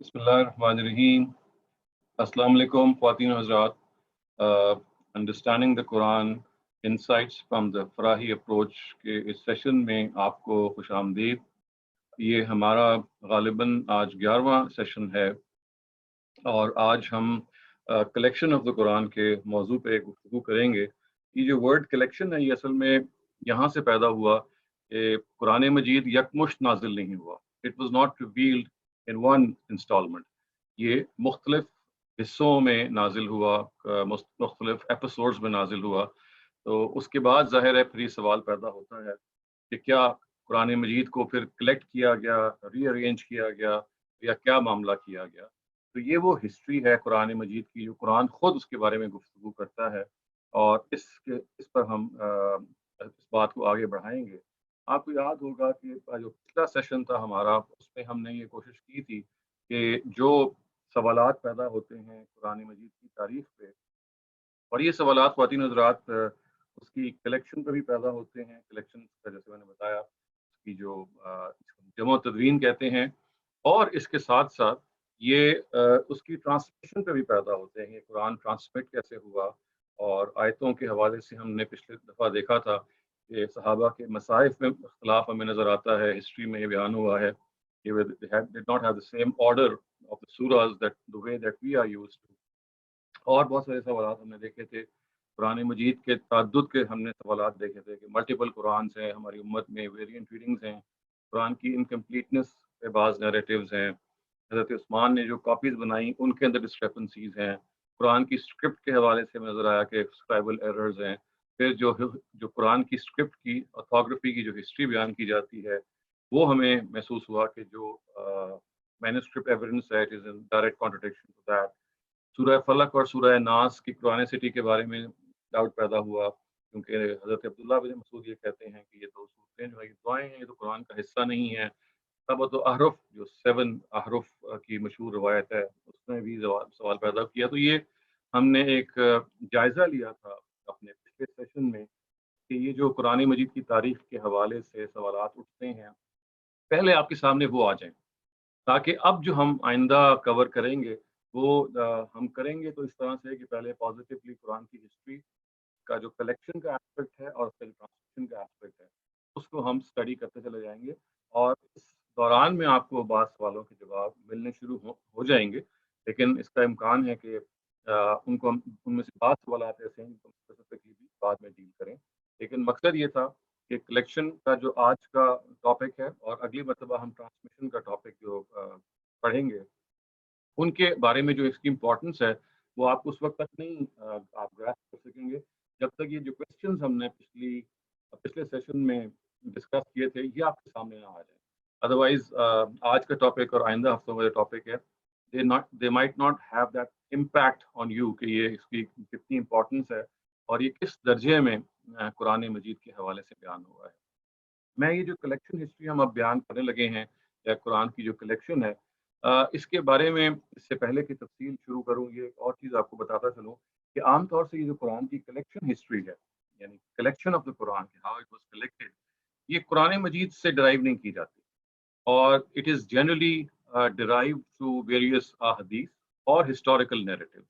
بسم اللہ الرحمن الرحیم. السلام علیکم خواتین و حضرات. Understanding the Quran insights from the Farahi approach کے اس سیشن میں آپ کو خوش آمدید. یہ ہمارا غالباً آج 11واں سیشن ہے اور آج ہم کلیکشن آف دا قرآن کے موضوع پہ گفتگو کریں گے. یہ جو ورڈ کلیکشن ہے یہ اصل میں یہاں سے پیدا ہوا کہ قرآن مجید یکمشت نازل نہیں ہوا. It was not revealed in one installment. یہ مختلف حصوں میں نازل ہوا، مختلف ایپیسوڈز میں نازل ہوا. تو اس کے بعد ظاہر ہے پھر یہ سوال پیدا ہوتا ہے کہ کیا قرآن مجید کو پھر کلیکٹ کیا گیا، ری ارینج کیا گیا یا کیا معاملہ کیا گیا. تو یہ وہ ہسٹری ہے قرآن مجید کی جو قرآن خود اس کے بارے میں گفتگو کرتا ہے اور اس پر ہم اس بات کو آگے بڑھائیں گے. آپ کو یاد ہوگا کہ جو پچھلا سیشن تھا ہمارا اس میں ہم نے یہ کوشش کی تھی کہ جو سوالات پیدا ہوتے ہیں قرآن مجید کی تاریخ پہ، اور یہ سوالات خواتین حضرات اس کی کلیکشن پہ بھی پیدا ہوتے ہیں. کلیکشن کا جیسے میں نے بتایا اس کی جو جمع و تدوین کہتے ہیں، اور اس کے ساتھ ساتھ یہ اس کی ٹرانسمیشن پہ بھی پیدا ہوتے ہیں. قرآن ٹرانسمٹ کیسے ہوا، اور آیتوں کے حوالے سے ہم نے پچھلے دفعہ دیکھا تھا کہ صحابہ کے مصائف میں اختلاف ہمیں نظر آتا ہے. ہسٹری میں یہ بیان ہوا ہے کہ did not have the same order of the surahs that the way that we are used to. اور بہت سارے سوالات ہم نے دیکھے تھے. قرآن مجید کے تعدد کے ہم نے سوالات دیکھے تھے کہ ملٹیپل قرآنس ہیں ہماری امت میں، ویرینٹ ریڈنگز ہیں. قرآن کی انکمپلیٹنس پہ بعض نیریٹیوز ہیں. حضرت عثمان نے جو کاپیز بنائیں ان کے اندر ڈسکرپنسیز ہیں. قرآن کی اسکرپٹ کے حوالے سے نظر آیا کہ اسکرائبل ایررز ہیں. پھر جو قرآن کی اسکرپٹ کی آرتھوگرافی کی جو ہسٹری بیان کی جاتی ہے وہ ہمیں محسوس ہوا کہ جو مینوسکرپٹ ایویڈنس ہے it is in direct contradiction to that. سورہ فلق اور سورہ ناس کی قرآنسٹی کے بارے میں ڈاؤٹ پیدا ہوا کیونکہ حضرت عبداللہ بن مسعود یہ کہتے ہیں کہ یہ دو صورتیں جو ہے یہ دعائیں ہیں، یہ تو قرآن کا حصہ نہیں ہے. سبعۃ احرف جو 7 احرف کی مشہور روایت ہے اس میں بھی سوال پیدا کیا. تو یہ ہم نے ایک جائزہ لیا تھا اپنے پچھلے سیشن میں کہ یہ جو قرآن مجید کی تاریخ کے حوالے سے سوالات اٹھتے ہیں پہلے آپ کے سامنے وہ آ جائیں، تاکہ اب جو ہم آئندہ کور کریں گے وہ ہم کریں گے تو اس طرح سے کہ پہلے پازیٹیولی قرآن کی ہسٹری کا جو کلیکشن کا ایسپیکٹ ہے اور اس کا جو ٹرانسلیشن کا ایسپیکٹ ہے اس کو ہم اسٹڈی کرتے چلے جائیں گے، اور اس دوران میں آپ کو بعض سوالوں کے جواب ملنے شروع ہو جائیں گے. لیکن اس کا امکان ہے کہ ان میں سے بعض سوالات ایسے ہیں جن کو اسپیسیفکلی بھی بعد میں ڈیل کریں. لیکن مقصد یہ تھا کہ کلیکشن کا جو آج کا ٹاپک ہے اور اگلی مرتبہ ہم ٹرانسمیشن کا ٹاپک جو پڑھیں گے ان کے بارے میں جو اس کی امپورٹنس ہے وہ آپ اس وقت تک نہیں آپ گراسپ کر سکیں گے جب تک یہ جو کوشچنز ہم نے پچھلے سیشن میں ڈسکس کیے تھے یہ آپ کے سامنے نہ آ جائیں. ادروائز آج کا ٹاپک اور آئندہ ہفتوں کا جو ٹاپک ہے they might not have that impact on you کہ یہ اس کی کتنی امپورٹنس ہے اور یہ کس درجے میں قرآن مجید کے حوالے سے بیان ہوا ہے. میں یہ جو کلیکشن ہسٹری ہم اب بیان کرنے لگے ہیں یا قرآن کی جو کلیکشن ہے اس کے بارے میں اس سے پہلے کی تفصیل شروع کروں یہ ایک اور چیز آپ کو بتاتا چلوں کہ عام طور سے یہ جو قرآن کی کلیکشن ہسٹری ہے یعنی collection of the Quran how it was collected یہ قرآن مجید سے ڈرائیو نہیں کی جاتی اور it is generally derive through various احادیث اور ہسٹوریکل نیریٹیوز.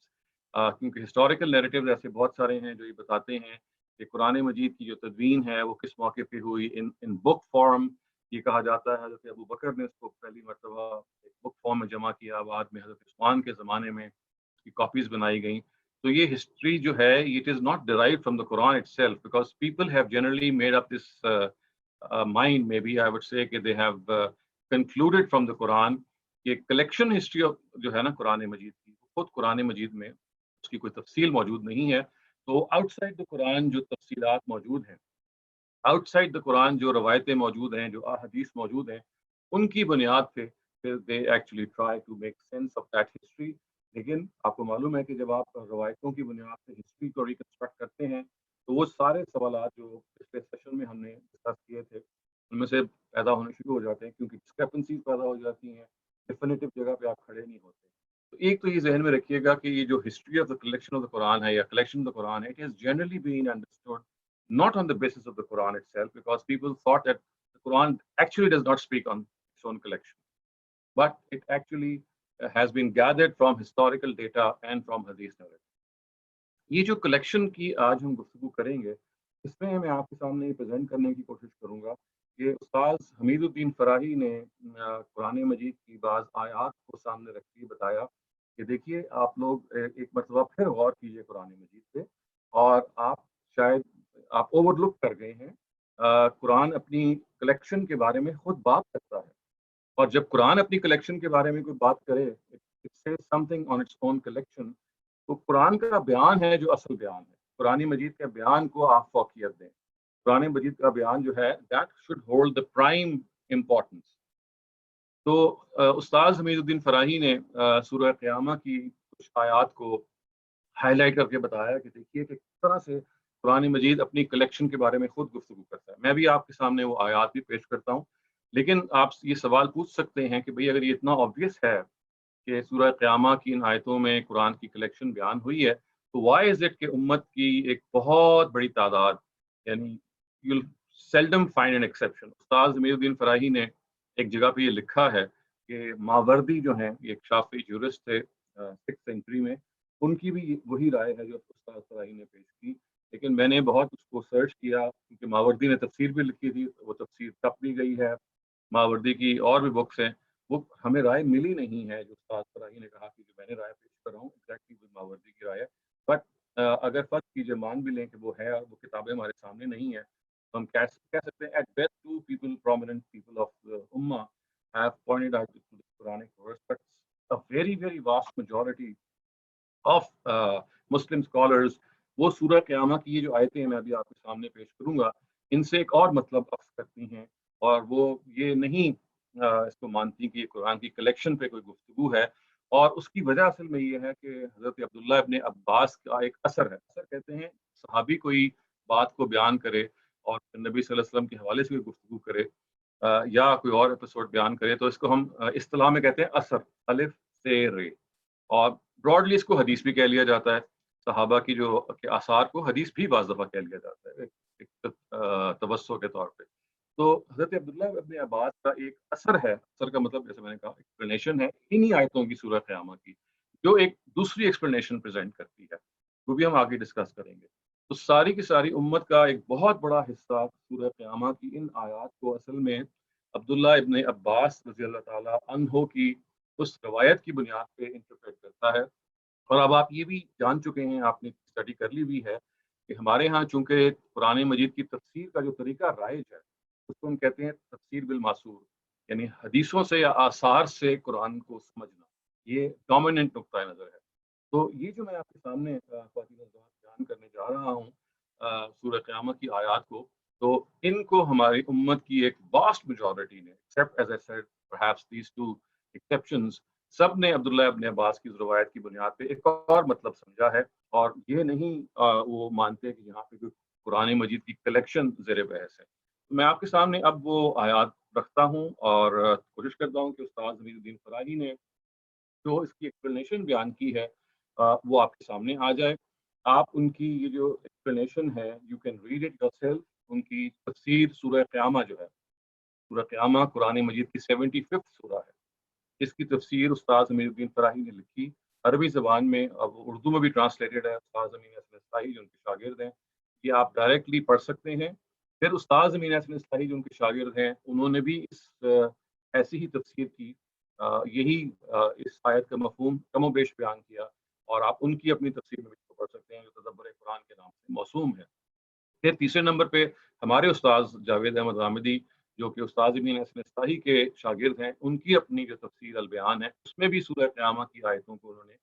کیونکہ ہسٹوریکل نیریٹیوز ایسے بہت سارے ہیں جو یہ بتاتے ہیں کہ قرآن مجید کی جو تدوین ہے وہ کس موقع پہ ہوئی ان بک فارم. یہ کہا جاتا ہے حضرت ابو بکر نے اس کو پہلی مرتبہ ایک بک فارم میں جمع کیا، بعد میں حضرت عثمان کے زمانے میں اس کی کاپیز بنائی گئیں. تو یہ ہسٹری جو ہے it is not derived from the Quran itself because people have generally made up this mind maybe I would say کہ they have concluded from the Quran کہ کلیکشن ہسٹری جو ہے نا قرآن مجید کی خود قرآن مجید میں اس کی کوئی تفصیل موجود نہیں ہے. تو آؤٹ سائڈ دا قرآن جو تفصیلات موجود ہیں، آؤٹ سائڈ دا قرآن جو روایتیں موجود ہیں، جو احادیث موجود ہیں، ان کی بنیاد پہ they actually try to make sense of that history. لیکن آپ کو معلوم ہے کہ جب آپ روایتوں کی بنیاد پہ ہسٹری کو ریکنسٹرکٹ کرتے ہیں تو وہ سارے سوالات جو پچھلے سیشن میں ہم نے ڈسکس کیے تھے ان میں سے پیدا ہونے شروع ہو جاتے ہیں کیونکہ ڈسکرپنسیز پیدا ہو جاتی ہیں، ڈیفینیٹو جگہ پہ آپ کھڑے نہیں ہوتے. تو ایک تو یہ ذہن میں رکھیے گا کہ یہ جو history of the collection of the Quran ہے یا کلیکشن آف دا قرآن ہے it is generally been understood not on the basis of the Quran itself because people thought that the Quran actually does not speak on its own collection but it actually has been gathered from historical data and from hadith narrative. یہ جو collection کی آج ہم گفتگو کریں گے اس میں میں آپ کے سامنے پریزنٹ کرنے کی کوشش کروں گا کہ استاذ حمید الدین فراہی نے قرآن مجید کی بعض آیات کو سامنے رکھ کے بتایا کہ دیکھیے آپ لوگ ایک مرتبہ پھر غور کیجئے قرآن مجید پہ، اور آپ شاید آپ اوور لک کر گئے ہیں. قرآن اپنی کلیکشن کے بارے میں خود بات کرتا ہے، اور جب قرآن اپنی کلیکشن کے بارے میں کوئی بات کرے it says something on its own collection، تو قرآن کا بیان ہے جو اصل بیان ہے. قرآن مجید کے بیان کو آپ فوقیت دیں. قرآن مجید کا بیان جو ہے that should hold the prime importance. تو استاذ حمید الدین فراہی نے سورہ قیامہ کی کچھ آیات کو ہائی لائٹ کر کے بتایا کہ دیکھیے کہ کس طرح سے قرآن مجید اپنی کلیکشن کے بارے میں خود گفتگو کرتا ہے. میں بھی آپ کے سامنے وہ آیات بھی پیش کرتا ہوں، لیکن آپ یہ سوال پوچھ سکتے ہیں کہ بھئی اگر یہ اتنا obvious ہے کہ سورہ قیامہ کی ان آیتوں میں قرآن کی کلیکشن بیان ہوئی ہے، تو وائی از اٹ کہ امت کی ایک بہت بڑی تعداد، یعنی you seldom find an exception. استاذ حمید الدین فراہی نے ایک جگہ پہ یہ لکھا ہے کہ ماوردی جو ہیں ایک شافعی جورسٹ تھے 6th سینچری میں، ان کی بھی وہی رائے ہے جو استاذ فراہی نے پیش کی. لیکن میں نے بہت اس کو سرچ کیا کیونکہ ماوردی نے تفسیر بھی لکھی تھی، وہ تفسیر چھپ بھی گئی ہے، ماوردی کی اور بھی بکس ہیں، وہ ہمیں رائے ملی نہیں ہے جو استاد فراہی نے کہا کہ جو میں نے رائے پیش کر رہا ہوں ایگزیکٹلی وہ ماوردی کی رائے ہے. بٹ اگر فرض کیجیے مان بھی لیں کہ وہ ہے اور وہ کتابیں ہمارے سامنے نہیں ہیں، تو ہم کہہ سکتے ہیں at best two people, prominent people of the Ummah have pointed out to the Quranic verse, but a very, very vast majority of Muslim scholars وہ سورہ قیامہ کی یہ جو آیتیں میں ابھی آپ کے سامنے پیش کروں گا ان سے ایک اور مطلب اخذ کرتی ہیں، اور وہ یہ نہیں اس کو مانتی کہ یہ قرآن کی کلیکشن پہ کوئی گفتگو ہے. اور اس کی وجہ اصل میں یہ ہے کہ حضرت عبداللہ ابن عباس کا ایک اثر ہے. اثر کہتے ہیں صحابی کوئی بات کو بیان کرے اور نبی صلی اللہ علیہ وسلم کے حوالے سے کوئی گفتگو کرے یا کوئی اور ایپیسوڈ بیان کرے، تو اس کو ہم اصطلاح میں کہتے ہیں اثر، الف سے رے. اور براڈلی اس کو حدیث بھی کہہ لیا جاتا ہے. صحابہ کی جو آثار کو حدیث بھی بعض دفعہ کہہ لیا جاتا ہے ایک توسع کے طور پہ. تو حضرت عبداللہ ابن عباس کا ایک اثر ہے، اثر کا مطلب جیسے میں نے کہا ایکسپلینیشن ہے انہی آیتوں کی سورہ قیامہ کی، جو ایک دوسری ایکسپلینیشن پریزنٹ کرتی ہے، وہ بھی ہم آگے ڈسکس کریں گے. تو ساری کی ساری امت کا ایک بہت بڑا حصہ سورہ قیامہ کی ان آیات کو اصل میں عبداللہ ابن عباس رضی اللہ تعالیٰ عنہ کی اس روایت کی بنیاد پہ انٹرپریٹ کرتا ہے. اور اب آپ یہ بھی جان چکے ہیں، آپ نے اسٹڈی کر لی ہوئی ہے کہ ہمارے ہاں چونکہ قرآن مجید کی تفسیر کا جو طریقہ رائج ہے اس کو ہم کہتے ہیں تفسیر بالماسور، یعنی حدیثوں سے یا آثار سے قرآن کو سمجھنا، یہ ڈومیننٹ نقطۂ نظر ہے. تو یہ جو میں آپ کے سامنے خواتین حضرات بیان کرنے جا رہا ہوں سورہ قیامت کی آیات کو، تو ان کو ہماری امت کی ایک واسٹ میجورٹی نے except as I said perhaps these two exceptions، سب نے عبداللہ ابن عباس کی روایت کی بنیاد پہ ایک اور مطلب سمجھا ہے، اور یہ نہیں وہ مانتے کہ یہاں پہ کوئی قرآن مجید کی کلیکشن زیر بحث ہے. میں آپ کے سامنے اب وہ آیات رکھتا ہوں اور کوشش کرتا ہوں کہ استاد حمید الدین فراہی نے جو اس کی ایکسپلینیشن بیان کی ہے وہ آپ کے سامنے آ جائے. آپ ان کی یہ جو ایکسپلینیشن ہے you can read it yourself. ان کی تفسیر سورہ قیامہ جو ہے، سورہ قیامہ قرآن مجید کی 75th سورہ ہے، اس کی تفسیر استاد حمید الدین فراہی نے لکھی عربی زبان میں، اب اردو میں بھی ٹرانسلیٹڈ ہے. استاد امین حسن اصلاحی جو ان کے شاگرد ہیں یہ آپ ڈائریکٹلی پڑھ سکتے ہیں. پھر استاد امین حسن اصلاحی جو ان کے شاگرد ہیں انہوں نے بھی اس ایسی ہی تفسیر کی، یہی اس آیت کا مفہوم کم و بیش بیان کیا، اور آپ ان کی اپنی تفسیر میں بھی پڑھ سکتے ہیں جو تدبر قرآن کے نام سے موسوم ہے. پھر تیسرے نمبر پہ ہمارے استاد جاوید احمد غامدی جو کہ استاد امین حسن اصلاحی کے شاگرد ہیں، ان کی اپنی جو تفسیر البیان ہے اس میں بھی سورہ قیامہ کی آیتوں کو انہوں نے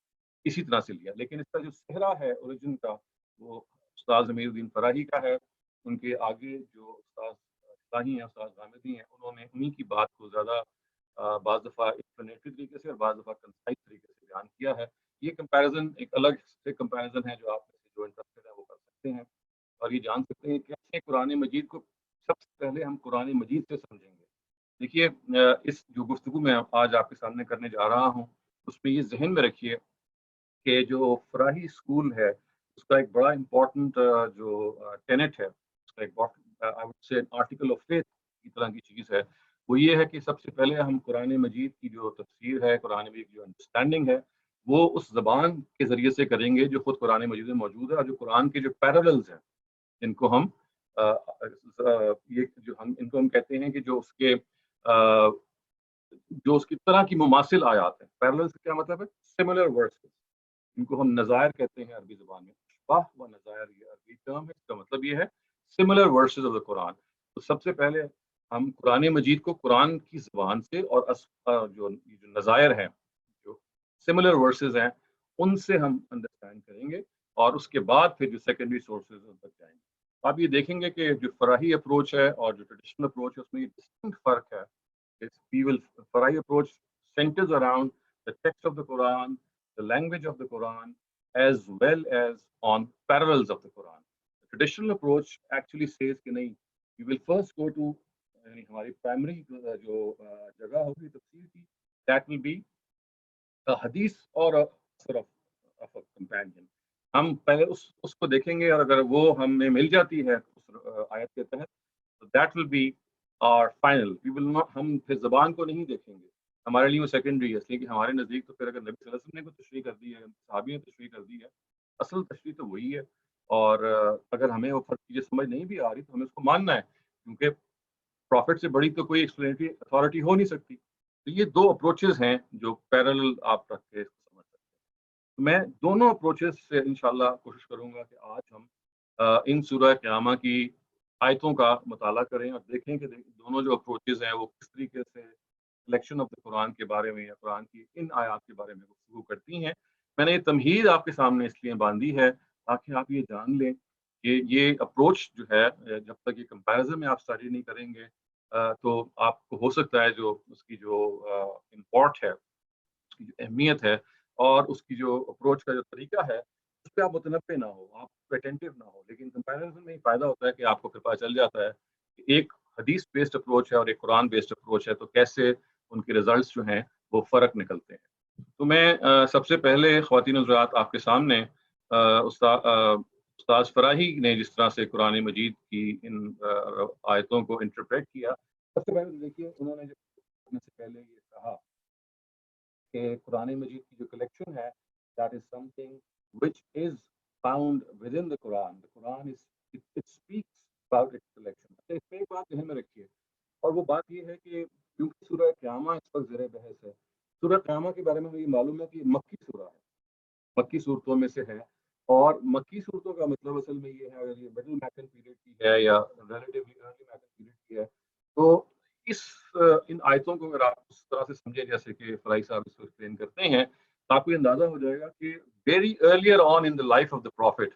اسی طرح سے لیا، لیکن اس کا جو صحرا ہے اوریجن کا وہ استاد امیر الدین فراہی کا ہے. ان کے آگے جو استاد اصلاحی ہیں، استاد غامدی ہیں، انہوں نے انہی کی بات کو زیادہ بعض دفعہ ایکسپلینیٹری طریقے سے اور بعض دفعہ کنسائز طریقے سے بیان کیا ہے. یہ کمپیریزن ایک الگ سے کمپیریزن ہے جو آپ میں سے جو انٹرسٹڈ ہے وہ کر سکتے ہیں اور یہ جان سکتے ہیں کہ کیسے قرآن مجید کو سب سے پہلے ہم قرآن مجید سے سمجھیں گے. دیکھیے اس جو گفتگو میں آج آپ کے سامنے کرنے جا رہا ہوں اس میں یہ ذہن میں رکھیے کہ جو فراہی اسکول ہے اس کا ایک بڑا امپورٹنٹ جو ٹینٹ ہے، اس کا ایک آرٹیکل آف فیتھ کی طرح کی چیز ہے، وہ یہ ہے کہ سب سے پہلے ہم قرآن مجید کی جو تفسیر ہے، قرآن مجید کی جو انڈرسٹینڈنگ ہے، وہ اس زبان کے ذریعے سے کریں گے جو خود قرآن مجید میں موجود ہے، اور جو قرآن کے جو پیراللز ہیں ان کو ہم یہ جو ہم ان کو ہم کہتے ہیں کہ جو اس کی طرح کی مماثل آیات ہیں. پیراللز کا کیا مطلب ہے؟ سملر ورسز، ان کو ہم نظائر کہتے ہیں عربی زبان میں. اشباہ و نظائر یہ عربی ٹرم ہے، اس کا مطلب یہ ہے similar versus of the Quran. تو سب سے پہلے ہم قرآن مجید کو قرآن کی زبان سے اور جو نظائر ہیں، جو سملر ورسز ہیں، ان سے ہم انڈرسٹینڈ کریں گے، اور اس کے بعد پھر جو سیکنڈری سورسز ان تک جائیں گے. آپ یہ دیکھیں گے کہ جو فراہی اپروچ ہے اور جو ٹریڈیشنل اپروچ ہے اس میں یہ ڈسٹنکٹ فرق ہے. Farahi approach centers around the text of the Quran, the language of the Quran, as well as on parallels of the Quran. The traditional approach actually says کہ نہیں, we will first go to ہماری primary جو جگہ ہوگی تفسیر کی, that will be a hadith or a sort of a companion. ہم پہلے اس کو دیکھیں گے، اور اگر وہ ہمیں مل جاتی ہے اس آیت کے تحت، تو that will be اور فائنل. وی ول ناٹ، ہم پھر زبان کو نہیں دیکھیں گے، ہمارے لیے وہ سیکنڈری ہے، اس لیے کہ ہمارے نزدیک تو پھر اگر نبی صلی اللہ علیہ وسلم نے کوئی تشریح کر دی ہے، صحابی نے تشریح کر دی ہے، اصل تشریح تو وہی ہے. اور اگر ہمیں وہ فرق چیزیں سمجھ نہیں بھی آ رہی تو ہمیں اس کو ماننا ہے، کیونکہ پروفٹ سے بڑی تو کوئی ایکسپلینٹری اتھارٹی ہو نہیں سکتی. تو یہ دو اپروچز ہیں جو پیرل آپ رکھ کے اس کو سمجھ سکتے ہیں. میں دونوں اپروچز سے انشاءاللہ کوشش کروں گا کہ آج ہم ان سورہ قیامہ کی آیتوں کا مطالعہ کریں اور دیکھیں کہ دونوں جو اپروچز ہیں وہ کس طریقے سے سلیکشن آف دا قرآن کے بارے میں یا قرآن کی ان آیات کے بارے میں گفتگو کرتی ہیں. میں نے یہ تمہید آپ کے سامنے اس لیے باندھی ہے تاکہ آپ یہ جان لیں کہ یہ اپروچ جو ہے، جب تک یہ کمپیریزن میں آپ اسٹڈی نہیں کریں گے تو آپ کو ہو سکتا ہے جو اس کی جو امپورٹ ہے، اس کی جو اہمیت ہے، اور اس کی جو اپروچ کا جو طریقہ ہے، اس پہ آپ متنبع نہ ہو، آپ اٹینٹو نہ ہو. لیکن کمپیریزن میں یہ فائدہ ہوتا ہے کہ آپ کو پھر پتہ چل جاتا ہے کہ ایک حدیث بیسڈ اپروچ ہے اور ایک قرآن بیسڈ اپروچ ہے، تو کیسے ان کے ریزلٹس جو ہیں وہ فرق نکلتے ہیں. تو میں سب سے پہلے خواتین حضرات آپ کے سامنے استاذ فراہی نے جس طرح سے قرآن مجید کی ان آیتوں کو انٹرپریٹ کیا، سب سے پہلے دیکھیے انہوں نے جو سے پہلے یہ کہا کہ قرآن مجید کی جو کلیکشن ہے that is something which is found within the Quran. The Quran it speaks about its collection. اس پہ ایک بات ذہن میں رکھیے، اور وہ بات یہ ہے کہ کیونکہ سورہ قیامہ اس وقت زیر بحث ہے، سورہ قیامہ کے بارے میں مجھے معلوم ہے کہ مکی سورہ ہے، مکی صورتوں میں سے ہے. اور مکی صورتوں کا مطلب اصل میں یہ ہے، اگر یہ مڈل میکن پیریڈ کی ہے یا ریلیٹیولی ارلی میکن پیریڈ کی ہے، تو ان آیتوں کو اگر آپ اس طرح سے سمجھیں جیسے کہ فرائی صاحب اس کو ایکسپلین کرتے ہیں، تو آپ کو اندازہ ہو جائے گا کہ very earlier on in the life of the prophet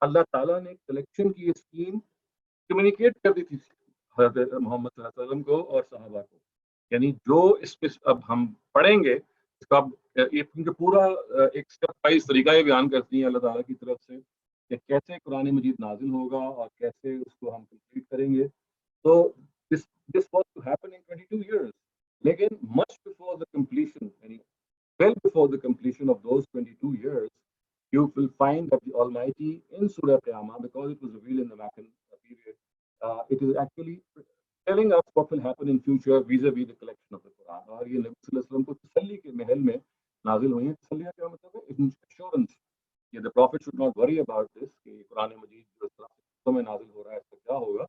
اللہ تعالیٰ نے کلیکشن کی اسکیم کمیونیکیٹ کر دی تھی حضرت محمد صلی اللہ علیہ وسلم کو اور صحابہ کو. یعنی جو اس پہ اب ہم پڑھیں گے اس کا کیونکہ پورا ایک اسٹیپ وائز طریقہ یہ بیان کرتی ہیں اللہ تعالیٰ کی طرف سے کہ کیسے قرآن مجید نازل ہوگا اور کیسے اس کو ہم کمپلیٹ کریں گے. تو this was to happen in 22 years. لیکن much before the completion, well before the completion of those 22 years, you will find that the Almighty in Surah Qiyamah, because it was revealed in the Maccan period, it is actually telling us what will happen in future vis-a-vis the collection of the Quran. اور یہ نبی صلی اللہ علیہ وسلم کو تسلی کے محل میں نازل ہوئی ہیں. تسلی کا کیا مطلب ہے؟ assurance. The Prophet should not worry about this کہ قرآن مجید جو اس طرح میں نازل ہو رہا ہے اس کا کیا ہوگا،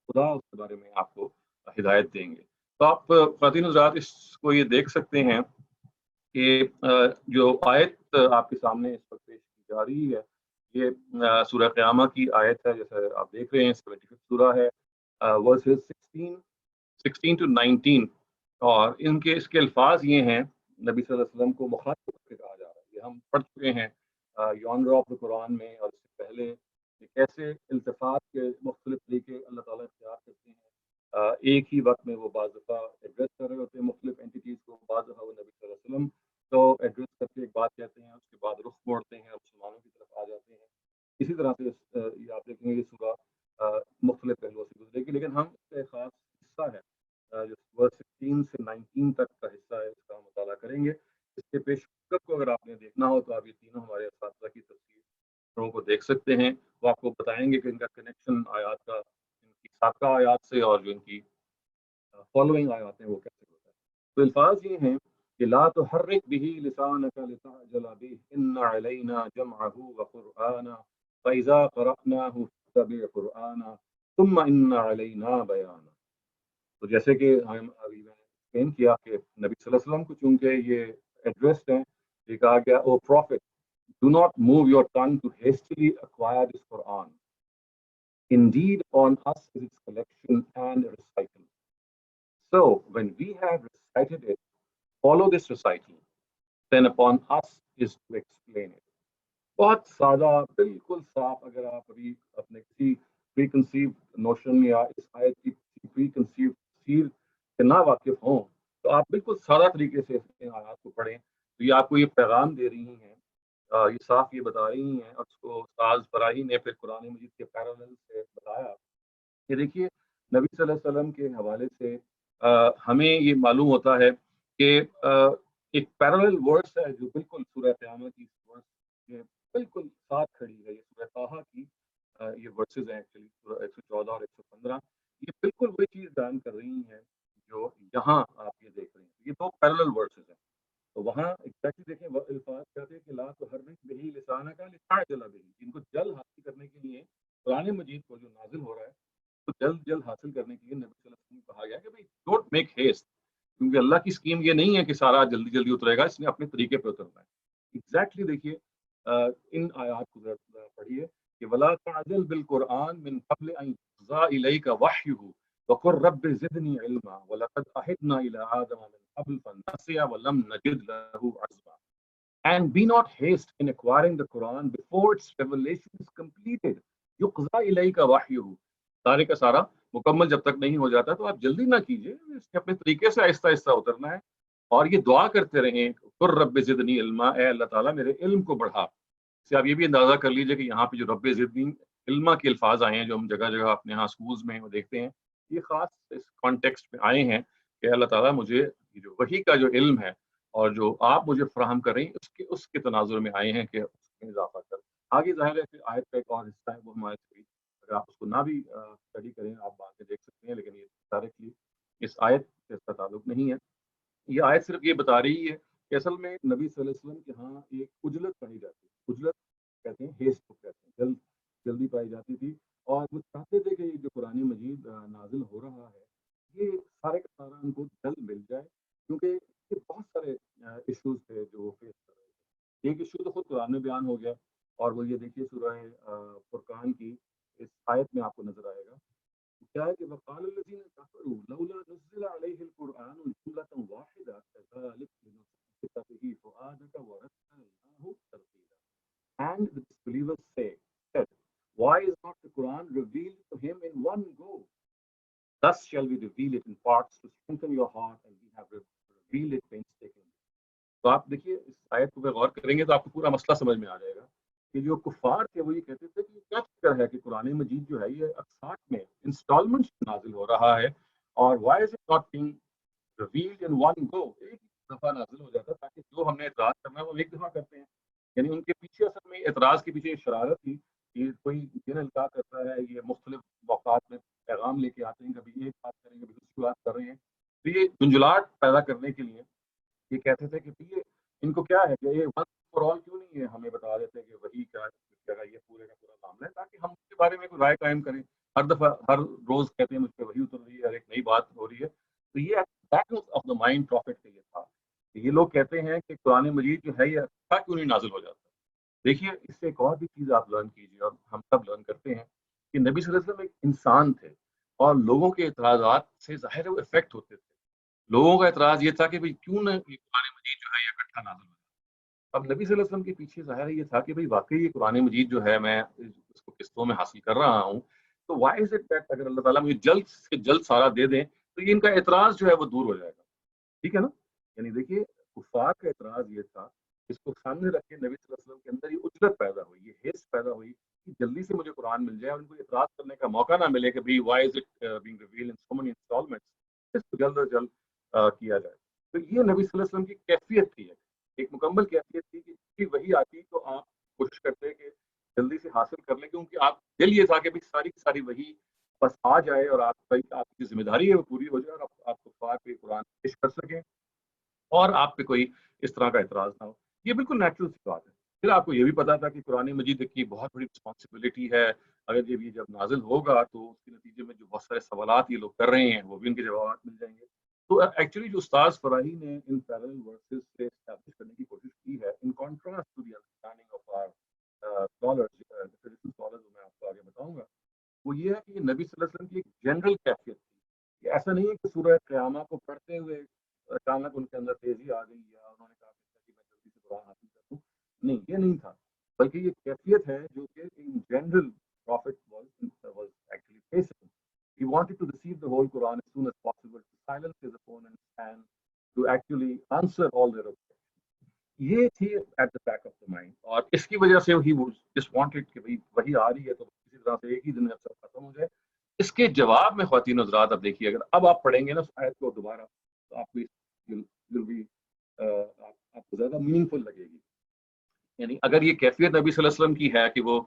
خدا اس کے بارے میں آپ کو ہدایت دیں گے. تو آپ خواتین حضرات اس کو یہ دیکھ سکتے ہیں کہ جو آیت آپ کے سامنے اس وقت پیش کی جا رہی ہے یہ سورہ قیامہ کی آیت ہے، جیسے آپ دیکھ رہے ہیں 75 سورہ ہے، ورسز 16 to 19. اور اس کے الفاظ یہ ہیں، نبی صلی اللہ علیہ وسلم کو مخاطب کر کے کہا جا رہا ہے. یہ ہم پڑھ چکے ہیں یونر آف دا قرآن میں، اور اس سے پہلے کیسے التفاظ کے مختلف طریقے اللہ تعالیٰ اختیار کرتے ہیں. ایک ہی وقت میں وہ بعض دفعہ ایڈریس کر رہے ہوتے ہیں مختلف اینٹیز کو، بعض دفعہ وہ نبی صلی اللہ علیہ وسلم تو ایڈریس کر کے ایک بات کہتے ہیں، اس کے بعد رخ موڑتے ہیں اور مسلمانوں کی طرف آ جاتے ہیں. اسی طرح سے یہ آپ دیکھیں گے یہ سورہ مختلف پہلوؤں سے گزرے گی، لیکن ہم اس کا ایک خاص حصہ ہے جو ورس 16 سے 19 تک کا حصہ ہے، اس کا ہم مطالعہ کریں گے. اس کے پیش کو اگر آپ نے دیکھنا ہو تو آپ یہ تینوں ہمارے اساتذہ کی تفسیروں کو دیکھ سکتے ہیں. وہ آپ کو بتائیں گے کہ ان کا کنیکشن آیات کا ان کی سابقہ آیات سے اور جو ان کی فالوئنگ آیات ہیں وہ کیسے ہوتا ہے. تو الفاظ یہ ہیں کہ لا تحرک به لسانك لتعجل به ان علينا جمعه وقرآنا فاذا قرأناه فاتبع قرآنا ثم ان علينا بیانا. تو جیسے کہ ہم ابھی میں نے ایکسپلین کیا کہ نبی صلی اللہ علیہ وسلم کو چونکہ یہ ایڈریسڈ ہیں، یہ کہا گیا او profit do not move your tongue to hastily acquire this Quran. Indeed, on us is its collection and recital. So, when we have recited it, follow this recital. Then upon us is to explain it. بہت سادہ، بالکل صاف. اگر آپ ابھی اپنے کسی پری conceive notion یا اس آیت کی پری کنسیو تفسیر سے نہ واقف ہوں تو آپ بالکل سادہ طریقے سے ان آیات کو پڑھیں تو یہ آپ کو یہ پیغام دے رہی ہیں، یہ صاف یہ بتا رہی ہیں. اور اس کو استاذ فراہی نے پھر قرآن مجید کے پیرالل سے بتایا کہ دیکھیے نبی صلی اللہ علیہ وسلم کے حوالے سے ہمیں یہ معلوم ہوتا ہے کہ ایک پیرالل ورس ہے جو بالکل سورہ قیامہ کی ورس کے بالکل ساتھ کھڑی ہے. یہ سورہ طٰہٰ کی یہ ورسز ہیں ایکچولی 114 اور 115. یہ بالکل وہی چیز بیان کر رہی ہیں جو یہاں آپ یہ دیکھ رہے ہیں. یہ دو پیرالل ورسز ہیں. تو وہاں ایگزیکٹلی دیکھیں وہ الفاظ کہتے ہیں کہ لا تحرک بہ لسانک لتعجل بہ، ان کو جلد حاصل کرنے کے لیے قرآن مجید کو جو نازل ہو رہا ہے تو جلد حاصل کرنے کے لیے نبی صلی اللہ علیہ وسلم کو کہا گیا کہ بھائی ڈونٹ میک ہیسٹ، کیونکہ اللہ کی اسکیم یہ نہیں ہے کہ سارا جلدی اترے گا، اس نے اپنے طریقے پہ اترنا ہے. ایگزیکٹلی دیکھیے ان آیات کو ذرا پڑھیے کہ ولا تعجل بالقرآن من قبل ان یقضى الیک وحیہ وقل رب زدنی علما ولقد عہدنا الی آدم من قبل فنسی ولم نجد له Uzma. And be not haste in acquiring the Quran before its revelation is completed. يقضى إليك وحيه. سارے کا سارا مکمل جب تک نہیں ہو جاتا تو آپ جلدی نہ کیجیے، اس کے اپنے طریقے سے آہستہ آہستہ اترنا ہے. اور یہ دعا کرتے رہیں قل رب زدنی علما، اے اللہ تعالیٰ میرے علم کو بڑھا. اس سے آپ یہ بھی اندازہ کر لیجیے کہ یہاں پہ جو رب زدنی علما کے الفاظ آئے ہیں جو ہم جگہ جگہ اپنے یہاں سکولز میں دیکھتے ہیں، یہ خاص اس کانٹیکسٹ میں آئے ہیں کہ اللہ تعالیٰ مجھے جو وحی کا جو علم ہے اور جو آپ مجھے فراہم کر رہی ہیں اس کے تناظر میں آئے ہیں کہ اس میں اضافہ کر. آگے ظاہر ہے کہ آیت کا ایک اور حصہ ہے وہ ہمارے سے اگر آپ اس کو نہ بھی اسٹڈی کریں آپ بعد میں دیکھ سکتے ہیں، لیکن یہ ڈائریکٹلی اس آیت سے اس کا تعلق نہیں ہے. یہ آیت صرف یہ بتا رہی ہے کہ اصل میں نبی صلی اللہ علیہ وسلم کے ہاں ایک عجلت پائی جاتی ہے. عجلت کہتے ہیں، ہیسٹ کو کہتے ہیں، جلدی پائی جاتی تھی. اور وہ چاہتے تھے کہ یہ جو قرآن مجید نازل ہو رہا ہے یہ سارے کا سارا ان کو جلد مل جائے، کیونکہ بہت سارے ایشوز تھے جو وہ فیس کر رہے تھے. ایک ایشو تو خود قرآن میں بیان ہو گیا، اور وہ یہ دیکھیے سورہ فرقان کی اس آیت میں آپ کو نظر آئے گا کیا ہے کہ وقال الذین کفروا لولا نزل علیہ القرآن جملۃ واحدہ کذلک لنثبت به فؤادک ورتلناه ترتیلا. And the disbelievers said, why is not the Quran revealed to him in one go? Thus shall we reveal it in parts to strengthen your heart, and we have revealed it painstakingly. تو آپ دیکھیے اس آیت کو غور کریں گے تو آپ کو پورا مسئلہ سمجھ میں آ جائے گا کہ جو کفار تھے وہ یہ کہتے تھے کہ کیا چکر ہے کہ قرآن مجید جو ہے یہ اقساط میں انسٹالمنٹ نازل ہو رہا ہے، اور why is it not being revealed in one go, ایک دفعہ نازل ہو جاتا تاکہ جو ہم نے اعتراض کرنا ہے وہ ایک دفعہ کرتے ہیں. یعنی ان کے پیچھے اصل میں اعتراض کے پیچھے شرارت تھی کہ کوئی دن القاع کرتا ہے، یہ مختلف موقعات میں پیغام لے کے آتے ہیں، کبھی ایک بات کریں کبھی دوسری بات کر رہے ہیں. تو یہ گنجلاٹ پیدا کرنے کے لیے یہ کہتے تھے کہ یہ ان کو کیا ہے کہ یہ ون فار آل کیوں نہیں ہے، ہمیں بتا دیتے کہ وہی کیا جگہ یہ پورے کا پورا معاملہ ہے تاکہ ہم اس کے بارے میں کوئی رائے قائم کریں. ہر دفعہ ہر روز کہتے ہیں مجھ پہ وہی اتر رہی ہے، ہر ایک نئی بات ہو رہی ہے. تو یہ back of the mind prophet کا یہ تھا کہ یہ لوگ کہتے ہیں کہ قرآن مجید جو ہے یہ اچھا کیوں نہیں نازل ہو جاتا. دیکھیے اس سے ایک اور بھی چیز آپ لرن کیجیے، اور ہم سب لرن کرتے ہیں کہ نبی صلی اللہ علیہ وسلم ایک انسان تھے اور لوگوں کے اعتراضات سے ظاہر وہ افیکٹ ہوتے تھے. لوگوں کا اعتراض یہ تھا کہ بھئی کیوں نہ یہ قرآن مجید جو ہے یہ اکٹھا نازل ہو جائے. اب نبی صلی اللہ علیہ وسلم کے پیچھے ظاہر یہ تھا کہ بھئی واقعی یہ قرآن مجید جو ہے میں اس کو قسطوں میں حاصل کر رہا ہوں، تو وائی از اٹ دیٹ اگر اللہ تعالیٰ مجھے جلد سے جلد سارا دے دیں تو یہ ان کا اعتراض جو ہے وہ دور ہو جائے گا. ٹھیک ہے نا؟ یعنی دیکھیے کفار کا اعتراض یہ تھا، اس کو سامنے رکھ کے نبی صلی اللہ علیہ وسلم کے اندر یہ اجرت پیدا ہوئی، یہ حس پیدا ہوئی کہ جلدی سے مجھے قرآن مل جائے اور ان کو اعتراض کرنے کا موقع نہ ملے کہ بھئی why is it being revealed in so many installments, اس کو جلد از جلد کیا جائے. تو یہ نبی صلی اللہ علیہ وسلم کی کیفیت تھی، ایک مکمل کیفیت تھی کہ وہی آتی تو آپ کوشش کرتے کہ جلدی سے حاصل کر لیں، کیونکہ آپ دل یہ تھا کہ ساری کی ساری وہی بس آ جائے اور آپ کی ذمہ داری ہے وہ پوری ہو جائے اور آپ کفار پہ قرآن پیش کر سکیں اور آپ پہ کوئی اس طرح کا اعتراض نہ ہو. یہ بالکل نیچرل سی بات ہے. پھر آپ کو یہ بھی پتا تھا کہ قرآن مجید کی بہت بڑی رسپانسبلٹی ہے. اگر یہ بھی جب نازل ہوگا تو اس کے نتیجے میں جو بہت سارے سوالات یہ لوگ کر رہے ہیں وہ بھی ان کے جوابات مل جائیں گے. تو ایکچولی جو استاذ فراہی نے ان پیرلل ورسز سے اسٹیبلش کرنے کی کوشش کی ہے in contrast to the understanding of our scholars traditional scholars میں آپ کو آگے بتاؤں گا وہ یہ ہے کہ یہ نبی صلی اللہ علیہ وسلم کی ایک جنرل کیفیت تھی. یہ ایسا نہیں ہے کہ سورہ قیامہ کو پڑھتے ہوئے اچانک ان کے اندر تیزی آ گئی یا انہوں نے کہا کہ میں جلدی سے قرآن حاصل کر دوں. نہیں یہ نہیں تھا بلکہ یہ کیفیت ہے جو کہ in general prophet was actually facing. He wanted to receive the whole Quran as soon as possible to silence his opponents and to actually answer all their objections. یہ تھی at the back of the mind اور اس کی وجہ سے he just wanted کہ وہی آ رہی ہے تو کسی طرح سے ایک ہی دن میں سب ختم ہو جائے. اس کے جواب میں خواتین حضرات اب دیکھیے اگر اب آپ پڑھیں گے نا اس آیت کو دوبارہ تو آپ کو زیادہ میننگ فل لگے گی. یعنی اگر یہ کیفیت نبی صلی اللہ علیہ وسلم کی ہے کہ وہ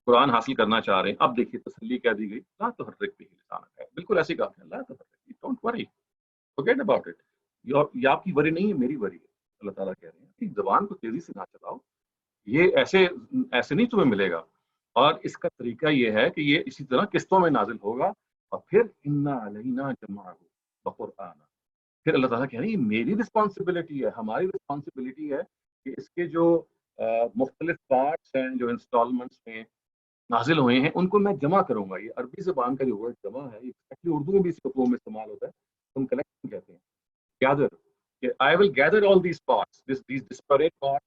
قرآن حاصل کرنا چاہ رہے ہیں اب دیکھیے تسلی کیا دی گئی لا تحرک به لسانک ہے بالکل ایسی کہا ہے لا تحرک don't worry forget about it. یہ آپ کی وری نہیں ہے میری وری ہے. اللہ تعالیٰ کہہ رہے ہیں کہ زبان کو تیزی سے نہ چلاؤ یہ ایسے نہیں تمہیں ملے گا. اور اس کا طریقہ یہ ہے کہ یہ اسی طرح قسطوں میں نازل ہوگا اور پھر انا علینا جمعہ بقرآن. پھر اللہ تعالیٰ کہہ رہے ہیں یہ میری رسپانسبلٹی ہے ہماری رسپانسبلٹی ہے کہ اس کے جو مختلف پارٹس ہیں جو انسٹالمنٹس میں نازل ہوئے ہیں ان کو میں جمع کروں گا. یہ عربی زبان کا جو ورڈ جمع ہے یہ اردو میں بھی اس حکم میں استعمال ہوتا ہے. ہم کلیکشن کہتے ہیں گیدر. I will gather all these parts, these disparate parts,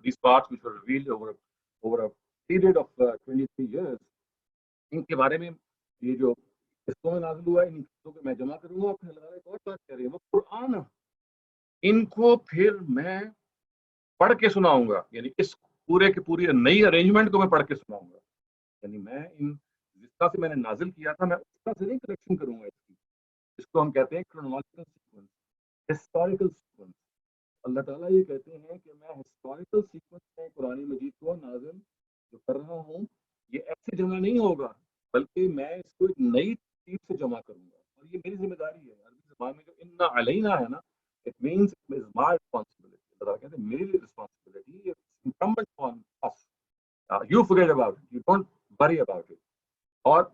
these parts which were revealed over a period of 23 years. ان کے بارے میں یہ جو قسطوں میں نازل ہوا ہے ان قسطوں کو میں جمع کروں گا. پھر اللہ ایک اور بات کہہ رہے ہیں وہ قرآن ان کو پھر میں پڑھ کے سناؤں گا. یعنی اس پورے کی پوری نئی ارینجمنٹ کو میں پڑھ کے سناؤں گا. یعنی میں جس طرح سے میں نے نازل کیا تھا میں اس طرح سے نہیں کلیکشن کروں گا اس کی. اس کو ہم کہتے ہیں کرونالوجیکل سیکوینس ہسٹوریکل سیکوینس. اللہ تعالیٰ یہ کہتے ہیں کہ میں ہسٹوریکل سیکوینس میں قرآن مجید کو نازل جو کر رہا ہوں یہ ایسے جمع نہیں ہوگا بلکہ میں اس کو ایک نئی ترتیب سے جمع کروں گا اور یہ میری ذمہ داری ہے. عربی زبان میں جو انا علینا ہے نا it means it is my responsibility. اللہ تعالیٰ کہتے ہیں میری responsibility incumbent on us. You forget about it, you don't worry about it. اور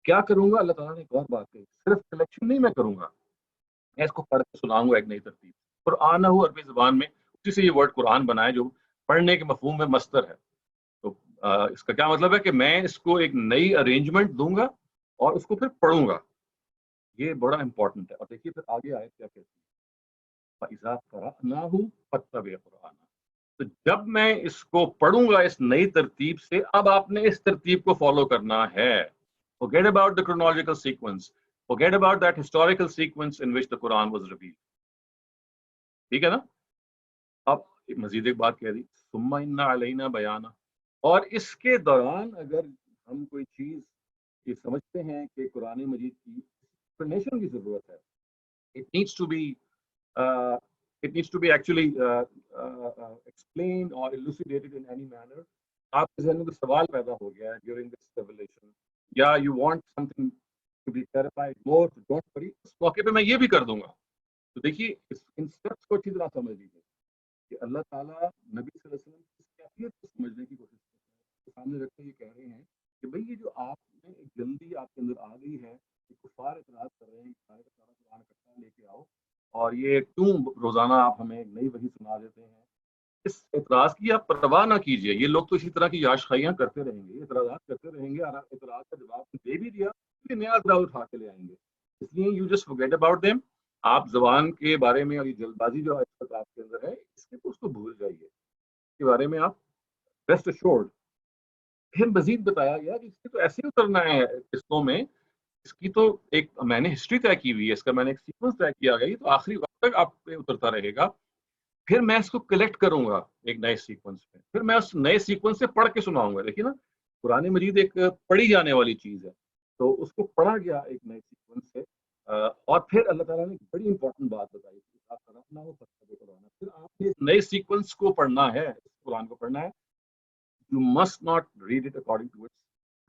کیا کروں گا اللہ تعالیٰ نے ایک اور بات کہی صرف کلیکشن نہیں میں کروں گا میں اس کو پڑھ کے سناؤں گا ایک نئی ترتیب. قرآن ہو عربی زبان میں اسی سے یہ ورڈ قرآن بنا ہے جو پڑھنے کے مفہوم میں مصدر ہے. تو اس کا کیا مطلب ہے کہ میں اس کو ایک نئی ارینجمنٹ دوں گا اور اس کو پھر پڑھوں گا. یہ بڑا امپورٹنٹ ہے. اور دیکھیے پھر آگے آئے کیا کہتی ہے فَإِذَا قَرَأْنَاهُ فَاتَّبِعْ قُرْآنَهُ. تو جب میں اس کو پڑھوں گا اس نئی ترتیب سے اب آپ نے اس ترتیب کو فالو کرنا ہے. Forget about the chronological sequence. Forget about that historical sequence in which the Quran was revealed. ٹھیک ہے نا. اب مزید ایک بات کہہ دی ثم ان علینا بیانا. اور اس کے دوران اگر ہم کوئی چیز یہ سمجھتے ہیں کہ قرآن مجید کی ایکسپلینیشن کی ضرورت ہے it needs to be actually explained or elucidated in any manner. آپ کے ذہن میں کوئی سوال پیدا ہو گیا ہے during this revelation یا you want something to be clarified more, don't worry اس موقع پہ میں یہ بھی کر دوں گا. تو دیکھیے ان اسٹیپس کو اچھی طرح سمجھ لیجیے کہ اللہ تعالیٰ نبی صلی اللہ علیہ وسلم کی کیفیت کو سمجھنے کی کوشش کرتے ہیں. سامنے رکھ کے یہ کہہ رہے ہیں کہ بھئی یہ جو آپ میں ایک جلدی آپ کے اندر آ گئی ہے کہ کفار اعتراض کر رہے ہیں کہ سارے کا سارا قرآن اکٹھا لے کے آؤ اور یہ کیوں روزانہ آپ ہمیں نئی وحی سنا دیتے ہیں. اس اعتراض کی آپ پرواہ نہ کیجیے. یہ لوگ تو اسی طرح کی یاش خیاں کرتے رہیں گے اعتراضات کرتے رہیں گے اور اعتراض کا جواب دے بھی دیا پھر نیا اعتراض اٹھا کے لے آئیں گے. اس لیے you just forget about them. آپ زبان کے بارے میں اور یہ جلد بازی جو آج تک آپ کے اندر ہے اس کو بھول جائیے. اس کے بارے میں آپ ریسٹ ایشورڈ. پھر مزید بتایا گیا کہ اس کی تو ایسے ہی اترنا ہے قسطوں میں. اس کی تو ایک میں نے ہسٹری طے کی ہوئی ہے اس کا میں نے ایک سیکوینس طے کیا گیا تو آخری وقت تک آپ پہ اترتا رہے گا. پھر میں اس کو کلیکٹ کروں گا ایک نئے سیکوینس میں. پھر میں اس نئے سیکوینس سے پڑھ کے سناؤں گا. دیکھیے نا قرآن مجید ایک پڑھی جانے والی چیز ہے تو اس کو پڑھا گیا ایک نئے سیکوینس سے. اور پھر اللہ تعالیٰ نے ایک بڑی امپورٹنٹ بات بتائی پھر آپ نے نئے سیکوینس کو پڑھنا ہے قرآن کو پڑھنا ہے. You must not read it according to its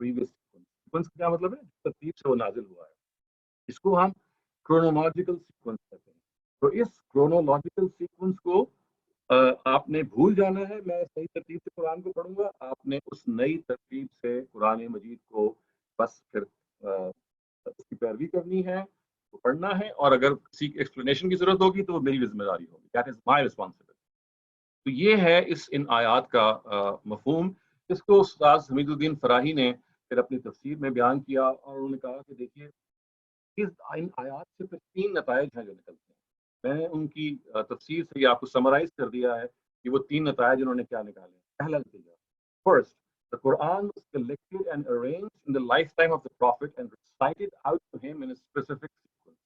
previous sequence. Sequence کا کیا مطلب ہے؟ ترتیب سے وہ نازل ہوا ہے، اس کو ہم کرونولوجیکل سیکوینس کہتے ہیں. تو اس کرونولوجیکل سیکوینس کو آپ نے بھول جانا ہے. میں صحیح ترتیب سے قرآن کو پڑھوں گا، آپ نے اس نئی ترتیب سے قرآن مجید کو بس پھر اس کی پیروی کرنی ہے، پڑھنا ہے، اور اگر کسی ایکسپلینیشن کی ضرورت ہوگی تو وہ میری ذمہ داری ہوگی. That is my responsibility. تو یہ ہے ان آیات کا مفہوم، جس کو استاذ حمید الدین فراہی نے پھر اپنی تفسیر میں بیان کیا، اور انہوں نے کہا کہ دیکھیے ان آیات سے پھر 3 نتائج ہیں جو نکلتے ہیں. میں نے ان کی تفسیر سے یہ آپ کو سمرائز کر دیا ہے کہ وہ 3 نتائج انہوں نے کیا نکالے. پہلا نتیجہ، first, the Quran was collected and arranged in the lifetime of the Prophet and recited out to him in a specific sequence.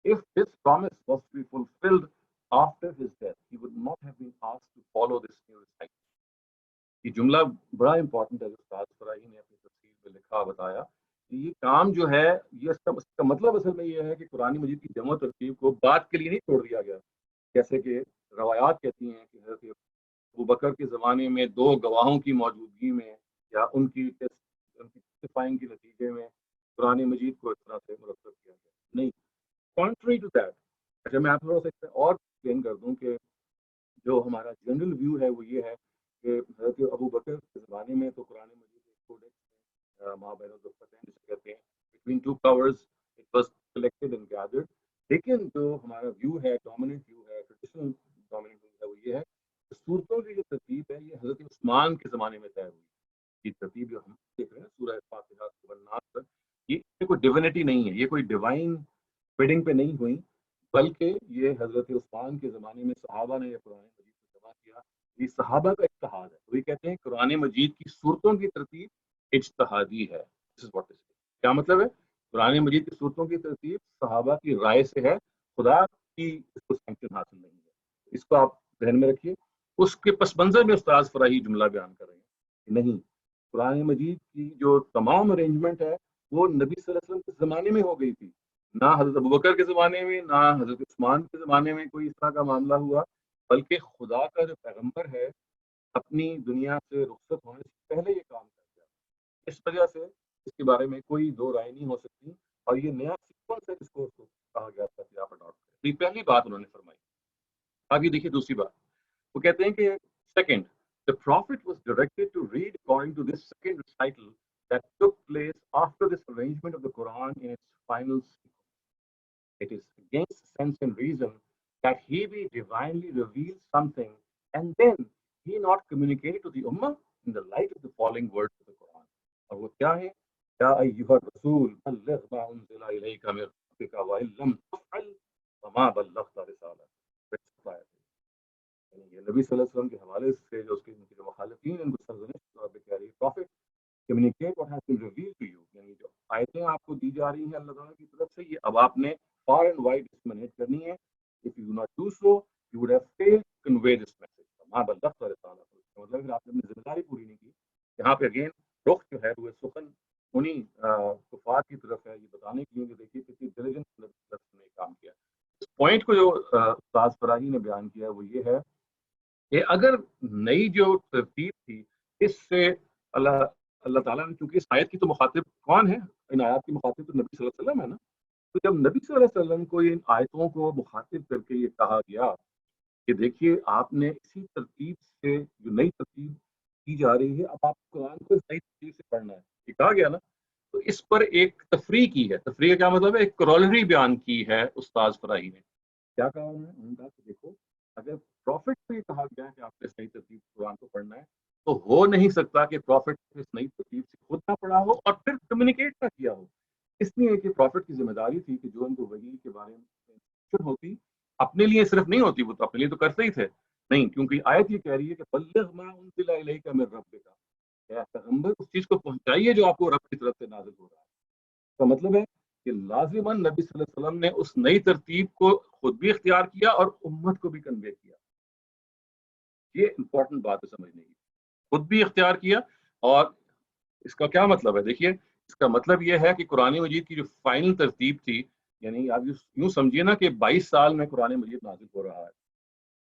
If this promise was to be fulfilled after his death, he would not have been asked to follow this new recital. یہ جملہ بڑا important ہے جو استاد فراہی نے اپنی تفسیر میں لکھا بتایا. یہ کام جو ہے، یہ اس کا مطلب اصل میں یہ ہے کہ قرآن مجید کی جمع و ترتیب کو بات کے لیے نہیں چھوڑ دیا گیا، جیسے کہ روایات کہتی ہیں کہ حضرت ابوبکر کے زمانے میں 2 گواہوں کی موجودگی میں یا ان کی ٹیسٹیفائنگ کے نتیجے میں قرآن مجید کو اس طرح سے مرتب کیا گیا. نہیں، کانٹری ٹو دیٹ. اچھا، میں آپ تھوڑا سا اور ایکسپلین کر دوں کہ جو ہمارا جنرل ویو ہے وہ یہ ہے کہ حضرت ابوبکر کے زمانے میں تو قرآن مجید ایک کوڈیکس مابین الدفتین جسے کہتے ہیں، between 2 covers it was collected and gathered. لیکن جو ہمارا ویو ہے، ڈومیننٹ ویو ہے، ٹریڈیشنل ڈومیننٹ ویو ہے، وہ یہ ہے کہ صورتوں کی جو ترتیب ہے یہ حضرت عثمان کے زمانے میں طے ہوئی. یہ ترتیب جو ہم دیکھ رہے ہیں سورہ فاتحہ سورہ ناس تک، یہ کوئی ڈیوینٹی نہیں ہے، یہ کوئی ڈیوائن فیڈنگ پہ نہیں ہوئی، بلکہ یہ حضرت عثمان کے زمانے میں صحابہ نے یہ قرآن مجید کو جمع کیا. یہ صحابہ کا اجتہاد ہے. وہ یہ کہتے ہیں قرآن مجید کی صورتوں کی ترتیب اجتہادی ہے. کیا مطلب ہے؟ قرآن مجید کی صورتوں کی ترتیب صحابہ کی رائے سے ہے، خدا کی اس کو سینکشن حاصل نہیں ہے. اس کو آپ ذہن میں رکھیے. اس کے پس منظر میں استاذ فراہی جملہ بیان کر رہے ہیں کہ نہیں، قرآن مجید کی جو تمام ارینجمنٹ ہے وہ نبی صلی اللہ علیہ وسلم کے زمانے میں ہو گئی تھی. نہ حضرت ابوبکر کے زمانے میں نہ حضرت عثمان کے زمانے میں کوئی اس طرح کا معاملہ ہوا، بلکہ خدا کا جو پیغمبر ہے اپنی دنیا سے رخصت ہونے سے پہلے یہ کام کر گیا. اس وجہ سے اس کے بارے میں کوئی دو رائے نہیں ہو سکتی، اور یہ نیا سیکوینس ہے جس کو کہا گیا تھا کہ آپ اڈاپٹ کریں. یہ پہلی بات انہوں نے فرمائی. آگے دیکھیے دوسری بات، وہ کہتے ہیں کہ second, the prophet was directed to read according to this second recital that took place after this arrangement of the Quran in its final sequence. It is against sense and reason that he be divinely revealed something and then he not communicated to the ummah in the light of the following words of the Quran. اور وہ کیا ہے؟ یا ایھا الرسول بلغ ما انزل الیک من ربک وان لم تفعل فما بلغت رسالته. یہ نبی صلی اللہ علیہ وسلم کے حوالے سے جو اس کے جو مخالفین ان کو سرزنش کے طور پہ کہہ رہی ہے، prophet communicate what has been revealed to you, یعنی جو آیتیں آپ کو دی جا رہی ہیں اللہ تعالیٰ کی طرف سے، یہ اب آپ نے فار اینڈ وائڈ ڈسمنیٹ کرنی ہے. if you do not do so you would have failed to convey this message. ما بلغت رسالته، مطلب کہ آپ نے اپنی ذمہ داری پوری نہیں کی. یہاں پہ اگین رخ جو ہے وہ سخن انہی کفار کی طرف ہے، یہ بتانے کے لیے کہ دیکھیے کتنی ڈیلیجنس نے کام کیا. اس پوائنٹ کو جو استاذ فراہی نے بیان کیا وہ یہ ہے کہ اگر نئی جو ترتیب تھی اس سے اللہ تعالیٰ نے، چونکہ اس آیت کی تو مخاطب کون ہے؟ ان آیات کی مخاطب تو نبی صلی اللہ علیہ وسلم ہے نا. تو جب نبی صلی اللہ علیہ وسلم کو ان آیتوں کو مخاطب کر کے یہ کہا گیا کہ دیکھیے آپ نے اسی ترتیب سے جو نئی ترتیب کی جا رہی ہے، اب آپ قرآن کو نئی ترتیب سے پڑھنا ہے، یہ کہا گیا نا. تو اس پر ایک تفریح کی ہے. تفریح کا کیا مطلب ہے؟ ایک کرولری بیان کی ہے استاذ فراہی نے. کیا کہا انہوں نے کہا کہ دیکھو اگر پروفٹ سے یہ کہا گیا ہے کہ آپ نے صحیح ترتیب قرآن کو پڑھنا ہے، تو ہو نہیں سکتا کہ پروفٹ اس نئی ترتیب سے خود نہ پڑھا ہو اور پھر کمیونیکیٹ نہ کیا ہو. اس لیے کہ پروفٹ کی ذمہ داری تھی کہ جو ان کو وحی کے بارے میں ہوتی اپنے لیے صرف نہیں ہوتی، وہ تو اپنے لیے تو کرتے ہی تھے نہیں، کیونکہ آیت یہ کہہ رہی ہے کہ بلغ ما انزل الیک من ربک، اے پیغمبر اس چیز کو پہنچائیے جو آپ کو رب کی طرف سے نازل ہو رہا ہے. اس کا مطلب ہے کہ لازماً نبی صلی اللہ علیہ وسلم نے اس نئی ترتیب کو خود بھی اختیار کیا اور امت کو بھی کنوے کیا. یہ امپورٹنٹ بات ہے سمجھنے کی. خود بھی اختیار کیا، اور اس کا کیا مطلب ہے؟ دیکھیے اس کا مطلب یہ ہے کہ قرآن مجید کی جو فائنل ترتیب تھی، یعنی آپ یوں سمجھیے نا کہ 22 سال میں قرآن مجید نازل ہو رہا ہے،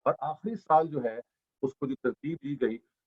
اور آخری سال جو ہے اس کو جو ترتیب دی گئی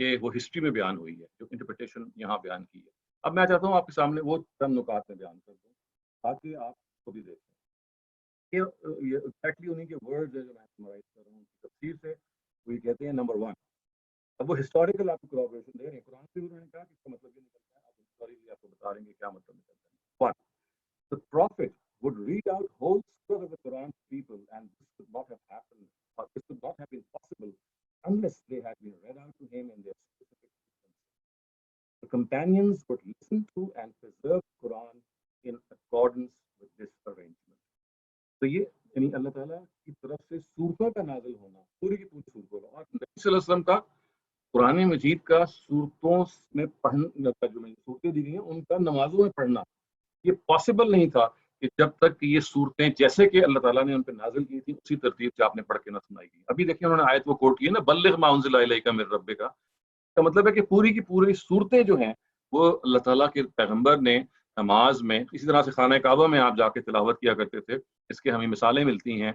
کہ وہ ہسٹری میں بیان ہوئی ہے، جو انٹرپریٹیشن یہاں بیان کی ہے۔ اب میں چاہتا ہوں آپ کے سامنے وہ چند نکات میں بیان کر دوں تاکہ آپ کو بھی دیکھیں کہ یہ ایگزیکٹلی انہیں کے ورڈز ہیں جو میں سمرائز کر رہا ہوں تفسیر سے، وہ یہ کہتے ہیں نمبر 1۔ اب وہ ہسٹوریکل آپ کو کورابریشن دے رہے ہیں، قرآن سے بھی انہوں نے کہا کہ اس کا مطلب یہ نکلتا ہے، آپ ہسٹوریکلی آپ کو بتا رہے ہیں کہ کیا مطلب نکلتا ہے۔ 1. The prophet would read out whole surah of the Quran to people, and this could not have happened, or this could not have been possible unless they had been read out to him in their specific sequence. The companions would listen to and preserve the Quran in accordance with this arrangement. تو یہ یعنی اللہ تعالیٰ کی طرف سے سورتوں کا نازل ہونا، پوری کی پوری سورتوں کا، اور نبی صلی اللہ علیہ وسلم کا قرآن مجید کا صورتوں میں پڑھنا کا جو صورتیں دی گئی ہیں ان کا نمازوں میں پڑھنا یہ پاسبل نہیں تھا کہ جب تک کہ یہ صورتیں جیسے کہ اللہ تعالیٰ نے ان پہ نازل کی تھی اسی ترتیب سے آپ نے پڑھ کے نہ سنائی گئی۔ ابھی دیکھیں انہوں نے آیت وہ کوٹ کی ہے نا، بلغ ما انزل الیک من ربک کا مطلب ہے کہ پوری کی پوری صورتیں جو ہیں وہ اللہ تعالیٰ کے پیغمبر نے نماز میں، اسی طرح سے خانہ کعبہ میں آپ جا کے تلاوت کیا کرتے تھے، اس کے ہمیں مثالیں ملتی ہیں،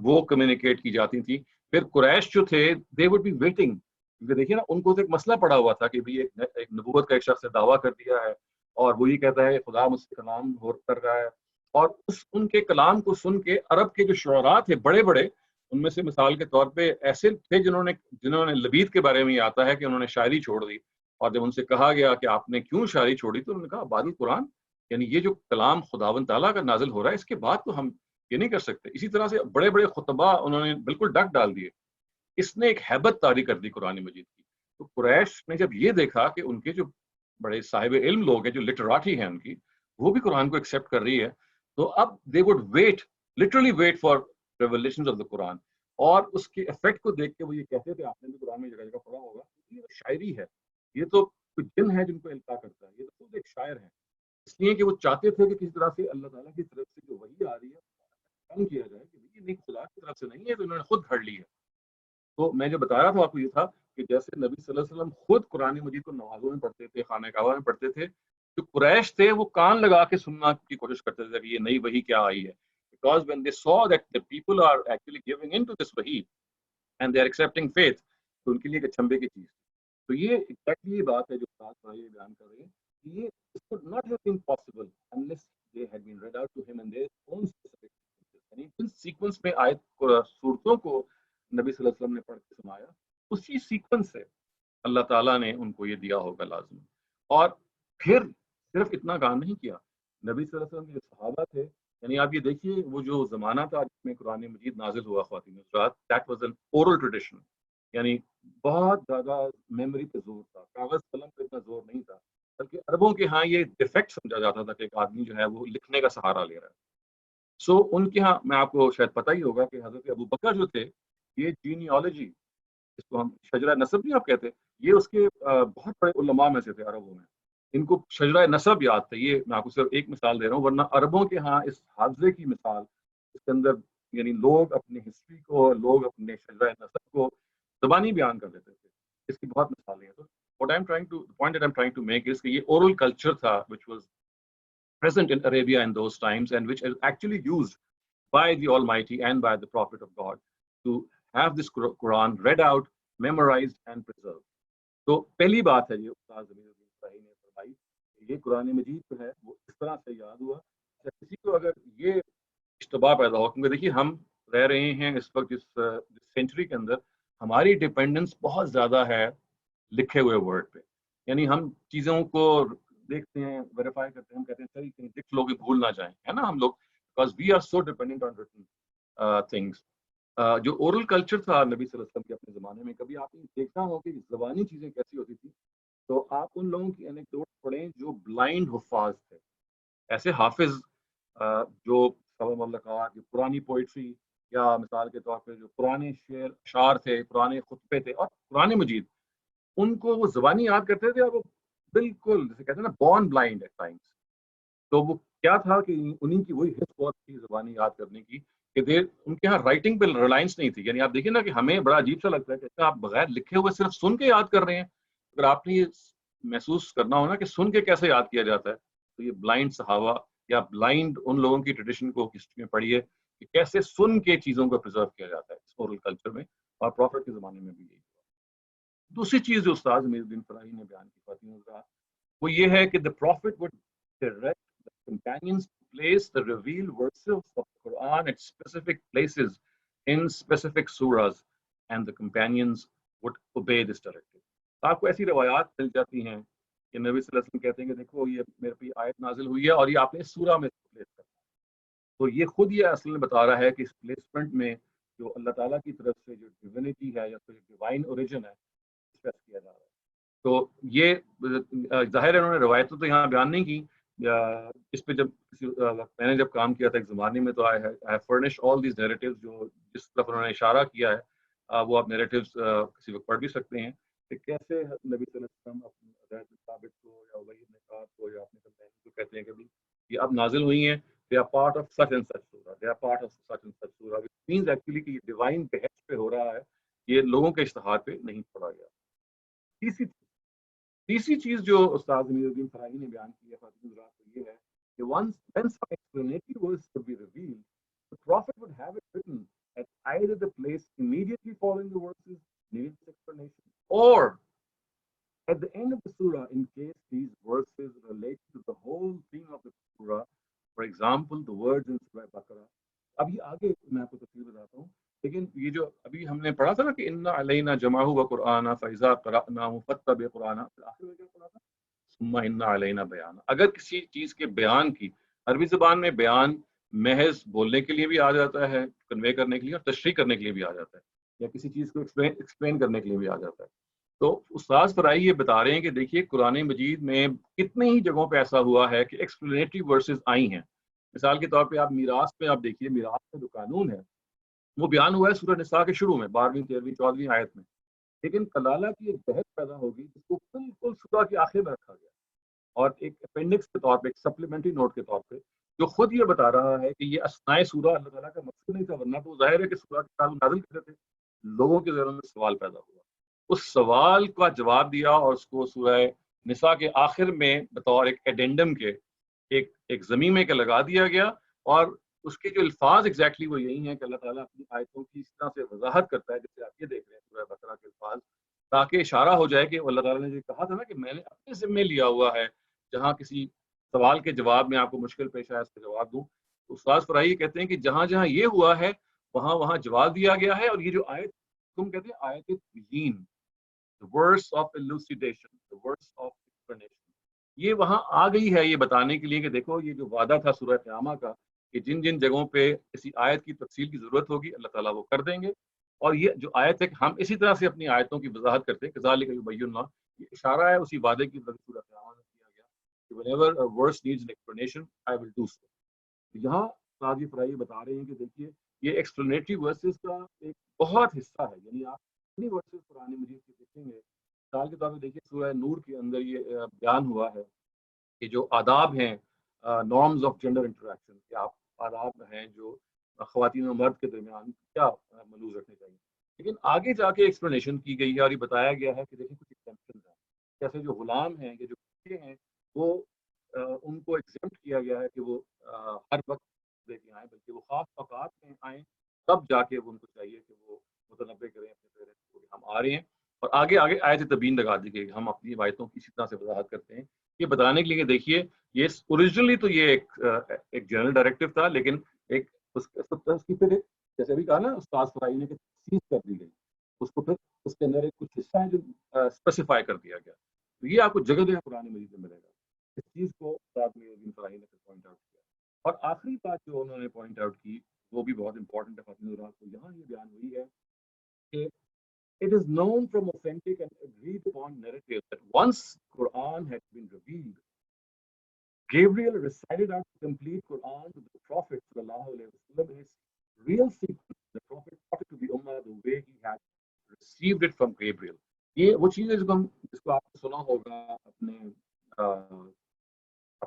وہ کمیونیکیٹ کی جاتی تھی۔ پھر قریش جو تھے دے وڈ بی ویٹنگ، کیونکہ دیکھیے نا ان کو تو ایک مسئلہ پڑا ہوا تھا کہ ایک نبوت کا ایک شخص نے دعویٰ کر دیا ہے اور وہ یہ کہتا ہے خدا مجھ سے کلام کر رہا ہے، اور ان کے کلام کو سن کے عرب کے جو شعراء تھے بڑے بڑے، ان میں سے مثال کے طور پہ ایسے تھے جنہوں نے لبید کے بارے میں یہ آتا ہے کہ انہوں نے شاعری چھوڑ دی، اور جب ان سے کہا گیا کہ آپ نے کیوں شاعری چھوڑی تو انہوں نے کہا بعد القرآن، یعنی یہ جو کلام خداوند تعالیٰ کا نازل ہو رہا ہے اس کے بعد تو ہم یہ نہیں کر سکتے۔ اسی طرح سے بڑے بڑے خطبہ انہوں نے بالکل ڈک ڈال دیے۔ اس نے ایک ہیبت طاری کر دی قرآن مجید کی۔ تو قریش نے جب یہ دیکھا کہ ان کے جو بڑے صاحب علم لوگ ہیں، جو لٹراٹی ہیں ان کی، وہ بھی قرآن کو ایکسیپٹ کر رہی ہے، تو اب they would wait, literally wait for revelations of the Quran, اور اس کے افیکٹ کو دیکھ کے وہ یہ کہتے تھے، آپ نے بھی قرآن میں جگہ جگہ پڑھا ہوگا، یہ تو شاعری ہے، یہ تو کوئی جن ہے جن کو القاء کرتا ہے، یہ تو خود ایک شاعر ہے۔ اس لیے کہ وہ چاہتے تھے کہ کسی طرح سے اللہ تعالیٰ کی طرف سے جو وحی آ رہی ہے کم کیا جائے کہ یہ نہیں خدا کی طرف سے نہیں ہے، تو انہوں نے خود گھڑ لی ہے۔ تو میں جو بتا رہا تھا آپ کو یہ تھا کہ جیسے نبی صلی اللہ علیہ وسلم خود قرآن مجید کو نمازوں میں پڑھتے تھے، خانہ کعبہ میں پڑھتے تھے، جو قریش تھے وہ کان لگا کے سننا کی کوشش کرتے تھے کہ یہ نئی وحی کیا آئی ہے، because when they saw that the people are actually giving into this wahi and they are accepting faith، تو ان کے لیے ایک اچھمبے کی چیز۔ تو یہ ایگزیکٹلی یہ بات ہے جو استاد بھائی بیان کر رہے ہیں کہ یہ this could not have been possible unless they had been read out to him in their own specific sequences، یعنی جن سیکوینس میں آیت صورتوں کو نبی صلی اللہ علیہ وسلم نے پڑھ کے سنایا اسی سیکوینس سے اللہ تعالیٰ نے ان کو یہ دیا ہوگا لازم۔ اور پھر صرف اتنا کام نہیں کیا، نبی صلی اللہ علیہ وسلم کے جو صحابہ تھے، یعنی آپ یہ دیکھیے وہ جو زمانہ تھا جس میں قرآن مجید نازل ہوا خواتین حضرات، that was an oral tradition, یعنی بہت زیادہ میموری پہ زور تھا، کاغذ قلم پہ اتنا زور نہیں تھا، بلکہ عربوں کے ہاں یہ ڈیفیکٹ سمجھا جاتا تھا کہ ایک آدمی جو ہے وہ لکھنے کا سہارا لے رہا ہے۔ سو ان کے ہاں میں آپ کو شاید پتہ ہی ہوگا کہ حضرت ابو بکر جو تھے، یہ جینیالوجی جس کو ہم شجرہ نسب نہیں آپ کہتے، یہ اس کے بہت بڑے علماء میں سے تھے عربوں میں، ان کو شجرہ نسب یاد تھا۔ یہ میں آپ کو صرف ایک مثال دے رہا ہوں، ورنہ عربوں کے ہاں اس حافظے کی مثال، اس کے اندر یعنی لوگ اپنی ہسٹری کو، لوگ اپنے شجرہ نسب کو زبانی بیان کر دیتے تھے، اس کی بہت مثالیں ہیں۔ تو the point that I'm trying to make is کہ یہ oral culture تھا which was present in Arabia in those times and which is actually used by the Almighty and by the Prophet of God to have this Quran read out, memorized and preserved۔ تو پہلی بات ہے یہ استاد ضمیر الدین صاحب نے فرمائی کہ یہ قرآن مجید جو ہے وہ اس طرح سے یاد ہوا کہ کسی کو اگر یہ اشتباہ پیدا ہو، کیونکہ دیکھیے ہم رہ رہے ہیں اس وقت اس سینچری کے اندر، ہماری ڈیپینڈنس بہت زیادہ ہے لکھے ہوئے ورڈ پہ، یعنی ہم چیزوں کو دیکھتے ہیں، ویریفائی کرتے ہیں، ہم کہتے ہیں چلیے کہیں لکھ لو کہ بھول نہ جائیں، ہے نا ہم لوگ، because we are so dependent on written things۔ جو اورل کلچر تھا نبی صلی اللہ علیہ وسلم کے اپنے زمانے میں، کبھی آپ نے دیکھا ہو کہ زبانی چیزیں کیسی ہوتی تھی، تو آپ ان لوگوں کی انیکڈوٹ پڑھیں جو بلائنڈ حفاظ تھے، ایسے حافظ جو جو پرانی پوئٹری یا مثال کے طور پہ جو پرانے شعر اشعار تھے، پرانے خطبے تھے اور قرآن مجید، ان کو وہ زبانی یاد کرتے تھے اور وہ بالکل جیسے کہتے ہیں نا بورن بلائنڈ ایٹ ٹائمس۔ تو وہ کیا تھا کہ انہیں کی وہی حس بہت تھی زبانی یاد کرنے کی کہ ان کے یہاں رائٹنگ پہ ریلائنس نہیں تھی۔ یعنی آپ دیکھیں نا کہ ہمیں بڑا عجیب سا لگتا ہے کہ آپ بغیر لکھے ہوئے صرف سن کے یاد کر رہے ہیں، اگر آپ نے یہ محسوس کرنا ہو نا کہ سن کے کیسے یاد کیا جاتا ہے، تو یہ بلائنڈ صحابہ یا بلائنڈ ان لوگوں کی ٹریڈیشن کو ہسٹری میں پڑھیے کہ کیسے سن کے چیزوں کو پرزرو کیا جاتا ہے اس اورل کلچر میں، اور پروفٹ کے زمانے میں بھی یہی۔ دوسری چیز جو استاد امیر الدین فراہی نے بیان کی خواتین حضرات وہ یہ ہے کہ the prophet would direct the companions to place the revealed verses of the Quran at specific places in specific surahs and the companions would obey this directive. آپ کو ایسی روایات مل جاتی ہیں کہ نبی صلی اللہ علیہ وسلم کہتے ہیں کہ دیکھو یہ میرے پہ آیت نازل ہوئی ہے اور یہ آپ نے اس سورہ میں پلیس کرنا ہے. تو یہ خود یہ اصل میں بتا رہا ہے کہ اس پلیسمنٹ میں جو اللہ تعالیٰ کی طرف سے جو ڈیوینٹی ہے یا پھر ڈیوائن اوریجن ہے اسٹریس کیا جا رہا ہے. تو یہ ظاہر ہے انہوں نے روایتوں تو یہاں بیان نہیں کی. اس پہ جب میں نے جب کام کیا تھا ایک زمانے میں تو I furnish all these narratives جو جس طرف انہوں نے اشارہ کیا ہے وہ آپ نیریٹیوز کسی وقت پڑھ بھی سکتے ہیں کہ کیسے نبی صلی اللہ علیہ وسلم اپنے زید بن ثابت کو یا ابی بن کعب کو یا اپنے کمپینین کو کہتے ہیں کہ یہ اب نازل ہوئی ہیں they are part of such and such surah, they are part of such and such surah, which means actually کہ یہ ڈیوائن بحث پہ ہو رہا ہے, یہ لوگوں کے اشتہار پہ نہیں پڑھا گیا. تیسری چیز جو استاد امیر الدین فراہی نے بیان کی ہے خواتین حضرات کو یہ ہے کہ once when some explanatory words would be revealed, the prophet would have it written at either the place immediately following the verses needing this explanation or at the end of the surah in case these verses relate to the whole theme of the surah. For example, the words in Surah Baqarah. اب یہ آگے میں آپ کو تفصیل بتاتا ہوں, لیکن یہ جو ابھی ہم نے پڑھا تھا نا کہ انا علینا جمعہ و قرآن فاذا قرأناہ فاتبع قرآن, آخر میں کیا پڑھا تھا, ثم انا علینا بیان. اگر کسی چیز کے بیان کی عربی زبان میں بیان محض بولنے کے لیے بھی آ جاتا ہے, کنوے کرنے کے لیے, اور تشریح کرنے کے لیے بھی آ جاتا ہے, یا کسی چیز کو ایکسپلین کرنے کے لیے بھی آ جاتا ہے. تو استاد فراہی یہ بتا رہے ہیں کہ دیکھیے قرآن مجید میں کتنے ہی جگہوں پہ ایسا ہوا ہے کہ ایکسپلینیٹری ورسز آئی ہیں. مثال کے طور پہ آپ میراث میں آپ دیکھیے, میراث کا جو قانون ہے وہ بیان ہوا ہے سورہ نساء کے شروع میں 12ویں 13ویں 14ویں آیت میں, لیکن کلالہ کی ایک بحث پیدا ہوگی جس کو بالکل سورہ کے آخر میں رکھا گیا اور ایک اپینڈکس کے طور پہ, ایک سپلیمنٹری نوٹ کے طور پہ, جو خود یہ بتا رہا ہے کہ یہ اسنائے سورہ اللہ تعالیٰ کا مقصد نہیں تھا, ورنہ تو ظاہر ہے کہ سورہ کے تعلق نازل کرتے تھے. لوگوں کے ذہنوں میں سوال پیدا ہوا, اس سوال کا جواب دیا اور اس کو سورہ نساء کے آخر میں بطور ایک ایڈینڈم کے ایک ضمیمے کے لگا دیا گیا, اور اس کے جو الفاظ ایگزیکٹلی وہ یہی ہیں کہ اللہ تعالیٰ اپنی آیتوں کی اس طرح سے وضاحت کرتا ہے جیسے آپ یہ دیکھ رہے ہیں سورہ بقرہ کے الفاظ, تاکہ اشارہ ہو جائے کہ اللہ تعالیٰ نے جو کہا تھا نا کہ میں نے اپنے ذمے لیا ہوا ہے, جہاں کسی سوال کے جواب میں آپ کو مشکل پیش آیا اس کا جواب دوں. استاد فراہی کہتے ہیں کہ جہاں جہاں یہ ہوا ہے وہاں وہاں جواب دیا گیا ہے, اور یہ جو آیت تم کہتے ہیں آیت تبیین, the verse of elucidation, the verse of explanation, یہ وہاں آ گئی ہے یہ بتانے کے لیے کہ دیکھو یہ جو وعدہ تھا سورہ قیامہ کا کہ جن جن جگہوں پہ کسی آیت کی تفصیل کی ضرورت ہوگی اللہ تعالیٰ وہ کر دیں گے. اور یہ جو آیت ہے کہ ہم اسی طرح سے اپنی آیتوں کی وضاحت کرتے ہیں, کذالک یبین اللہ, یہ اشارہ ہے اسی وعدے کی طرف سورہ قیامہ میں کیا گیا کہ whenever a verse needs an explanation, I will do so. یہاں استاد فراہی بتا رہے ہیں کہ دیکھیے یہ ایکسپلینیٹری ورسز کا ایک بہت حصہ ہے, یعنی آپ اتنی ورسز قرآن مجید کے دیکھیں گے. مثال کے طور پہ دیکھیے سورہ نور کے اندر یہ بیان ہوا ہے کہ جو آداب ہیں, نارمز آف جینڈر انٹریکشن, کہ آپ آداب ہیں جو خواتین و مرد کے درمیان کیا ملوز رکھنے چاہیے. لیکن آگے جا کے ایکسپلینیشن کی گئی ہے اور یہ بتایا گیا ہے کہ دیکھیں کچھ ایگزمپشنز ہیں, جیسے جو غلام ہیں یا جو بچے ہیں وہ ان کو ایگزمپٹ کیا گیا ہے کہ وہ ہر وقت دے کے آئیں, بلکہ وہ خاص اوقات میں آئیں, تب جا کے ان کو چاہیے کہ وہ متنبع کریں اپنے پیرنٹس کو کہ ہم آ رہے ہیں. اور آگے آگے آیت تبیین لگا دی گئی, ہم اپنی روایتوں کی اسی طرح سے وضاحت کرتے ہیں, یہ بتانے کے لیے کہ دیکھیے یہ اوریجنلی تو یہ ایک جنرل ڈائریکٹو تھا, لیکن ایک اس کی پھر جیسے بھی کہا نا استاد فراہی نے کہ تخصیص کر دی گئی, اس کو پھر اس کے اندر ایک کچھ حصہ ہے جو اسپیسیفائی کر دیا گیا. تو یہ آپ کو جگہ جگہ قرآن مجید میں ملے گا. اس چیز کو استاد فراہی نے پوائنٹ آؤٹ کیا. اور آخری بات جو انہوں نے پوائنٹ آؤٹ کی وہ بھی بہت امپورٹنٹ ہے خواتین حضرات کو, یہاں یہ بیان ہوئی ہے کہ it is known from authentic and agreed upon narratives that once Quran had been revealed, Gabriel recited out the complete Quran to the Prophet sallallahu alaihi wasallam in its real sequence. The Prophet taught it to the Ummah the way he had received it from Gabriel. یہ وہ چیز ہے جس کو آپ نے سنا ہوگا اپنی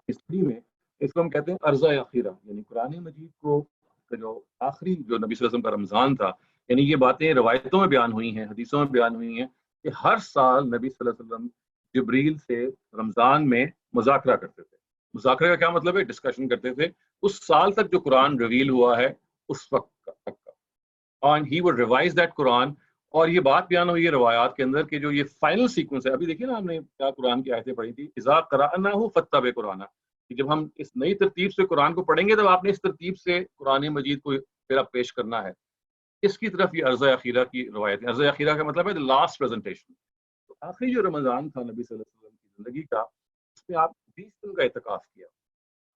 اسٹڈی میں, اس کو ہم کہتے ہیں ارضا اخیرہ, یعنی قرآن مجید کو جو آخری جو نبی صلی اللہ علیہ وسلم کا رمضان تھا, یعنی یہ باتیں روایتوں میں بیان ہوئی ہیں, حدیثوں میں بیان ہوئی ہیں کہ ہر سال نبی صلی اللہ علیہ وسلم جبریل سے رمضان میں مذاکرہ کرتے تھے. مذاکرہ کا کیا مطلب ہے, ڈسکشن کرتے تھے اس سال تک جو قرآن ریویل ہوا ہے اس وقت تک کا, and he would revise that Quran اور یہ بات بیان ہوئی ہے روایات کے اندر کہ جو یہ فائنل سیکوینس ہے، ابھی دیکھیے نا ہم نے کیا قرآن کی آیتیں پڑھی تھی، اذا قرأناہ فاتبع قرآنہ، کہ جب ہم اس نئی ترتیب سے قرآن کو پڑھیں گے تب آپ نے اس ترتیب سے قرآن مجید کو پھر اب پیش کرنا ہے. اس کی طرف یہ عرض اخیرہ کی روایت ہے. عرض اخیرہ کا مطلب ہے لاسٹ پریزنٹیشن. تو آخری جو رمضان تھا نبی صلی اللہ علیہ وسلم کی زندگی کا، اس میں آپ 20 دن کا اعتکاف کیا.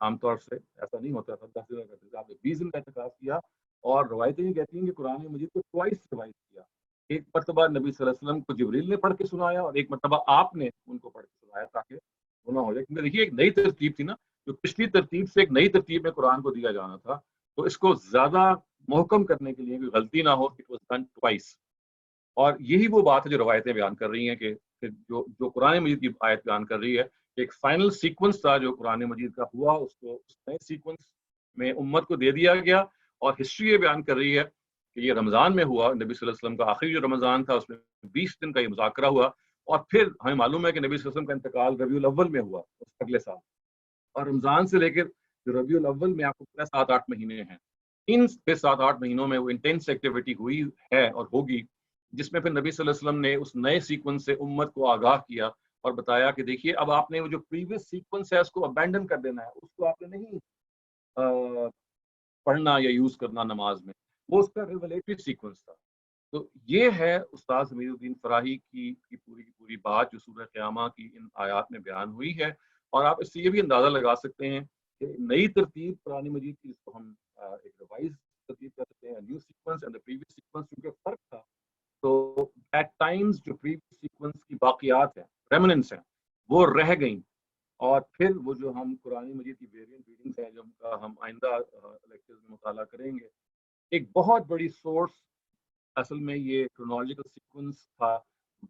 عام طور سے ایسا نہیں ہوتا تھا، 10 دن کرتے تھے، آپ نے 20 دن کا اعتکاف کیا. اور روایتیں یہ کہتی ہیں کہ قرآن مجید کو ٹوائس ریوائز کیا. ایک مرتبہ نبی صلی اللہ علیہ وسلم کو جبریل نے پڑھ کے سنایا اور ایک مرتبہ آپ نے ان کو پڑھ کے سنایا تاکہ گناہ ہو جائے. کیونکہ دیکھیے ایک نئی ترتیب تھی نا، جو پچھلی ترتیب سے ایک نئی ترتیب میں قرآن کو دیا جانا تھا، تو اس کو زیادہ محکم کرنے کے لیے کوئی غلطی نہ ہو، اٹ واز ڈن ٹوائس. اور یہی وہ بات ہے جو روایتیں بیان کر رہی ہیں کہ جو قرآن مجید کی آیت بیان کر رہی ہے، ایک فائنل سیکوینس تھا جو قرآن مجید کا ہوا، اس کو اس نئے سیکوینس میں امت کو دے دیا گیا. اور ہسٹری یہ بیان کر رہی ہے کہ یہ رمضان میں ہوا. نبی صلی اللہ علیہ وسلم کا آخری جو رمضان تھا اس میں 20 دن کا یہ مذاکرہ ہوا. اور پھر ہمیں معلوم ہے کہ نبی صلی اللہ علیہ وسلم کا انتقال ربیع الاول میں ہوا اس اگلے سال. اور رمضان سے لے کر جو ربیع الاول میں آپ کو 7-8 مہینے ہیں، ان 7-8 مہینوں میں وہ انٹینس ایکٹیویٹی ہوئی ہے اور ہوگی، جس میں پھر نبی صلی اللہ علیہ وسلم نے اس نئے سیکوینس سے امت کو آگاہ کیا اور بتایا کہ دیکھیے اب آپ نے وہ جو پریویس سیکوینس ہے اس کو ابینڈن کر دینا ہے، اس کو آپ نے نہیں پڑھنا یا یوز کرنا نماز میں، وہ اس کا ریولیٹری سیکوینس تھا. تو یہ ہے استاد ضمیر الدین فراہی کی پوری بات جو سورہ قیامہ کی ان آیات میں بیان ہوئی ہے. اور آپ اس سے یہ بھی اندازہ لگا سکتے ہیں کہ نئی ترتیب قرآن مجید کی، جس کو ہم ایک ریوائز ترتیب کر سکتے ہیں، new sequence and previous sequence, کیونکہ فرق تھا. تو ایٹ ٹائمز جو پریویس سیکوینس کی باقیات ہیں، ریمننس ہیں، وہ رہ گئیں. اور پھر وہ جو ہم قرآن مجید کی ویرینٹ ریڈنگز ہیں، جو ہم آئندہ لیکچرز میں مطالعہ کریں گے، ایک بہت بڑی سورس اصل میں یہ کرونالوجیکل سیکوینس تھا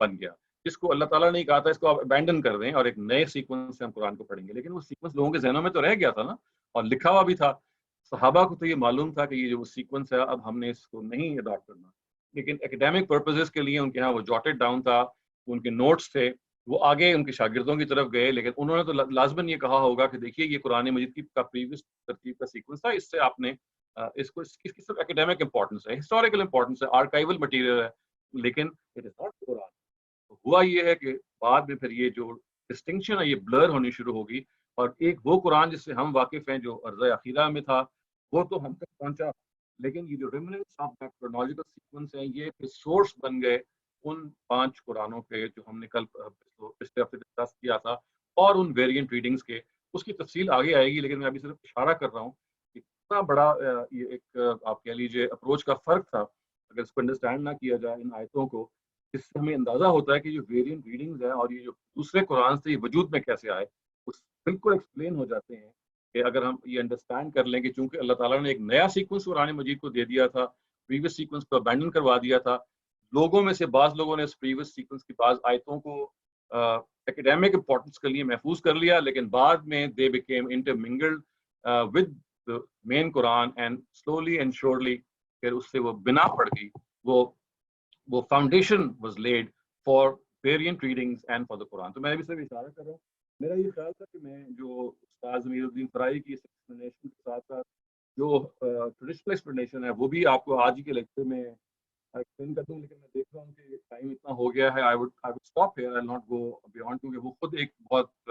بن گیا، جس کو اللہ تعالیٰ نے کہا تھا اس کو آپ ابینڈن کر دیں اور ایک نئے سیکوینس سے ہم قرآن کو پڑھیں گے. لیکن وہ سیکوینس لوگوں کے ذہنوں میں تو رہ گیا تھا نا، اور لکھا ہوا بھی تھا. صحابہ کو تو یہ معلوم تھا کہ یہ جو سیکوینس ہے اب ہم نے اس کو نہیں اڈاپٹ کرنا. لیکن ایکڈیمک پرپزز کے لیے ان کے ہاں وہ جاٹڈ ڈاؤن تھا، ان کے نوٹس تھے، وہ آگے ان کے شاگردوں کی طرف گئے. لیکن انہوں نے تو لازماً یہ کہا ہوگا کہ دیکھیے یہ قرآن مجید کی کا پریویس ترتیب کا سیکوینس تھا، اس سے آپ نے اس کو اس کی صرف ایکڈیمک امپورٹنس ہے، ہسٹوریکل امپورٹنس ہے، آرکائیول مٹیریل ہے، لیکن اٹ از ناٹ قرآن. ہوا یہ ہے کہ بعد میں پھر یہ جو ڈسٹنکشن ہے یہ بلر ہونی شروع ہوگی. اور ایک وہ قرآن جس سے ہم واقف ہیں جو عرض اخیرہ میں تھا وہ تو ہم تک پہنچا، لیکن یہ جو ریمننٹس آف دیٹ کرونالوجیکل سیکوینس ہیں یہ پھر سورس بن گئے ان 5 قرآنوں کے جو ہم نے کل پچھلے ہفتے ڈسکس کیا تھا، اور ان ویریئنٹ ریڈنگس کے. اس کی تفصیل آگے آئے گی، لیکن میں ابھی صرف اشارہ کر رہا ہوں کہ کتنا بڑا یہ ایک آپ کہہ لیجیے اپروچ کا فرق تھا. اگر اس کو انڈرسٹینڈ نہ کیا جائے ان آیتوں کو، اس سے ہمیں اندازہ ہوتا ہے کہ جو ویرینٹ ریڈنگز ہیں اور یہ جو دوسرے قرآن سے یہ وجود میں کیسے آئے، اس بالکل ایکسپلین ہو جاتے ہیں. کہ اگر ہم یہ انڈرسٹینڈ کر لیں کہ چونکہ اللہ تعالیٰ نے ایک نیا سیکوینس قرآن مجید کو دے دیا تھا، پریویس سیکوینس کو ابینڈن کروا دیا تھا، لوگوں میں سے بعض لوگوں نے اس پریویس سیکوینس کی بعض آیتوں کو ایکڈیمک امپورٹنس کے لیے محفوظ کر لیا، لیکن بعد میں they became intermingled with the main Quran and slowly and surely پھر اس سے وہ بنا پڑ گئی، وہ foundation was laid for variant readings and for the Quran. تو میں بھی صرف اشارہ کر رہا ہوں. میرا یہ خیال تھا کہ میں جو استاد ضمیر الدین فراہی کی ایکسپلینیشن کے ساتھ ساتھ جو ٹریڈیشنل ایکسپلینیشن ہے وہ بھی آپ کو آج ہی کے لیکچر میں ایکسپلین کر دوں. لیکن میں دیکھ رہا ہوں کہ ٹائم اتنا ہو گیا ہے، I would stop here, I'll not go beyond, کیونکہ وہ خود ایک بہت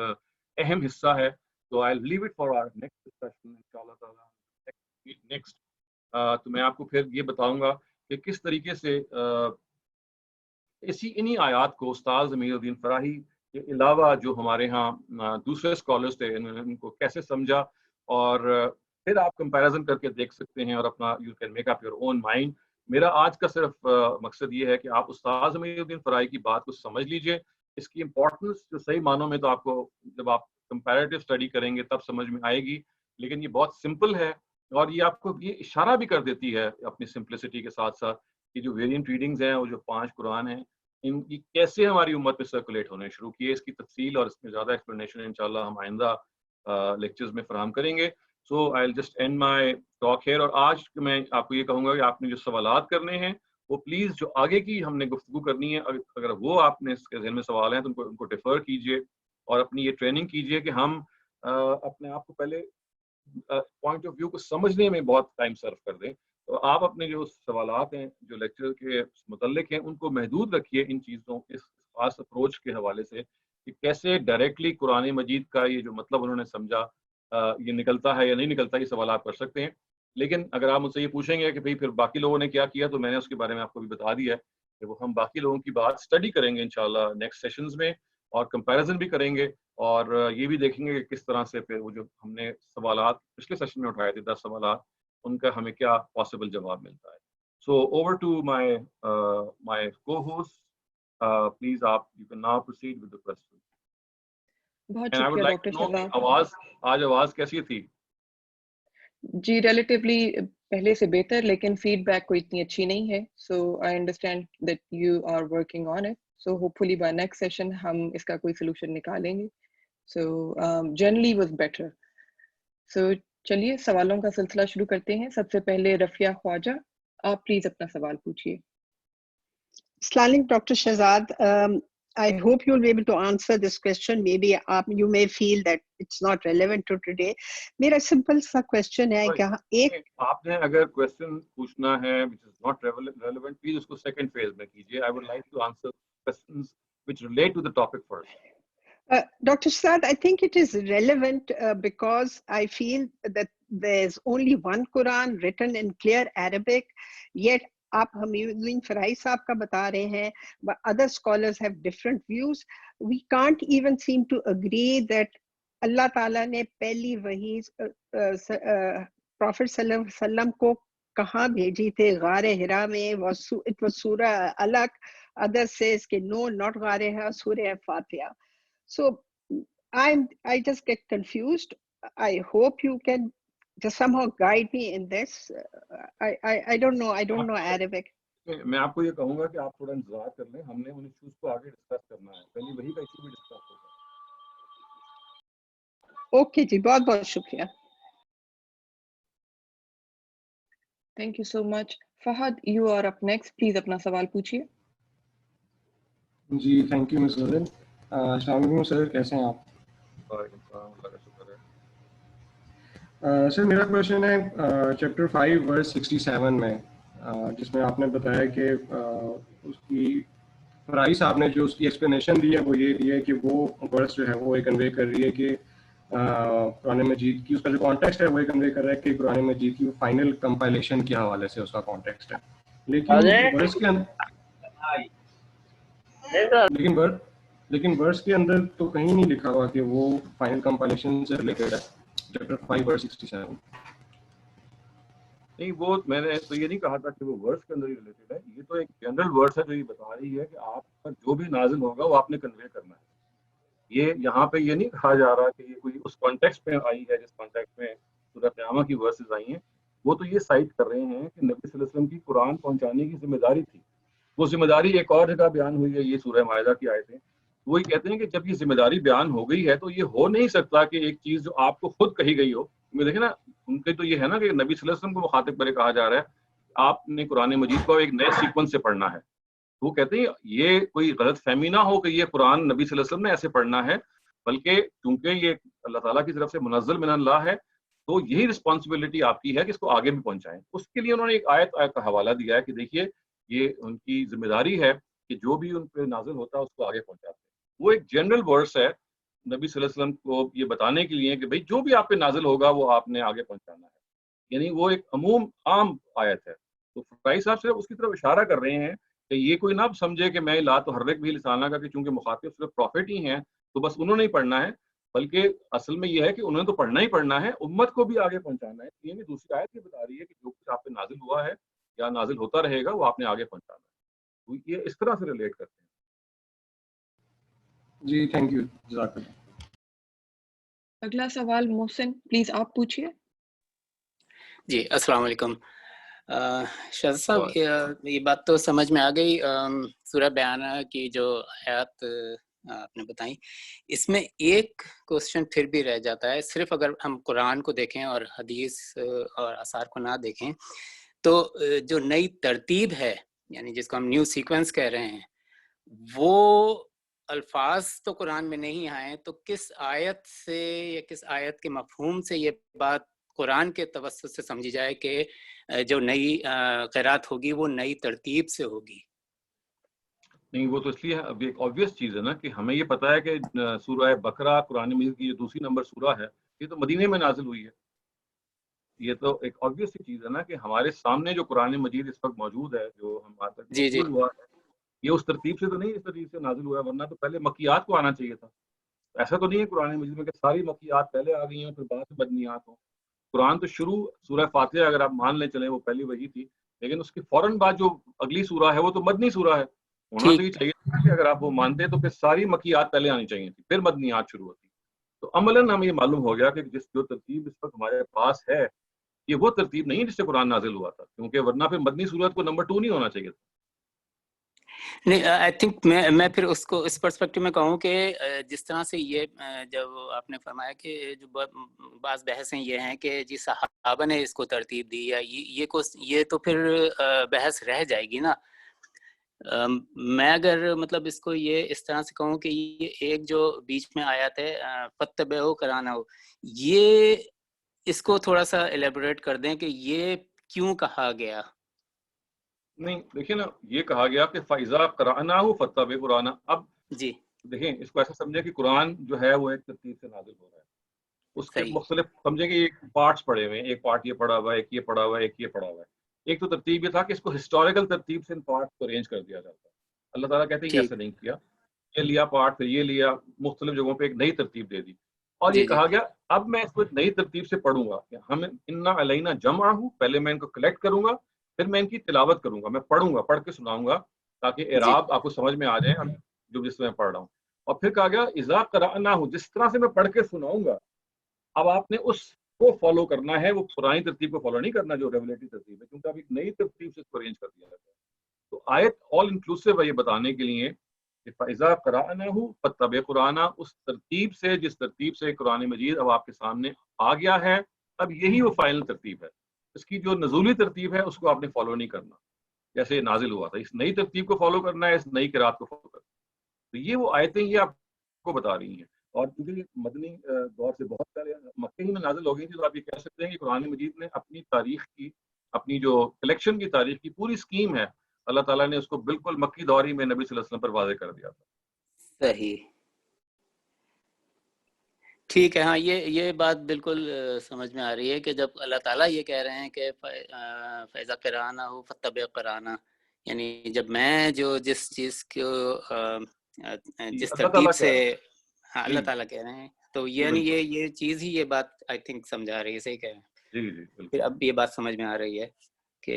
اہم حصہ ہے. تو I'll leave it for our next discussion انشاءاللہ تعالیٰ next. تو میں آپ کو پھر یہ بتاؤں گا کہ کس طریقے سے انہی آیات کو استاد ضمیر الدین فراہی کے علاوہ جو ہمارے ہاں دوسرے اسکالرس تھے ان کو کیسے سمجھا، اور پھر آپ کمپیریزن کر کے دیکھ سکتے ہیں اور اپنا you can make up your own mind. میرا آج کا صرف مقصد یہ ہے کہ آپ استاد ضمیر الدین فراہی کی بات کو سمجھ لیجئے. اس کی امپورٹنس جو صحیح معنوں میں تو آپ کو جب آپ کمپیریٹیو اسٹڈی کریں گے تب سمجھ میں آئے گی، لیکن یہ بہت سمپل ہے. اور یہ آپ کو یہ اشارہ بھی کر دیتی ہے اپنی سمپلسٹی کے ساتھ ساتھ کہ جو ویرینٹ ریڈنگز ہیں وہ جو 5 قرآن ہیں ان کی کیسے ہماری امت میں سرکولیٹ ہونے شروع کیے. اس کی تفصیل اور اس میں زیادہ ایکسپلینیشن انشاءاللہ ہم آئندہ لیکچرز میں فراہم کریں گے. So I will just end my talk here. اور آج میں آپ کو یہ کہوں گا کہ آپ نے جو سوالات کرنے ہیں وہ پلیز جو آگے کی ہم نے گفتگو کرنی ہے، اگر وہ آپ نے اس کے ذہن میں سوال ہیں تو ان کو ڈیفر کیجیے اور اپنی یہ ٹریننگ کیجیے کہ ہم اپنے آپ کو پہلے پوائنٹ آف ویو کو سمجھنے میں بہت ٹائم صرف کر دیں. تو آپ اپنے جو سوالات ہیں جو لیکچر کے متعلق ہیں ان کو محدود رکھیے ان چیزوں اس خاص اپروچ کے حوالے سے کہ کیسے ڈائریکٹلی قرآن مجید کا یہ جو مطلب انہوں نے سمجھا یہ نکلتا ہے یا نہیں نکلتا، یہ سوال آپ کر سکتے ہیں. لیکن اگر آپ مجھ سے یہ پوچھیں گے کہ بھئی پھر باقی لوگوں نے کیا کیا، تو میں نے اس کے بارے میں آپ کو بھی بتا دیا ہے کہ وہ ہم باقی لوگوں کی بات اسٹڈی کریں گے انشاءاللہ نیکسٹ سیشنز میں، اور کمپیریزن بھی کریں گے، اور یہ بھی دیکھیں گے کہ کس طرح سے پھر وہ جو ہم نے سوالات پچھلے سیشن میں اٹھائے تھے 10 سوالات، ان کا ہمیں کیا پاسبل جواب ملتا ہے. سو اوور ٹو مائی کو ہوسٹ، پلیز آپ you can now proceed with the question. بہت اینڈ آئی وڈ شکریہ لائک ڈاکٹر ٹو نو کہ شہزاد. آواز کیسی تھی؟ جی ریلیٹیولی پہلے سے بہتر، لیکن فیڈ بیک کوئی اتنی اچھی نہیں ہے. So I understand that you are working on it. So hopefully by next session ہم اس کا کوئی سولوشن نکالیں گے. So generally was better. So چلیے سوالوں کا سلسلہ شروع کرتے ہیں. سب سے پہلے رفیہ خواجہ، آپ پلیز اپنا سوال پوچھیے. السلام علیکم doctor Shahzad. I hope you'll be able to answer this question. Maybe you may feel that it's not relevant to today. میرا simple سا question ہے کہ ایک آپ نے اگر کوشچن پوچھنا ہے which is not relevant, please اس کو سیکنڈ فیز میں کیجیے. I would like to answer questions which relate to the topic first. Dr. Shahzad, I think it is relevant because I feel that there's only one Quran written in clear Arabic, yet آپ Hamiduddin fry صاحب کا بتا رہے ہیں, other scholars have different views. We can't even seem to agree that اللہ تعالیٰ نے پہلی وحی پروفیٹ صلی اللہ علیہ وسلم کو کہاں بھیجی تھے, غار ہرا میں, it was سورہ علق. Others says کہ no, not غار ہرا, سورہ فاتحہ. So I just get confused. I hope you can just somehow guide me in this. I don't know Arabic. میں آپ کو یہ کہوں گا کہ آپ تھوڑا انتظار کر لیں, ہم نے ان ایشوز کو آگے ڈسکس کرنا ہے, پہلے وہی کا ایشو بھی ڈسکس ہوگا. اوکے جی, بہت بہت شکریہ. Thank you so much. Fahad you are up next, please اپنا سوال پوچھیے. جی تھینک یو مس غزل. السلام علیکم سر, کیسے ہیں آپ؟ وعلیکم السلام, اللہ کا شکر ہے. سر میرا کویشچن ہے چیپٹر 5 ورس 67 میں, جس میں آپ نے بتایا کہ اس کی فرائی صاحب نے جو اس کی ایکسپلینیشن دی ہے وہ یہ دی ہے کہ وہ ورس جو ہے وہ یہ کنوے کر رہی ہے کہ قرآن مجید کی اس کا جو کانٹیکسٹ ہے وہ یہ کنوے کر رہا ہے کہ قرآن مجید کی فائنل کمپائلیشن کے حوالے سے اس کا کانٹیکسٹ ہے, لیکن ورس کے اندر تو کہیں نہیں لکھا ہوا کہ وہ فائنل کمپائلیشن سے ریلیٹڈ ہے. چیپٹر 5 ورس 67. نہیں, وہ میں نے تو یہ نہیں کہا تھا کہ وہ ورس کے اندر ہی ریلیٹڈ ہے. یہ تو ایک جنرل ورس ہے جو یہ بتا رہی ہے کہ آپ پر جو بھی نازل ہوگا وہ آپ نے کنوے کرنا ہے. یہ یہاں پہ یہ نہیں کہا جا رہا کہ یہ کوئی اس کانٹیکسٹ میں آئی ہے جس کانٹیکسٹ میں سورہ قیامہ کی ورسز آئی ہیں. وہ تو یہ سائٹ کر رہے ہیں کہ نبی صلی اللہ علیہ وسلم کی قرآن پہنچانے کی ذمہ داری تھی. وہ ذمہ داری ایک اور جگہ بیان ہوئی ہے, یہ سورہ مائدہ کی آیتیں. وہی کہتے ہیں کہ جب یہ ذمہ داری بیان ہو گئی ہے تو یہ ہو نہیں سکتا کہ ایک چیز جو آپ کو خود کہی گئی ہو. دیکھیں نا, ان کے تو یہ ہے نا کہ نبی صلی اللہ علیہ وسلم کو مخاطب کرے کہا جا رہا ہے آپ نے قرآن مجید کو ایک نئے سیکوینس سے پڑھنا ہے. وہ کہتے ہیں یہ کوئی غلط فہمی نہ ہو کہ یہ قرآن نبی صلی اللہ علیہ وسلم نے ایسے پڑھنا ہے, بلکہ چونکہ یہ اللہ تعالیٰ کی طرف سے منزل من اللہ ہے تو یہی رسپانسبلٹی آپ کی ہے کہ اس کو آگے بھی پہنچائیں. اس کے لیے انہوں نے ایک آیت کا حوالہ دیا ہے کہ دیکھیے یہ ان کی ذمہ داری ہے کہ جو بھی ان پہ نازل ہوتا ہے اس کو آگے پہنچاتے ہیں. وہ ایک جنرل ورس ہے نبی صلی اللہ علیہ وسلم کو یہ بتانے کے لیے کہ بھئی جو بھی آپ پہ نازل ہوگا وہ آپ نے آگے پہنچانا ہے. یعنی وہ ایک عام آیت ہے. تو فرائی صاحب صرف اس کی طرف اشارہ کر رہے ہیں کہ یہ کوئی نہ سمجھے کہ میں لا تحرک بھی لسانہ کا, کہ چونکہ مخاطب صرف پروفٹ ہی ہیں تو بس انہوں نے ہی پڑھنا ہے, بلکہ اصل میں یہ ہے کہ انہوں نے تو پڑھنا ہی پڑھنا ہے, امت کو بھی آگے پہنچانا ہے. یہ بھی دوسری آیت یہ بتا رہی ہے کہ جو کچھ آپ پہ نازل ہوا ہے یا نازل ہوتا رہے گا وہ آپ نے آگے پہنچانا ہے. تو یہ اس طرح سے ریلیٹ کرتے ہیں. جی تھینک یو, جزاک اللہ. اگلا سوال محسن, پلیز آپ پوچھیے. جی السلام علیکم. شاہد صاحب یہ بات تو سمجھ میں آ گئی, سورہ بیانہ کی جو آیات آپ نے بتائیں, اس میں ایک کوسچن پھر بھی رہ جاتا ہے. صرف اگر ہم قرآن کو دیکھیں اور حدیث اور آثار کو نہ دیکھیں تو جو نئی ترتیب ہے, یعنی جس کو ہم نیو سیکوینس کہہ رہے ہیں, وہ الفاظ تو قرآن میں نہیں آئے, تو کس آیت سے یا کس آیت کے مفہوم سے یہ بات قرآن کے توسط سے سمجھی جائے کہ جو نئی قرات ہوگی وہ نئی ترتیب سے ہوگی. نہیں وہ تو اس لیے اب ایک obvious چیز ہے نا کہ ہمیں یہ پتا ہے کہ سورہ بقرہ قرآن مجید کی جو دوسری نمبر سورہ ہے یہ تو مدینے میں نازل ہوئی ہے. یہ تو ایک obvious سی چیز ہے نا کہ ہمارے سامنے جو قرآن مجید اس وقت موجود ہے جو ہمارے تک جی جی موصول ہوا ہے یہ اس ترتیب سے تو نہیں اس ترتیب سے نازل ہوا ہے, ورنہ تو پہلے مکیات کو آنا چاہیے تھا. ایسا تو نہیں ہے قرآن مجید میں کہ ساری مکیات پہلے آ گئی ہیں پھر بعد میں مدنیات ہوں. قرآن تو شروع سورہ فاتحہ اگر آپ مان لیں چلیں وہ پہلی وحی تھی, لیکن اس کے فوراً بعد جو اگلی سورہ ہے وہ تو مدنی سورہ ہے. ہونا تو ٹھیک. یہ چاہیے تھا کہ اگر آپ وہ مانتے تو پھر ساری مکیات پہلے آنی چاہیے تھی پھر مدنیات شروع ہوتی. تو عملاً ہمیں یہ معلوم ہو گیا کہ جو ترتیب اس وقت ہمارے پاس ہے یہ وہ ترتیب نہیں جس سے قرآن نازل ہوا تھا, کیونکہ ورنہ پھر مدنی صورت کو نمبر 2 نہیں ہونا چاہیے تھا. نہیں آئی تھنک میں پھر اس کو اس پرسپیکٹو میں کہوں کہ جس طرح سے یہ جب آپ نے فرمایا کہ جو بعض بحثیں یہ ہیں کہ جی صحابہ نے اس کو ترتیب دی یا یہ تو پھر بحث رہ جائے گی نا. میں اگر مطلب اس کو یہ اس طرح سے کہوں کہ یہ ایک جو بیچ میں آیات ہے فتبعوا کرانا ہو, یہ اس کو تھوڑا سا ایلیبوریٹ کر دیں کہ یہ کیوں کہا گیا. نہیں دیکھیں نا یہ کہا گیا کہ فَإِذَا قَرَأْنَاهُ فَاتَّبِعْ قُرْآنَ. اب جی دیکھیں اس کو ایسا سمجھیں کہ قرآن جو ہے وہ ایک ترتیب سے نازل ہو رہا ہے, اس کے صحیح. مختلف سمجھیں کہ ایک پارٹس پڑے ہوئے ہیں, ایک پارٹ یہ پڑا ہوا ہے, ایک یہ پڑا ہوا ہے, ایک یہ پڑا ہوا ہے. ایک تو ترتیب یہ تھا کہ اس کو ہسٹوریکل ترتیب سے ان پارٹس کو ارینج کر دیا جاتا ہے. اللہ تعالیٰ کہتے ہیں کہ ٹھیک. ایسا نہیں کیا, یہ لیا پارٹ پھر یہ لیا, مختلف جگہوں پہ ایک نئی ترتیب دے دی اور یہ جی جی کہا گیا اب میں اس کو ایک نئی ترتیب سے پڑھوں گا کہ ہم انا علینا جمعہ, پہلے میں ان کو کلیکٹ کروں گا پھر میں ان کی تلاوت کروں گا, میں پڑھوں گا, پڑھ کے سناؤں گا تاکہ جی اعراب آپ کو سمجھ میں آ جائے جو جس میں پڑھ رہا ہوں. اور پھر کہا گیا اذا قرأناہ, جس طرح سے میں پڑھ کے سناؤں گا اب آپ نے اس کو فالو کرنا ہے, وہ پرانی ترتیب کو فالو نہیں کرنا جو ریولیٹری ترتیب ہے, کیونکہ اب ایک نئی ترتیب سے اس کو ارینج کر دیا جاتا ہے. تو آیت آل انکلوسیو ہے یہ بتانے کے لیے کہ فَإِذَا قَرَأْنَاهُ فَاتَّبِعْ قُرْآنَ, اس ترتیب سے جس ترتیب سے قرآن مجید اب آپ کے سامنے آ گیا ہے اب یہی وہ فائنل ترتیب ہے. اس کی جو نزولی ترتیب ہے اس کو آپ نے فالو نہیں کرنا جیسے یہ نازل ہوا تھا, اس نئی ترتیب کو فالو کرنا ہے, اس نئی قرات کو فالو کرنا ہے. تو یہ وہ آیتیں یہ آپ کو بتا رہی ہیں. اور کیونکہ مدنی دور سے بہت پہلے مکے ہی میں نازل ہو گئی تھی تو آپ یہ کہہ سکتے ہیں کہ قرآن مجید نے اپنی تاریخ کی, اپنی جو کلیکشن کی تاریخ کی پوری اسکیم ہے اللہ تعالیٰ نے اس کو بالکل مکی دوری میں نبی صلی اللہ علیہ وسلم پر واضح کر دیا تھا. صحیح. ٹھیک ہے. ہاں یہ بات بالکل سمجھ میں آ رہی ہے کہ جب اللہ تعالیٰ یہ کہہ رہے ہیں کہ فَإِذَا قَرَأْنَاهُ فَاتَّبِعْ قُرْآنَ, یعنی جب میں جو جس چیز کو جس اللہ ترتیب تعالیٰ سے, کہہ رہے ہیں ہاں اللہ جی تعالیٰ کہہ رہے ہیں تو جی یعنی بالکل یہ چیز ہی یہ بات آئی تھنک سمجھا رہی ہے. صحیح کہہ رہے ہیں. جی جی پھر بالکل اب یہ بات سمجھ میں آ رہی ہے کہ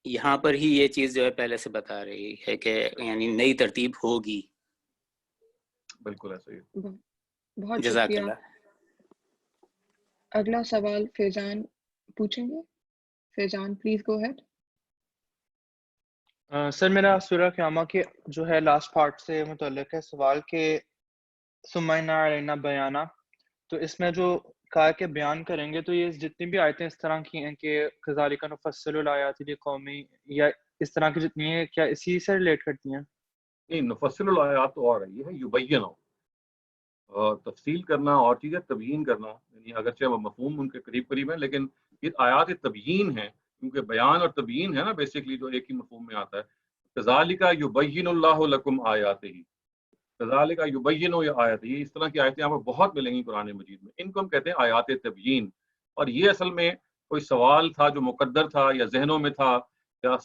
یہاں پر ہی یہ چیز جو ہے پہلے سے بتا رہی ہے کہ یعنی نئی ترتیب ہوگی. بالکل ایسا ہی. بہت جزاک شکریہ. اللہ. اگلا سوال فیضان پوچھیں گے. فیضان پلیز گو ہیڈ. سر میرا سورہ قیامہ کے جو ہے لاسٹ پارٹ سے متعلق ہے سوال کہ سمینا علینا بیانہ, تو اس میں جو کہا کہ بیان کریں گے تو یہ جتنی بھی آیتیں اس طرح کی ہیں کہ کذالک نفصل الآیات لقومی یا اس طرح کی جتنی ہیں کیا اسی سے ریلیٹ کرتی ہیں؟ نہیں نفصل الآیات تو اور ہے, یہ ہے یبین, اور تفصیل کرنا اور چیزیں تبیین کرنا, یعنی اگرچہ وہ مفہوم ان کے قریب قریب ہیں لیکن یہ آیات تبیین ہیں کیونکہ بیان اور تبیین ہے نا بیسکلی جو ایک ہی مفہوم میں آتا ہے. کذالک یبین اللہ لکم آیاتہ, کذالک یبین آیاتہ, یہ اس طرح کی آیتیں آپ کو بہت ملیں گی قرآن مجید میں, ان کو ہم کہتے ہیں آیات تبیین. اور یہ اصل میں کوئی سوال تھا جو مقدر تھا یا ذہنوں میں تھا یا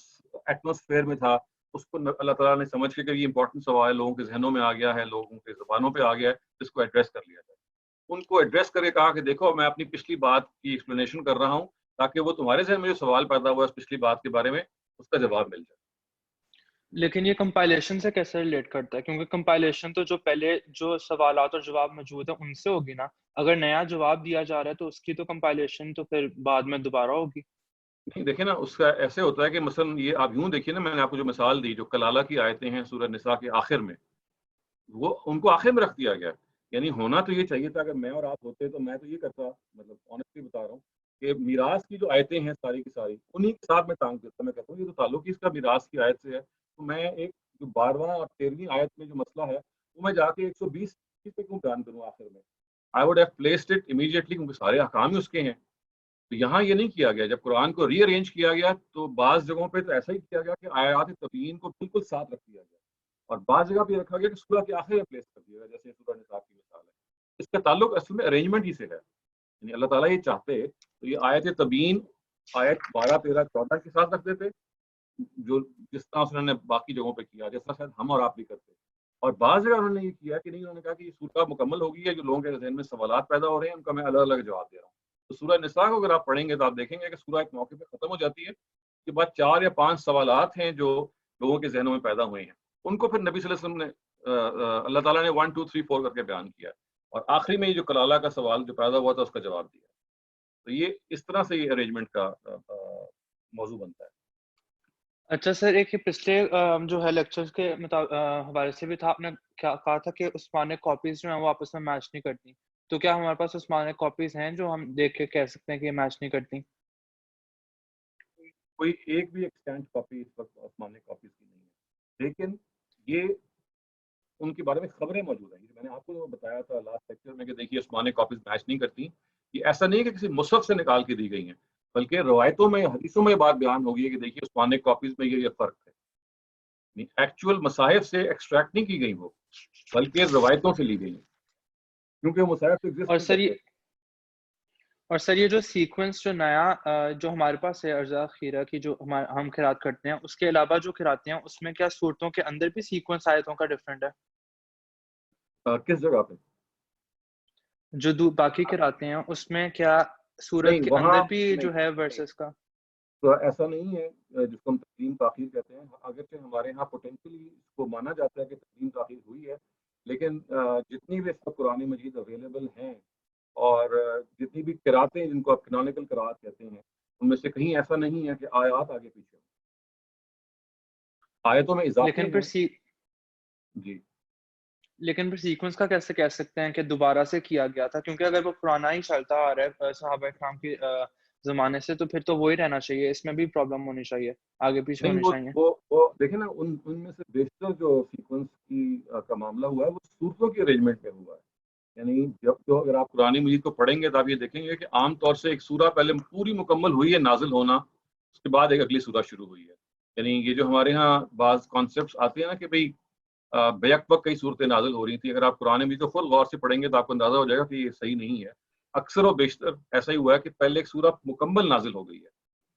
ایٹماسفیئر میں تھا, اس کو اللہ تعالیٰ نے سمجھ کے کہ یہ امپورٹنٹ سوال لوگوں کے ذہنوں میں آ گیا ہے, لوگوں کے زبانوں پہ آ گیا ہے, اس کو ایڈریس کر لیا جائے. ان کو ایڈریس کر کے کہا کہ دیکھو میں اپنی پچھلی بات کی ایکسپلینیشن کر رہا ہوں تاکہ وہ تمہارے ذہن میں جو سوال پیدا ہوا ہے اس پچھلی بات کے بارے میں اس کا جواب مل جائے. لیکن یہ کمپائلیشن سے کیسے ریلیٹ کرتا ہے؟ کیونکہ کمپائلیشن تو جو پہلے جو سوالات اور جواب موجود ہیں ان سے ہوگی نا, اگر نیا جواب دیا جا رہا ہے تو اس کی تو کمپائلیشن تو پھر بعد میں دوبارہ ہوگی. نہیں دیکھیں نا اس کا ایسے ہوتا ہے کہ مثلا یہ آپ یوں دیکھیے نا, میں نے آپ کو جو مثال دی جو کلالہ کی آیتیں ہیں سورہ نساء کے آخر میں, وہ ان کو آخر میں رکھ دیا گیا. یعنی ہونا تو یہ چاہیے تھا, اگر میں اور آپ ہوتے تو میں تو یہ کرتا, مطلب آنیسٹلی بتا رہا ہوں کہ میراث کی جو آیتیں ہیں ساری کی ساری انہی کے ساتھ میں ٹانگ دیتا. میں کہتا ہوں یہ تو تعلق ہی اس کا میراث کی آیت سے ہے, تو میں ایک جو 12واں اور 13ویں آیت میں جو مسئلہ ہے وہ میں جا کے 120 پہ کیوں بیان کروں آخر میں. I would have placed it immediately, کیونکہ سارے احکام ہی اس کے ہیں. تو یہاں یہ نہیں کیا گیا. جب قرآن کو ری ارینج کیا گیا تو بعض جگہوں پہ تو ایسا ہی کیا گیا کہ آیات تبیین کو بالکل ساتھ رکھ دیا گیا, اور بعض جگہ پہ یہ رکھا گیا کہ سورہ کے آخر میں پلیس کر دیا گیا, جیسے سورہ نساء کی مثال ہے. اس کا تعلق اصل میں ارینجمنٹ ہی سے ہے. یعنی اللہ تعالیٰ یہ چاہتے تو یہ آیت تبیین آیت 12, 13, 14 کے ساتھ رکھ دیتے, جو جس طرح سے انہوں نے باقی جگہوں پہ کیا, جس طرح شاید ہم اور آپ بھی کرتے. اور بعض جگہ انہوں نے یہ کیا کہ نہیں, انہوں نے کہا کہ یہ سورہ مکمل ہو گئی ہے, جو لوگوں کے ذہن میں سوالات پیدا ہو رہے ہیں ان کا میں الگ الگ جواب دے رہا ہوں. تو سورہ نساء کو اگر آپ پڑھیں گے تو آپ دیکھیں گے کہ سورہ ایک موقع پہ ختم ہو جاتی ہے, اس کے بعد 4 یا 5 سوالات ہیں جو لوگوں کے ذہنوں میں پیدا ہوئے ہیں, ان کو پھر نبی صلی اللہ علیہ وسلم نے اللہ تعالیٰ نے 1 2 3 4 کر کے بیان کیا, اور آخری میں یہ جو کلالہ کا سوال جو پیدا ہوا تھا اس کا جواب دیا. تو یہ اس طرح سے یہ ارینجمنٹ کا موضوع بنتا ہے. اچھا سر, ایک پچھلے جو ہے لیکچرز کے حوالے سے بھی تھا, آپ نے کیا کہا تھا کہ عثمانک کاپیز جو ہیں وہ آپس میں میچ نہیں کرتی, تو کیا ہمارے پاس عثمانک کاپیز ہیں جو ہم دیکھ کے کہہ سکتے ہیں کہ یہ میچ نہیں کرتی؟ کوئی ایک بھی ایکسٹینٹ کاپی اس وقت عثمانک کاپیز کی نہیں ہے, لیکن یہ ان کے بارے میں خبریں موجود ہیں. میں نے آپ کو بتایا تھا لاسٹ لیکچر میں کہ دیکھیے عثمانک کاپیز میچ نہیں کرتی. یہ ایسا نہیں کہ کسی مصحف سے نکال کے دی گئی ہیں, بلکہ روایتوں میں, حدیثوں میں یہ بات بیان ہوگی ہے کہ دیکھیے عثمانک کاپیز میں یہ فرق ہے. ایکچوئل مصاحف سے ایکسٹریکٹ نہیں کی گئی وہ, بلکہ روایتوں سے لی گئی ہیں, کیونکہ وہ مصاحف سے ایگزسٹ نہیں کرتے. اور سر یہ جو سیکوینس جو نیا جو ہمارے پاس ہے ارزا خیرہ کی جو ہم قرات کرتے ہیں, اس کے علاوہ جو قراتے ہیں اس میں کیا صورتوں کے اندر بھی سیکوینس آیتوں کا ڈفرینٹ ہے؟ کس جگہ پہ جو باقی قراتے ہیں اس میں کیا سورت کے اندر بھی جو ہے ورسز کا؟ تو ایسا نہیں ہے جس کو ہم تقدیم تاخیر کہتے ہیں. اگرچہ ہمارے ہاں پوٹینشلی اس کو مانا جاتا ہے کہ تقدیم تاخیر ہوئی ہے, لیکن جتنی بھی اس کا قرآن مجید اویلیبل ہیں اور جتنی بھی قراتیں جن کو آپ کینونیکل قرات کہتے ہیں, ان میں سے کہیں ایسا نہیں ہے کہ آیات آگے پیچھے ہوں. آیتوں میں اضافے ہیں. جی لیکن پھر سیکوینس کا کیسے کہہ سکتے ہیں کہ دوبارہ سے کیا گیا تھا؟ کیونکہ اگر وہ پرانا ہی چلتا آ رہا ہے صحابہ اکرام کے زمانے سے, تو پھر تو وہی رہنا چاہیے, اس میں بھی پرابلم ہونی چاہیے, آگے پیچھے ہونی چاہیے. وہ دیکھیں نا, ان میں سے بیشتر جو سیکوینس کا معاملہ ہوا ہے وہ صورتوں کی ارینجمنٹ میں ہوا ہے. یعنی جب تو اگر آپ قرآن مجید کو پڑھیں گے تو آپ یہ دیکھیں گے کہ عام طور سے ایک سورہ پہلے پوری مکمل ہوئی ہے نازل ہونا, اس کے بعد ایک اگلی سورہ شروع ہوئی ہے. یعنی یہ جو ہمارے ہاں بعض کانسیپٹس آتے ہیں نا کہ بھئی بیک وقت کئی صورتیں نازل ہو رہی تھیں, اگر آپ قرآن مجید کو فل غور سے پڑھیں گے تو آپ کو اندازہ ہو جائے گا کہ یہ صحیح نہیں ہے. اکثر و بیشتر ایسا ہی ہوا ہے کہ پہلے ایک سورہ مکمل نازل ہو گئی ہے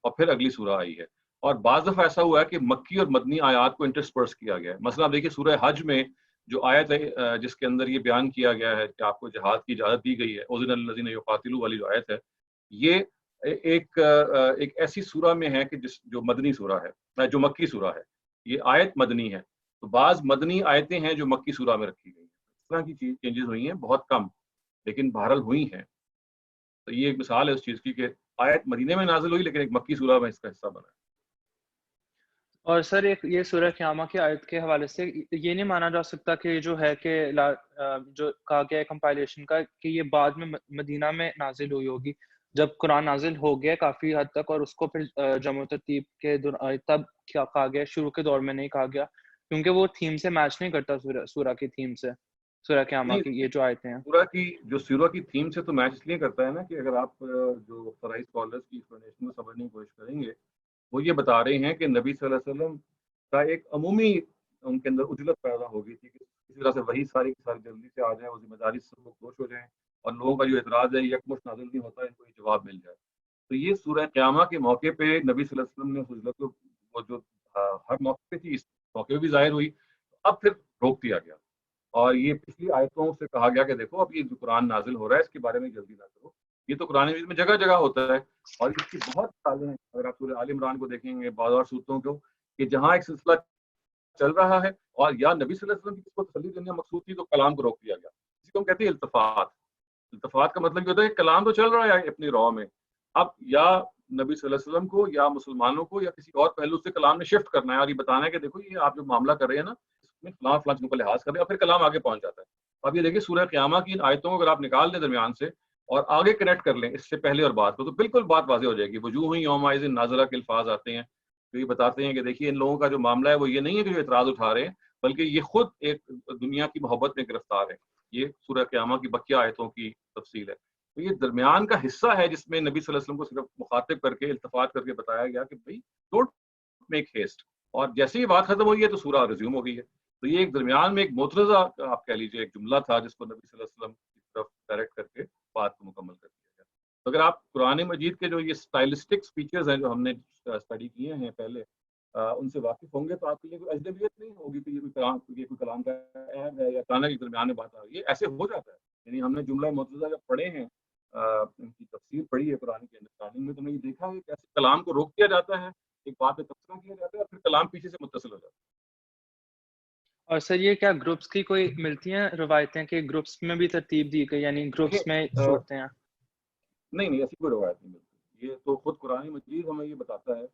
اور پھر اگلی سورہ آئی ہے, اور بعض دفعہ ایسا ہوا ہے کہ مکی اور مدنی آیات کو انٹرسپرس کیا گیا ہے. مثلا آپ دیکھیے سورہ حج میں جو آیت ہے جس کے اندر یہ بیان کیا گیا ہے کہ آپ کو جہاد کی اجازت دی گئی ہے, اذن الذین یقاتلون والی جو آیت ہے, یہ ایک ایسی سورہ میں ہے کہ جو مدنی سورہ ہے, جو مکی سورہ ہے, یہ آیت مدنی ہے. تو بعض مدنی آیتیں ہیں جو مکی سورہ میں رکھی گئی ہیں. اس طرح کی چینجز ہوئی ہیں, بہت کم لیکن بہرحال ہوئی ہیں. تو یہ ایک مثال ہے اس چیز کی کہ آیت مدینے میں نازل ہوئی لیکن ایک مکی سورہ میں اس کا حصہ بنا ہے. اور سر ایک یہ سورہ قیامہ کی آیت کے حوالے سے یہ نہیں مانا جا سکتا کہ جو ہے کہ جو کہا گیا ہے کمپائلیشن کا کہ یہ بعد میں مدینہ میں نازل ہوئی ہوگی, جب قرآن نازل ہو گیا کافی حد تک, اور اس کو پھر جمع و ترتیب کے تب کیا کہا گیا, شروع کے دور میں نہیں کہا گیا, کیونکہ وہ تھیم سے میچ نہیں کرتا سورہ کی تھیم سے, سورہ قیامہ کی یہ جو آیتیں ہیں. سورہ کی تھیم سے تو میچ اس لیے کرتا ہے نا کہ اگر آپ جو فرائی اسکالرس کی ایکسپلینیشن کو سمجھنے کی کوشش کریں گے, وہ یہ بتا رہے ہیں کہ نبی صلی اللہ علیہ وسلم کا ایک عمومی ان کے اندر عجلت پیدا ہو گئی تھی کہ کسی طرح سے وہی ساری کی ساری جلدی سے آ جائیں, وہ ذمہ داری سے لوگ دوش ہو جائیں, اور لوگوں کا جو اعتراض ہے یکمشت نازل نہیں ہوتا, ان کو یہ جواب مل جائے. تو یہ سورہ قیامہ کے موقع پہ نبی صلی اللہ علیہ وسلم نے اس عجلت کو, وہ جو ہر موقع پہ تھی اس موقع پہ بھی ظاہر ہوئی, اب پھر روک دیا گیا. اور یہ پچھلی آیتوں سے کہا گیا کہ دیکھو اب یہ جو قرآن نازل ہو رہا ہے اس کے بارے میں جلدی نہ کرو, یہ تو قرآن مجید میں جگہ جگہ ہوتا ہے, اور اس کی بہت مثالیں ہیں. اگر آپ سورہ آل عمران کو دیکھیں گے, بعض اور صورتوں کو, کہ جہاں ایک سلسلہ چل رہا ہے اور یا نبی صلی اللہ علیہ وسلم کی کس کو تسلی دینے مقصود تھی تو کلام کو روک دیا گیا. اسی کو ہم کہتے ہیں التفات. التفات کا مطلب یہ ہوتا ہے کہ کلام تو چل رہا ہے اپنی راہ میں, اب یا نبی صلی اللہ علیہ وسلم کو یا مسلمانوں کو یا کسی اور پہلو سے کلام نے شفٹ کرنا ہے, اور یہ بتانا ہے کہ دیکھو یہ آپ جو معاملہ کر رہے ہیں نا اس میں فلاں فلاں چیزوں کا لحاظ کر رہے ہیں, اور پھر کلام آگے پہنچ جاتا ہے. اب یہ دیکھیں سورہ قیامہ کی ان آیتوں کو اگر آپ نکال دیں درمیان سے اور آگے کنیکٹ کر لیں اس سے پہلے اور بعد کو, تو بالکل بات واضح ہو جائے گی. وجوہ یومئذ ناظرہ کے الفاظ آتے ہیں تو یہ بتاتے ہیں کہ دیکھیے ان لوگوں کا جو معاملہ ہے وہ یہ نہیں ہے کہ جو اعتراض اٹھا رہے ہیں, بلکہ یہ خود ایک دنیا کی محبت میں گرفتار ہے. یہ سورہ قیامہ کی بقیہ آیتوں کی تفصیل ہے. تو یہ درمیان کا حصہ ہے جس میں نبی صلی اللہ علیہ وسلم کو صرف مخاطب کر کے التفات کر کے بتایا گیا کہ بھائی ڈونٹ میک ہیسٹ، اور جیسے ہی بات ختم ہوئی ہے تو سورہ ریزیوم ہو گئی ہے. تو یہ ایک درمیان میں ایک مترضع آپ کہہ لیجیے ایک جملہ تھا جس کو نبی صلی اللہ علیہ وسلم کی طرف ڈائریکٹ کر کے بات کو مکمل کر دیا گیا. تو اگر آپ قرآن مجید کے جو یہ اسٹائلسٹک فیچرز ہیں جو ہم نے اسٹڈی کیے ہیں پہلے ان سے واقف ہوں گے تو آپ کے لیے کوئی اجنبیت نہیں ہوگی کہ یہ کوئی کلام کا عیب ہے یا اچانک درمیان میں بات آ رہی ہے. ایسے ہو جاتا ہے. یعنی ہم نے جملہ مترضع جب پڑھے ہیں ان کی تفسیر پڑھی ہے قرآن کی انڈرسٹینڈنگ میں، تو میں یہ دیکھا ہے کہ ایسے کلام کو روک دیا جاتا ہے، ایک بات پہ تبصرہ کیا جاتا ہے اور پھر کلام پیچھے سے متصل ہو جاتا ہے. اور سر یہ کیا گروپس کی کوئی ملتی ہیں روایتیں کہ گروپس میں بھی ترتیب دی گئی، یعنی گروپس میں چھوڑتے ہیں؟ نہیں ایسی کوئی روایت نہیں ملتی. یہ تو خود قرآن مجید ہمیں یہ بتاتا ہے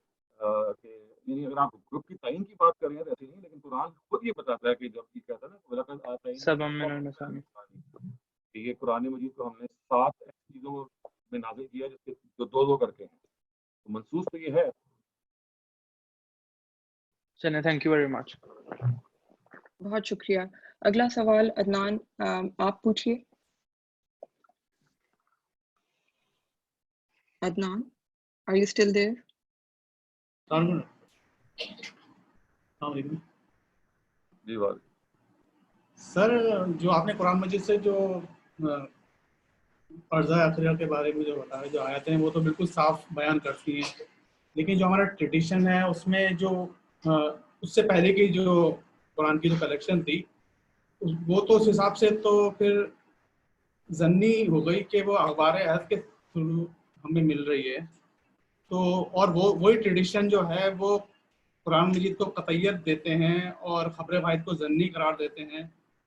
کہ یعنی اگر آپ گروپ کی تعین کی بات کر رہے ہیں تو ایسے نہیں، لیکن قرآن خود یہ بتاتا ہے کہ جب یہ کہتا ہے نا وَلَقَدْ سَبْعٌ مِّنَ آتَيْنَاكَ الْمَثَانِي، کہ یہ قرآن مجید کو ہم نے 7 ایسی چیزوں میں نازل کیا جس کے جو 2 کر کے ہیں، تو منسوخ تو یہ ہے. چلیں تھینک یو ویری مچ. بہت شکریہ. اگلا سوال عدنان آپ پوچھیے. Adnan are you still there؟ جی بات سر جو آپ نے قرآن مجید سے جو قرضہ اخرہ کے بارے میں جو بتایا جو آیتیں ہیں وہ تو بالکل صاف بیان کرتی ہیں، لیکن جو ہمارا ٹریڈیشن ہے اس میں جو اس سے پہلے کی جو قرآن کی جو کلیکشن تھی وہ تو اس حساب سے تو پھر ضنی ہو گئی کہ وہ اخبار عہد کے تھرو ہمیں مل رہی ہے. تو اور وہی ٹریڈیشن جو ہے وہ قرآن مجید کو قطعیت دیتے ہیں اور خبر واحد کو ضنی قرار دیتے ہیں.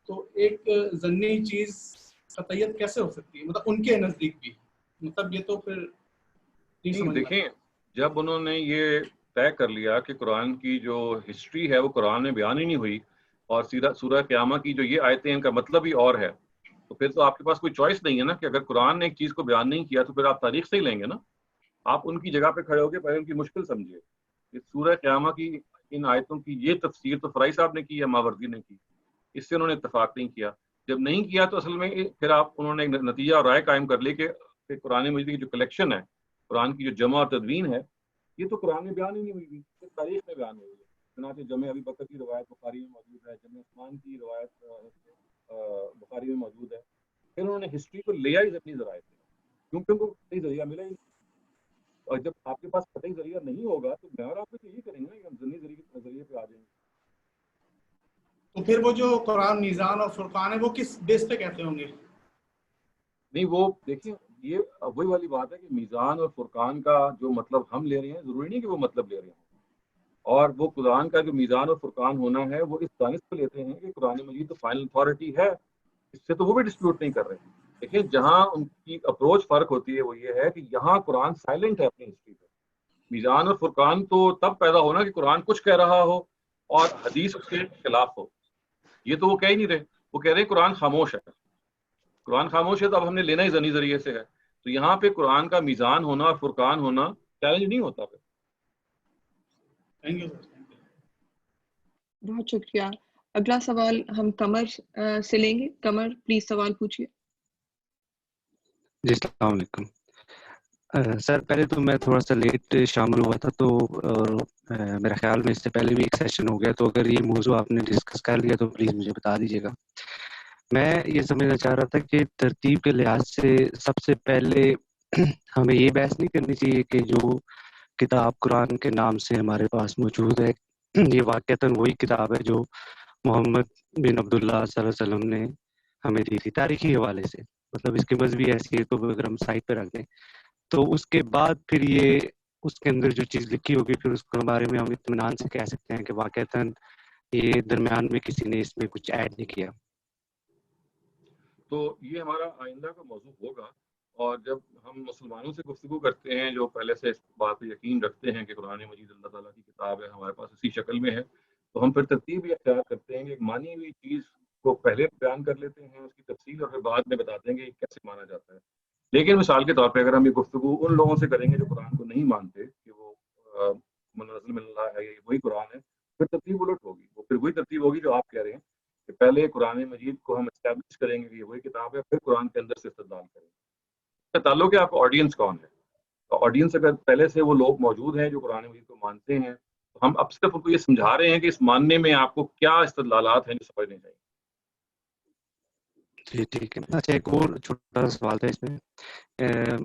تو ایک ضنی چیز قطعیت کیسے ہو سکتی ہے، مطلب ان کے نزدیک بھی؟ مطلب یہ تو پھر دیکھیں جب انہوں نے یہ طے کر لیا کہ قرآن کی جو ہسٹری ہے وہ قرآن میں بیان ہی نہیں ہوئی اور سورہ قیامہ کی جو یہ آیتیں ان کا مطلب ہی اور ہے، تو پھر تو آپ کے پاس کوئی چوائس نہیں ہے نا کہ اگر قرآن نے ایک چیز کو بیان نہیں کیا تو پھر آپ تاریخ سے ہی لیں گے نا. آپ ان کی جگہ پہ کھڑے ہو کے پہلے ان کی مشکل سمجھیے. سورہ قیامہ کی ان آیتوں کی یہ تفسیر تو فرائی صاحب نے کی ہے، ماوردی نے کی، اس سے انہوں نے اتفاق نہیں کیا. جب نہیں کیا تو اصل میں پھر انہوں نے ایک نتیجہ اور رائے قائم کر لی کہ قرآن مجید کی جو کلیکشن ہے، قرآن کی جو جمع اور تدوین ہے، یہ تو قرآن میں بیان ہی نہیں ہوئی تھی، تاریخ میں بیان ہوئی ہے. چنانچہ جمع ابی بکر کی روایت بخاری میں موجود ہے، جمع عثمان کی روایت بخاری میں موجود ہے. پھر انہوں نے ہسٹری کو لیا ہی اپنی ذرائع سے، کیونکہ ان کو صحیح ذریعہ ملا ہی. اور جب آپ کے پاس قطعی ذریعہ نہیں ہوگا تو میں اور آپ کو یہی کریں گے نا کہ ہم ضمنی ذریعے پہ آ جائیں گے. تو پھر وہ جو قرآن میزان اور فرقان ہے وہ کس بیس پہ کہتے ہوں گے؟ نہیں وہ دیکھیں یہ وہی والی بات ہے کہ میزان اور فرقان کا جو مطلب ہم لے رہے ہیں ضروری نہیں کہ وہ مطلب لے رہے ہیں، اور وہ قرآن کا جو میزان اور فرقان ہونا ہے وہ اس دانش کو لیتے ہیں کہ قرآن مجید تو فائنل اتھارٹی ہے، اس سے تو وہ بھی ڈسپیوٹ نہیں کر رہے ہیں. لیکن جہاں ان کی اپروچ فرق ہوتی ہے وہ یہ ہے کہ یہاں قرآن سائلنٹ ہے اپنی ہسٹری پہ. میزان اور فرقان تو تب پیدا ہونا کہ قرآن کچھ کہہ رہا ہو اور حدیث اس کے خلاف ہو. یہ تو وہ کہہ ہی نہیں رہے، وہ کہہ رہے ہیں قرآن خاموش ہے. قرآن خاموش ہے تو اب ہم نے لینا ہی ضنی ذریعے سے ہے. تو یہاں پہ قرآن کا میزان ہونا اور فرقان ہونا چیلنج نہیں ہوتا پھر. Thank you. بہت شکریہ. اگلا سوال ہم قمر سے لیں گے. قمر پلیز سوال پوچھیے. جی السلام علیکم سر. پہلے تو میں تھوڑا سا لیٹ شامل ہوا تھا تو میرا خیال میں اس سے پہلے بھی ایک سیشن ہو گیا، تو اگر یہ موضوع آپ نے ڈسکس کر لیا تو پلیز مجھے بتا دیجیے گا. میں یہ سمجھنا چاہ رہا تھا کہ ترتیب کے لحاظ سے سب سے پہلے ہمیں یہ بحث نہیں کرنی چاہیے کہ جو کتاب قرآن کے نام سے ہمارے پاس موجود ہے یہ واقعتاً وہی کتاب ہے جو محمد بن عبداللہ صلی اللہ علیہ وسلم نے ہمیں دی تھی تاریخی حوالے سے. مطلب اس کی مذہبی حیثیت کو اگر ہم سائڈ پہ رکھ دیں تو اس کے بعد پھر یہ اس کے اندر جو چیز لکھی ہوگی پھر اس کے بارے میں ہم اطمینان سے کہہ سکتے ہیں کہ واقعتاً یہ درمیان میں کسی نے اس میں کچھ ایڈ نہیں کیا. تو یہ ہمارا آئندہ کا موضوع ہوگا، اور جب ہم مسلمانوں سے گفتگو کرتے ہیں جو پہلے سے اس بات پہ یقین رکھتے ہیں کہ قرآن مجید اللہ تعالیٰ کی کتاب ہے، ہمارے پاس اسی شکل میں ہے، تو ہم پھر ترتیب یہ اختیار کرتے ہیں کہ ایک مانی ہوئی چیز کو پہلے بیان کر لیتے ہیں اس کی تفصیل، اور پھر بعد میں بتاتے ہیں کہ یہ کیسے مانا جاتا ہے. لیکن مثال کے طور پہ اگر ہم یہ گفتگو ان لوگوں سے کریں گے جو قرآن کو نہیں مانتے کہ وہ منزل من اللہ ہے، وہی قرآن ہے، پھر ترتیب الٹ ہوگی. وہ پھر وہی ترتیب ہوگی جو آپ کہہ رہے ہیں کہ پہلے قرآن مجید کو ہم اسٹیبلش کریں گے کہ یہ وہی کتاب ہے، پھر قرآن کے اندر سے استدلال کریں گے. تعلق ہے آپ کا آڈینس کون ہے. آڈینس اگر پہلے سے وہ لوگ موجود ہیں جو قرآن مجید کو مانتے ہیں تو ہم اب صرف ان کو یہ سمجھا رہے ہیں کہ اس ماننے میں آپ کو کیا استدلالات ہیں جو سمجھنے چاہیے. جی ٹھیک ہے. اچھا ایک اور چھوٹا سا سوال تھا اس میں.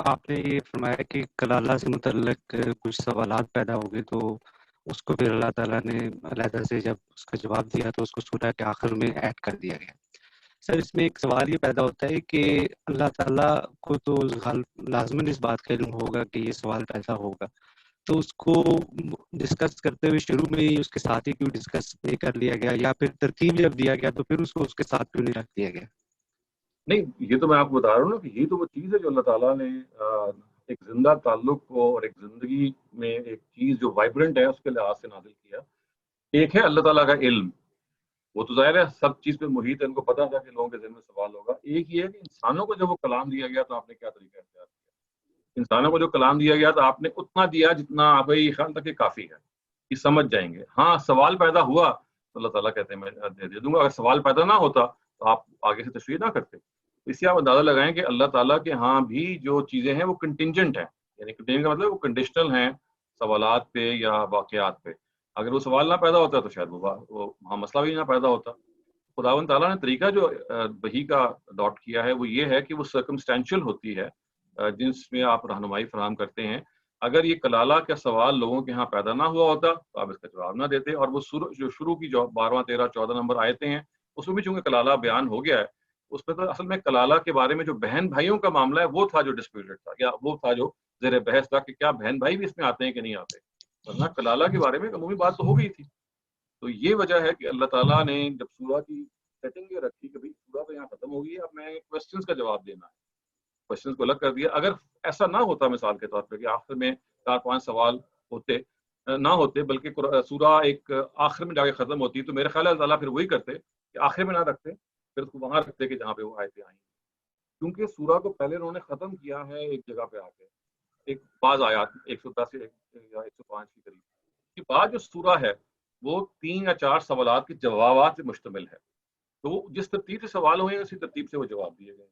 آپ نے یہ فرمایا کہ کلالہ سے متعلق کچھ سوالات پیدا ہو گئے تو اس کو پھر اللہ تعالیٰ نے علیحدہ سے جب اس کا جواب دیا تو اس کو سورہ کے آخر میں ایڈ کر دیا گیا. سر اس میں ایک سوال یہ پیدا ہوتا ہے کہ اللہ تعالیٰ کو تو لازماً اس بات کا علم ہوگا کہ یہ سوال پیدا ہوگا, تو اس کو ڈسکس کرتے ہوئے شروع میں ہی اس کے ساتھ ہی کیوں ڈسکس نہیں کر لیا گیا, یا پھر ترتیب جب دیا گیا تو پھر اس کو اس کے ساتھ کیوں نہیں رکھ دیا گیا؟ نہیں, یہ تو میں آپ کو بتا رہا ہوں نا کہ یہ تو وہ چیز ہے جو اللہ تعالیٰ نے ایک زندہ تعلق کو اور ایک زندگی میں ایک چیز جو وائبرنٹ ہے اس کے لحاظ سے نازل کیا. ایک ہے اللہ تعالیٰ کا علم, وہ تو ظاہر ہے سب چیز پہ محیط ہے, ان کو پتا تھا کہ لوگوں کے ذہن میں سوال ہوگا. ایک یہ ہے کہ انسانوں کو جب وہ کلام دیا گیا تو آپ نے کیا طریقہ اختیار کیا. انسانوں کو جو کلام دیا گیا تو آپ نے اتنا دیا جتنا آپ یہ خیال تھا کہ کافی ہے, کہ سمجھ جائیں گے. ہاں سوال پیدا ہوا تو اللہ تعالیٰ کہتے ہیں میں دے دوں گا. اگر سوال پیدا نہ ہوتا تو آپ آگے سے تشریح نہ کرتے. اس سے آپ اندازہ لگائیں کہ اللہ تعالیٰ کے ہاں بھی جو چیزیں ہیں وہ کنٹینجنٹ ہیں, یعنی کنٹینجنٹ کا مطلب وہ کنڈیشنل ہیں سوالات پہ یا واقعات پہ. اگر وہ سوال نہ پیدا ہوتا تو شاید وہ مسئلہ بھی نہ پیدا ہوتا. خداوند تعالیٰ نے طریقہ جو وحی کا اڈاپٹ کیا ہے وہ یہ ہے کہ وہ سرکمسٹینشیل ہوتی ہے, جس میں آپ رہنمائی فراہم کرتے ہیں. اگر یہ کلالہ کا سوال لوگوں کے ہاں پیدا نہ ہوا ہوتا تو آپ اس کا جواب نہ دیتے. اور وہ جو شروع کی جو 12, 13, 14 نمبر آیتیں ہیں اس میں بھی چونکہ کلالہ بیان ہو گیا ہے, اس میں تو اصل میں کلالہ کے بارے میں جو بہن بھائیوں کا معاملہ ہے وہ تھا جو ڈسپیوٹڈ تھا, یا وہ تھا جو زیر بحث تھا کہ کیا بہن بھائی بھی اس میں آتے ہیں کہ نہیں آتے. ورنہ کلالہ کے بارے میں عمومی بات تو ہو گئی تھی. تو یہ وجہ ہے کہ اللہ تعالیٰ نے جب سورہ کی سیٹنگ یہ رکھی کہ بھائی سورہ تو یہاں ختم ہو گئی ہے, اب میں کوسچنس کا جواب دینا ہے, کوسچنس کو الگ کر دیا. اگر ایسا نہ ہوتا مثال کے طور پہ کہ آخر میں 4-5 سوال ہوتے نہ ہوتے بلکہ سورہ ایک آخر میں جا کے ختم ہوتی, تو میرے خیال ہے اللہ تعالیٰ پھر وہی کرتے کہ آخر میں نہ رکھتے, پھر اس کو وہاں رکھتے کہ جہاں پہ وہ آیتیں آئیں. کیونکہ سورہ کو پہلے انہوں نے ختم کیا ہے ایک جگہ پہ آ کے, ایک بعض آیات 110 یا 105 کے قریب. اس کے بعد جو سورہ ہے وہ 3 یا 4 سوالات کے جوابات سے مشتمل ہے. تو وہ جس ترتیب سے سوال ہوئے ہیں اسی ترتیب سے وہ جواب دیے گئے.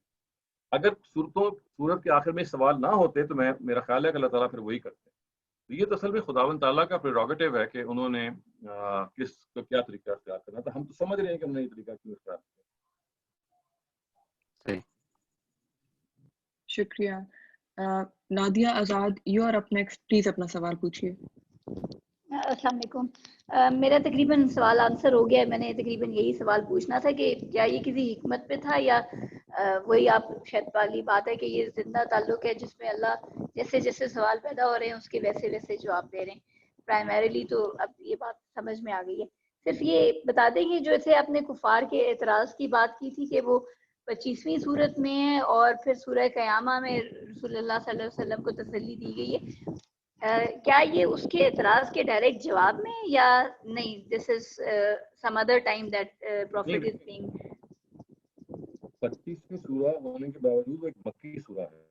اگر سورت کے آخر میں سوال نہ ہوتے تو میرا خیال ہے کہ اللہ تعالیٰ پھر وہی کرتے. تو یہ تو اصل میں خداوند تعالیٰ کا پریروگیٹو ہے کہ انہوں نے کیا طریقہ اختیار کرنا تھا. ہم تو سمجھ رہے ہیں کہ ہم نے یہ طریقہ کیوں اختیار کیا. شکریہ. Nadia Azad, you are up next, please اپنا سوال پوچھیے. السلام علیکم. میرا تقریباً سوال آنسر ہو گیا ہے. میں نے تقریباً یہی سوال پوچھنا تھا کہ کیا یہ کسی حکمت پہ تھا یا وہی آپ شاید والی بات ہے کہ یہ زندہ تعلق ہے جس میں اللہ جیسے جیسے سوال پیدا ہو رہے ہیں اس کے ویسے ویسے جواب دے رہے ہیں. پرائمریلی تو اب یہ بات سمجھ میں آ گئی ہے. صرف یہ بتا دیں کہ جو ایسے آپ نے کفار کے اعتراض کی بات کی تھی کہ وہ 25ویں سورت میں ہے اور پھر سورہ قیامہ میں رسول اللہ صلی اللہ علیہ وسلم کو تسلی دی گئی ہے, کیا یہ اس کے اعتراض کے ڈائریکٹ جواب میں یا نہیں؟ This is some other time that prophet is being. 25ویں سورہ ہونے کے باوجود وہ ایک مکی سورہ ہے,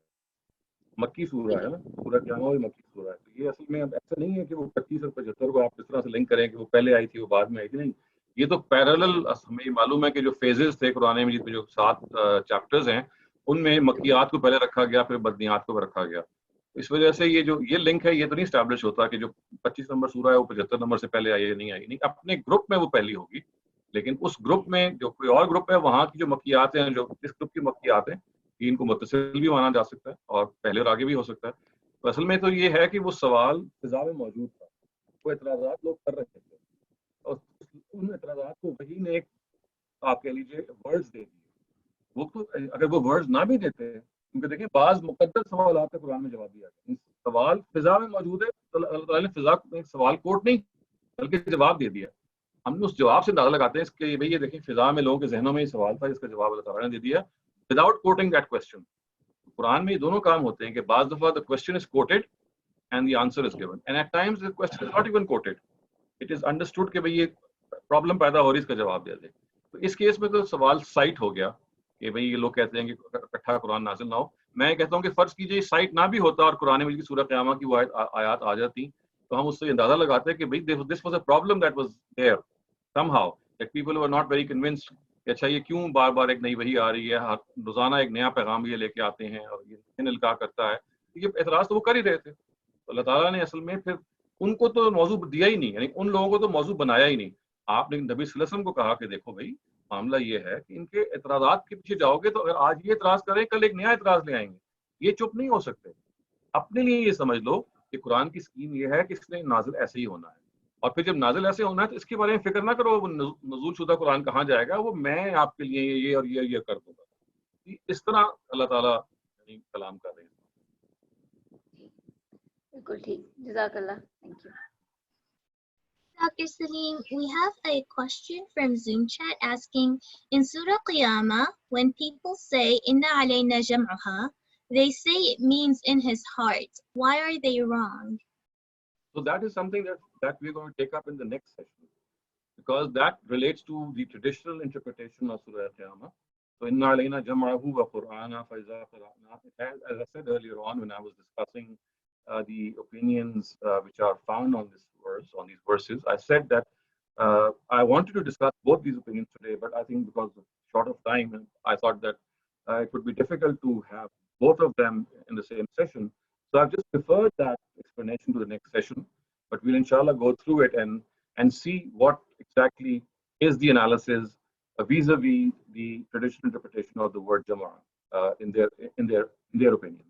مکی سورہ ہے نا, سورہ قیامہ بھی مکی سورہ ہے. تو یہ اصل میں اب ایسا نہیں ہے کہ وہ 25 اور 75 کو آپ اس طرح سے لنک کریں کہ وہ پہلے آئی تھی وہ بعد میں آئی تھی. نہیں, یہ تو پیرالل. ہمیں یہ معلوم ہے کہ جو فیزز تھے قرآن مجید میں جو 7 چیپٹرز ہیں ان میں مکیات کو پہلے رکھا گیا پھر مدنیات کو رکھا گیا. اس وجہ سے یہ لنک ہے یہ تو نہیں اسٹیبلش ہوتا کہ جو 25 نمبر سورہ ہے وہ 75 نمبر سے پہلے آئی ہے نہیں آئی. نہیں, اپنے گروپ میں وہ پہلی ہوگی, لیکن اس گروپ میں جو کوئی اور گروپ ہے وہاں کی جو مکیات ہیں, جو اس گروپ کی مکیات ہیں, ان کو متصل بھی مانا جا سکتا ہے اور پہلے اور آگے بھی ہو سکتا ہے. تو اصل میں تو یہ ہے کہ وہ سوال فضا میں موجود تھا, وہ اعتراضات لوگ کر رہے تھے اور ان اعتراضات کو وہی نے ایک آپ کہہ لیجیے ورڈز دے دیے. وہ تو اگر وہ ورڈز نہ بھی دیتے, کیونکہ دیکھیں بعض مقدر سوالات کا قرآن میں جواب دیا گیا, سوال فضا میں موجود ہے تو اللہ تعالیٰ نے فضا میں سوال کوٹ نہیں بلکہ جواب دے دیا. ہم نے اس جواب سے اندازہ لگاتے ہیں اس کے بھائی یہ دیکھیں فضا میں لوگوں کے ذہنوں میں یہ سوال تھا جس کا جواب اللہ تعالیٰ نے دے دیا وداؤٹ کوٹنگ دیٹ کوسچن. قرآن میں یہ دونوں کام ہوتے ہیں کہ بعض دفعہ the question is quoted and the answer is given and at times the question is not even quoted, it is understood کہ بھئی یہ پرابلم پیدا ہو رہی ہے اس کا جواب دے دیں. تو اس کیس میں تو سوال سائٹ ہو گیا کہ بھئی یہ لوگ کہتے ہیں کہ اکٹھا قرآن نازل نہ ہو. میں کہتا ہوں کہ فرض کیجئے سائٹ نہ بھی ہوتا اور قرآن مجید کی سورہ قیامہ کی وہ آیات آ جاتی تو ہم اس سے اندازہ لگاتے ہیں کہ بھئی this was a problem that was there somehow that people were not very convinced کہ اچھا یہ کیوں بار بار ایک نئی وحی آ رہی ہے, روزانہ ایک نیا پیغام یہ لے کے آتے ہیں اور یہ القاء کرتا ہے. یہ اعتراض تو وہ کر ہی رہے تھے. تو اللہ تعالیٰ نے اصل میں پھر ان کو تو موضوع دیا ہی نہیں, یعنی ان لوگوں کو تو موضوع بنایا ہی نہیں. آپ نے نبی صلی اللہ علیہ وسلم کو کہا کہ دیکھو بھائی معاملہ یہ ہے کہ ان کے اعتراضات کے پیچھے جاؤ گے تو اگر آج یہ اعتراض کریں کل ایک نیا اعتراض لے آئیں گے, یہ چپ نہیں ہو سکتے. اپنے لیے یہ سمجھ لو کہ قرآن کی اسکیم یہ ہے کہ اس نے نازل ایسے ہی ہونا ہے, اور پھر جب نازل ایسے ہونا ہے تو اس کے بارے میں فکر نہ کرو وہ نزول شدہ قرآن کہاں جائے گا, وہ میں آپ کے لیے یہ اور یہ کر دوں گا. اس طرح اللہ تعالیٰ کلام کر رہے ہیں. بالکل ٹھیک, جزاک اللہ, thank you. Dr. Salim, we have a question from Zoom chat asking, in Surah Qiyamah, when people say, Inna alayna jam'uha, they say it means in his heart. Why are they wrong? So that is something that we're going to take up in the next session, because that relates to the traditional interpretation of Surah Qiyamah. So, Inna alayna jam'ahu wa Qur'ana fa iza qara'na. As I said earlier on when I was discussing the opinions which are found on this verse, on these verses, I said that I wanted to discuss both these opinions today, but I think because of short of time, I thought that it would be difficult to have both of them in the same session. So I've just deferred that explanation to the next session, but we'll inshallah go through it and see what exactly is the analysis vis-a-vis the traditional interpretation of the word Jama'ah in their opinion.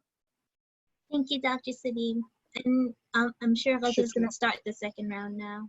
Thank you, Dr. Salim. And I'm sure Ghazal is going to start the second round now.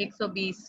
120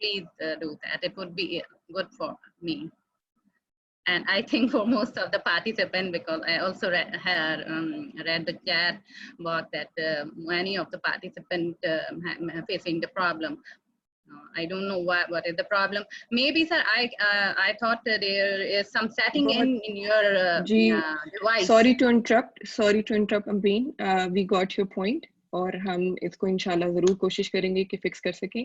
please do that, it would be good for me and I think for most of the participants, because I also read the chat about that many of the participants facing the problem. I don't know what is the problem. Maybe sir I thought there is some setting in your device. Sorry to interrupt Amreen, we got your point. اور ہم اس کو انشاءاللہ ضرور کوشش کریں گے کہ fix کر سکیں.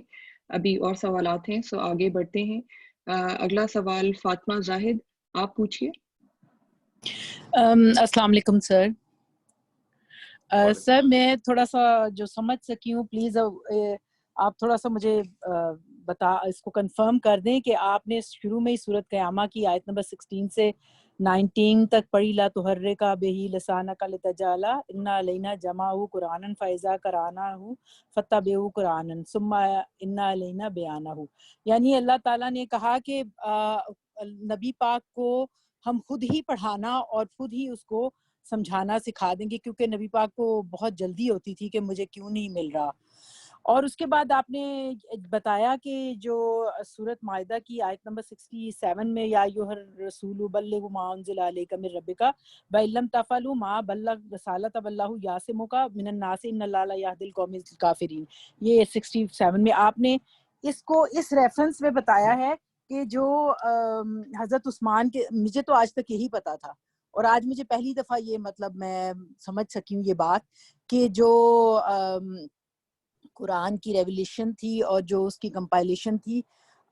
ابھی اور سوالات ہیں سو آگے بڑھتے ہیں. اگلا سوال فاطمہ زاہد, آپ پوچھیے. السلام علیکم سر. سر میں تھوڑا سا جو سمجھ سکی ہوں, پلیز آپ تھوڑا سا مجھے اس کو کنفرم کر دیں کہ آپ نے شروع میں ہی سورۃ قیامہ کی آیت نمبر 16 سے 19 تک پڑھی, لا تحرکا بہی لسانک لتجالا انا علینا جمعہ قرآنا فاذا قرأناہ فاتبعوا قرآنا ثم انا علینا بیانہ. یعنی اللہ تعالیٰ نے کہا کہ نبی پاک کو ہم خود ہی پڑھانا اور خود ہی اس کو سمجھانا سکھا دیں گے, کیونکہ نبی پاک کو بہت جلدی ہوتی تھی کہ مجھے کیوں نہیں مل رہا. اور اس کے بعد آپ نے بتایا کہ جو سورۃ مائدہ کی آیت نمبر 67 میں یا ایھا الرسول بلغ ما انزل الیک من ربک وان لم تفعلوا ما بلغ رسالۃ واللہ یعصمک من الناس ان اللہ لا یہدی القوم الکافرین. یہ 67 میں آپ نے اس کو اس ریفرنس میں بتایا ہے کہ جو حضرت عثمان کے, مجھے تو آج تک یہی پتا تھا اور آج مجھے پہلی دفعہ یہ مطلب میں سمجھ سکی ہوں یہ بات کہ جو قرآن کی ریولیشن تھی اور جو اس کی کمپائلیشن تھی,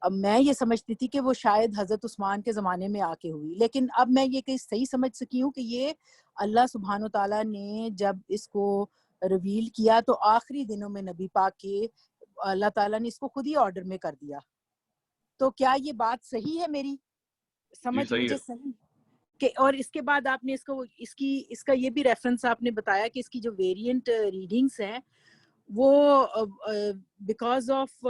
میں یہ سمجھتی تھی کہ وہ شاید حضرت عثمان کے زمانے میں آ کے ہوئی, لیکن اب میں یہ کہ صحیح سمجھ سکی ہوں کہ یہ اللہ سبحانہ و تعالیٰ نے جب اس کو ریویل کیا تو آخری دنوں میں نبی پاک کے اللہ تعالیٰ نے اس کو خود ہی آرڈر میں کر دیا. تو کیا یہ بات صحیح ہے میری سمجھ مجھے صحیح کہ, اور اس کے بعد آپ نے اس کا یہ بھی ریفرنس آپ نے بتایا کہ اس کی جو ویریئنٹ ریڈنگس ہیں وہ because of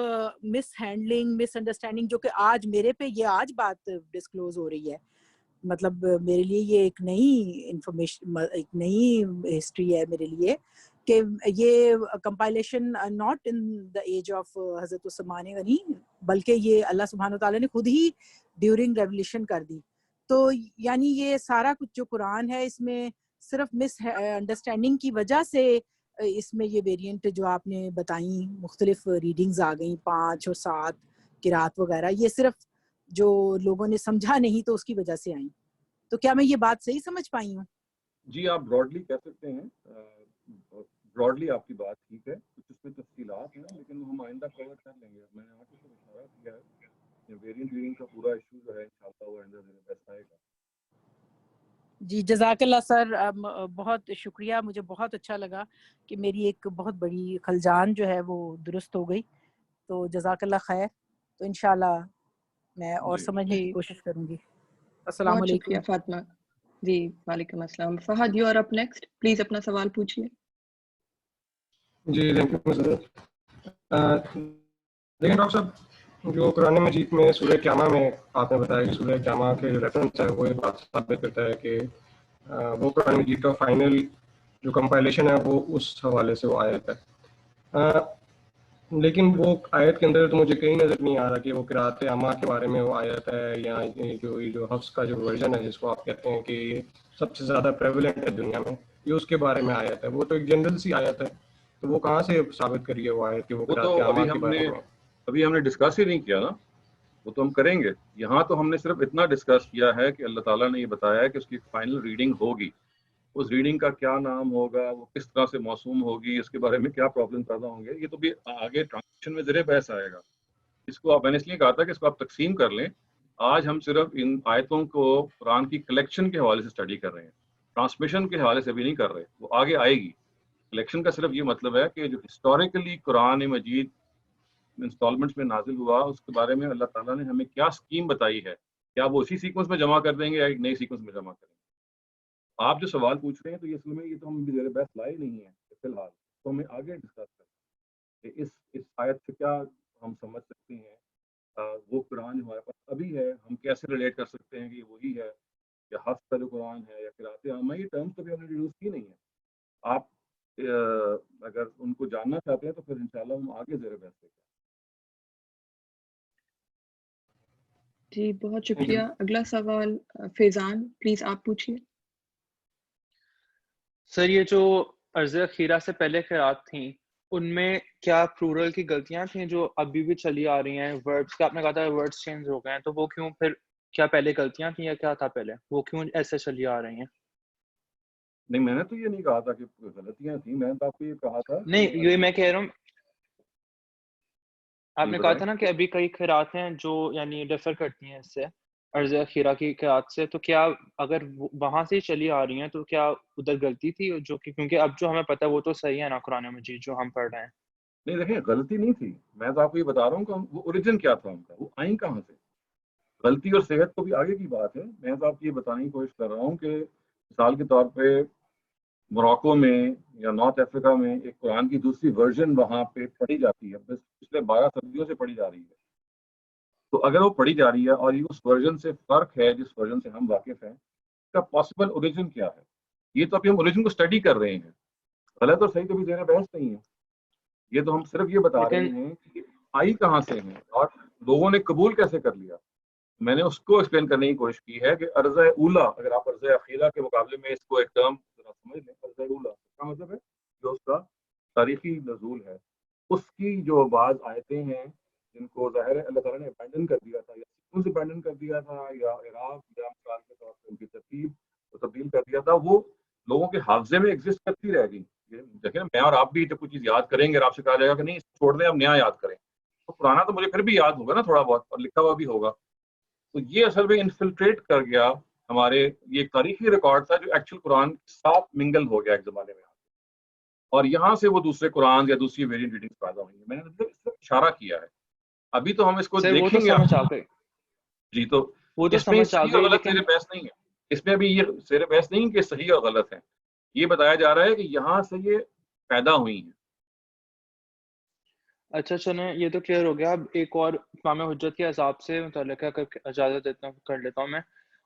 miss handling miss understanding, جو کہ آج میرے پہ یہ آج بات ڈسکلوز ہو رہی ہے, مطلب میرے لیے یہ ایک نئی انفارمیشن, ایک نئی ہسٹری ہے میرے لیے کہ یہ compilation not in the age of Hazrat Usman غنی, بلکہ یہ اللہ سبحانہ تعالیٰ نے خود ہی ڈیورنگ ریولیوشن کر دی. تو یعنی یہ سارا کچھ جو قرآن ہے اس میں صرف مس انڈرسٹینڈنگ کی وجہ سے اس میں یہ ویریئنٹ جو آپ نے بتائیں مختلف ریڈنگز آ گئیں 5 اور 7 قرات وغیرہ, یہ صرف جو لوگوں نے سمجھا نہیں تو اس کی وجہ سے آئیں. تو کیا میں یہ بات صحیح سمجھ پائی ہوں؟ جی آپ براڈلی کہہ سکتے ہیں, براڈلی آپ کی بات ٹھیک ہے, کچھ اس میں تفصیلات ہیں لیکن وہ ہم آئندہ کور کر لیں گے. میں نے آپ کو اشارہ کیا ہے ویریئنٹ ریڈنگ کا پورا ایشو جو ہے انشاءاللہ وہ آئندہ بیسٹ آئے گا. جی جزاک اللہ سر, بہت شکریہ, مجھے بہت اچھا لگا کہ میری ایک بہت بڑی خلجان جو ہے وہ درست ہو گئی, تو جزاک اللہ خیر. تو انشاءاللہ میں اور سمجھنے کی کوشش کروں گی. السلام بہت علیکم. شکریہ فاطمہ. جی وعلیکم السلام. Fahad you are up next, please اپنا سوال پوچھیے. جی تھینک یو سر. لیکن ڈاکٹر صاحب جو قرآن مجید میں سورہ قیامہ میں آپ نے بتایا کہ سورہ قیامہ کے جو ریفرنس ہے وہ یہ بات ثابت کرتا ہے کہ وہ قرآن مجید کا فائنل جو کمپائلیشن ہے وہ اس حوالے سے وہ آیت ہے. لیکن وہ آیت کے اندر تو مجھے کہیں نظر نہیں آ رہا کہ وہ قرأت عامہ کے بارے میں وہ آیت ہے, یا جو حفظ کا جو ورژن ہے جس کو آپ کہتے ہیں کہ یہ سب سے زیادہ پریولنٹ ہے دنیا میں, یہ اس کے بارے میں آیت ہے. وہ تو ایک جنرل سی آیت ہے, تو وہ کہاں سے ثابت کری ہے وہ آیت کہ وہ قرأت عامہ کے بارے میں؟ ابھی ہم نے ڈسکس ہی نہیں کیا نا, وہ تو ہم کریں گے. یہاں تو ہم نے صرف اتنا ڈسکس کیا ہے کہ اللہ تعالیٰ نے یہ بتایا ہے کہ اس کی فائنل ریڈنگ ہوگی, اس ریڈنگ کا کیا نام ہوگا, وہ کس طرح سے موسوم ہوگی, اس کے بارے میں کیا پرابلم پیدا ہوں گے, یہ تو بھی آگے ٹرانزیکشن میں زیر بحث آئے گا. اس کو میں نے اس لیے کہا تھا کہ اس کو آپ تقسیم کر لیں. آج ہم صرف ان آیتوں کو قرآن کی کلیکشن کے حوالے سے اسٹڈی کر رہے ہیں, ٹرانسمیشن کے حوالے سے بھی نہیں کر رہے, وہ آگے آئے گی. کلیکشن کا صرف یہ مطلب ہے کہ جو ہسٹوریکلی قرآن مجید انسٹالمنٹس میں نازل ہوا اس کے بارے میں اللہ تعالیٰ نے ہمیں کیا اسکیم بتائی ہے, کیا وہ اسی سیکوینس میں جمع کر دیں گے یا ایک نئی سیکوینس میں جمع کریں گے. آپ جو سوال پوچھ رہے ہیں تو یہ اصل میں یہ تو ہم زیر بحث لائے نہیں ہیں فی الحال, تو ہمیں آگے ڈسکس کریں کہ اس آیت سے کیا ہم سمجھ سکتے ہیں. وہ قرآن ہمارے پاس ابھی ہے, ہم کیسے ریلیٹ کر سکتے ہیں کہ یہ وہی ہے یا حفظ کا جو قرآن ہے یا قرأت عامہ, یہ ٹرمز کبھی ہم نے ریڈیوس کی نہیں ہے. آپ اگر ان کو جاننا چاہتے ہیں تو پھر انشاءاللہ ہم آگے زیر بحث کریں. جی بہت شکریہ. اگلا سوال فیضان, پلیز آپ پوچھیے. سر یہ جو عرض اخیرہ سے پہلے قرات تھیں ان میں کیا پلورل کی غلطیاں تھیں جو ابھی بھی چلی آ رہی ہیں؟ ورڈز کا آپ نے کہا تھا ورڈز چینج ہو گئے ہیں, تو وہ کیوں, پھر کیا پہلے غلطیاں تھیں یا کیا تھا پہلے, وہ کیوں ایسے چلی آ رہی ہیں؟ نہیں میں نے تو یہ نہیں کہا تھا کہ غلطیاں تھیں، میں نے تو آپ کو یہ کہا تھا نہیں یہ میں کہہ رہا ہوں آپ نے کہا بتائیں. تھا نا کہ ابھی کئی قرات ہیں جو یعنی ڈفر کرتی ہیں اس سے عرض اخیرہ کی قرات سے، تو کیا اگر وہاں سے چلی آ رہی ہیں تو کیا ادھر غلطی تھی جو کہ کیونکہ اب جو ہمیں پتہ ہے وہ تو صحیح ہے نا قرآن مجید جو ہم پڑھ رہے ہیں. نہیں دیکھیں غلطی نہیں تھی، میں تو آپ کو یہ بتا رہا ہوں کہ وہ اوریجن کیا تھا ان کا، وہ آئیں کہاں سے. غلطی اور صحت تو بھی آگے کی بات ہے. میں تو آپ کو یہ بتانے کی کوشش کر رہا ہوں کہ مثال کے طور پہ موراکو میں یا نارتھ افریقہ میں ایک قرآن کی دوسری ورژن وہاں پہ پڑھی جاتی ہے، بس پچھلے 12 صدیوں سے پڑھی جا رہی ہے. تو اگر وہ پڑھی جا رہی ہے اور یہ اس ورژن سے فرق ہے جس ورژن سے ہم واقف ہیں، اس کا پاسبل اوریجن کیا ہے؟ یہ تو ابھی ہم اوریجن کو اسٹڈی کر رہے ہیں. غلط اور صحیح تو بھی زیر بحث نہیں ہے. یہ تو ہم صرف یہ بتا رہے لیکن ہیں کہ آئی کہاں سے ہیں اور لوگوں نے قبول کیسے کر لیا. میں نے اس کو ایکسپلین کرنے کی کوشش کی ہے کہ عرض اولا، اگر آپ عرض اخیرہ کے مقابلے میں اس کو ایک ٹرم ذرا سمجھ لیں، عرض اولا کا مطلب ہے جو اس کا تاریخی نزول ہے، اس کی جو بعض آیتیں ہیں جن کو ظاہر ہے اللہ تعالیٰ نے ابینڈن کر دیا تھا، یا سکون سے ابینڈن کر دیا تھا، یا عراق یا مثال کے طور پہ ان کی ترتیب کو تبدیل کر دیا تھا، وہ لوگوں کے حافظے میں ایگزسٹ کرتی رہ گئی. دیکھیں میں اور آپ بھی جب کوئی چیز یاد کریں گے اور آپ سے کہا جائے گا کہ نہیں اس کو چھوڑ دیں اب نیا یاد کریں، تو پرانا تو مجھے پھر بھی یاد ہوگا نا تھوڑا بہت، اور لکھا ہوا بھی ہوگا. تو یہ اصل میں انفلٹریٹ کر گیا ہمارے، یہ ایک تاریخی ریکارڈ تھا جو ایکچوئل قرآن کے ساتھ منگل ہو گیا ایک زمانے میں، اور یہاں سے وہ دوسرے قرآن یا دوسری ویریئنٹ ریڈنگ پیدا ہوئی ہیں. میں نے اس پر اشارہ کیا ہے. ابھی تو ہم اس کو سر وہ دیکھیں تو گے. سمجھ آ گئی، جی تو وہ تو اس میں سمجھ آ صحیح اور گئی، غلط لیکن زیر بحث نہیں ہے. اس میں ابھی یہ زیر بحث نہیں کہ صحیح اور غلط ہے، یہ بتایا جا رہا ہے کہ یہاں سے یہ پیدا ہوئی ہیں. اچھا چلیں یہ تو کلیئر ہو گیا. اب ایک اور امام حجت کے عذاب سے متعلق ہے، اگر اجازت دیتا ہوں کر لیتا ہوں میں.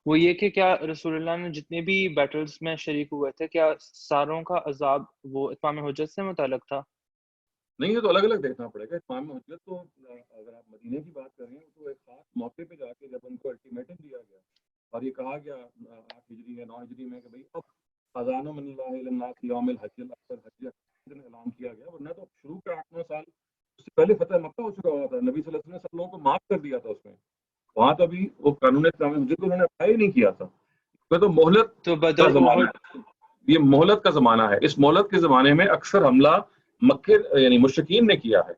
وہ یہ کہ کیا رسول اللہ نے جتنے بھی بیٹلز میں شریک ہوئے تھے کیا ساروں کا عذاب وہ امام حجت سے متعلق تھا؟ نہیں یہ تو الگ الگ دیکھنا پڑے گا. امام حجت تو اگر آپ مدینے کی بات کر رہے ہیں تو ایک خاص موقع پہ جا کے جب ان کو الٹیمیٹم دیا گیا اور یہ کہا گیا 8 ہجری یا 9 ہجری میں کہ بھائی اب اذان من اللہ الی الناس یوم الحج الاکبر، حج کا اعلان کیا گیا، ورنہ تو شروع کے 8-9 سال اس سے پہلے فتح مکہ ہو چکا ہوا تھا. نبی صلی اللہ علیہ وسلم نے سب لوگوں کو معاف کر دیا تھا. اس میں وہاں تو ابھی وہ قانون اسلام حجت انہوں نے اپلائی نہیں کیا تھا. تو مہلت تو کا بدر زمانہ احد ہے، یہ مہلت کا زمانہ ہے. اس مہلت کے زمانے میں اکثر حملہ مکے یعنی مشرکین نے کیا ہے.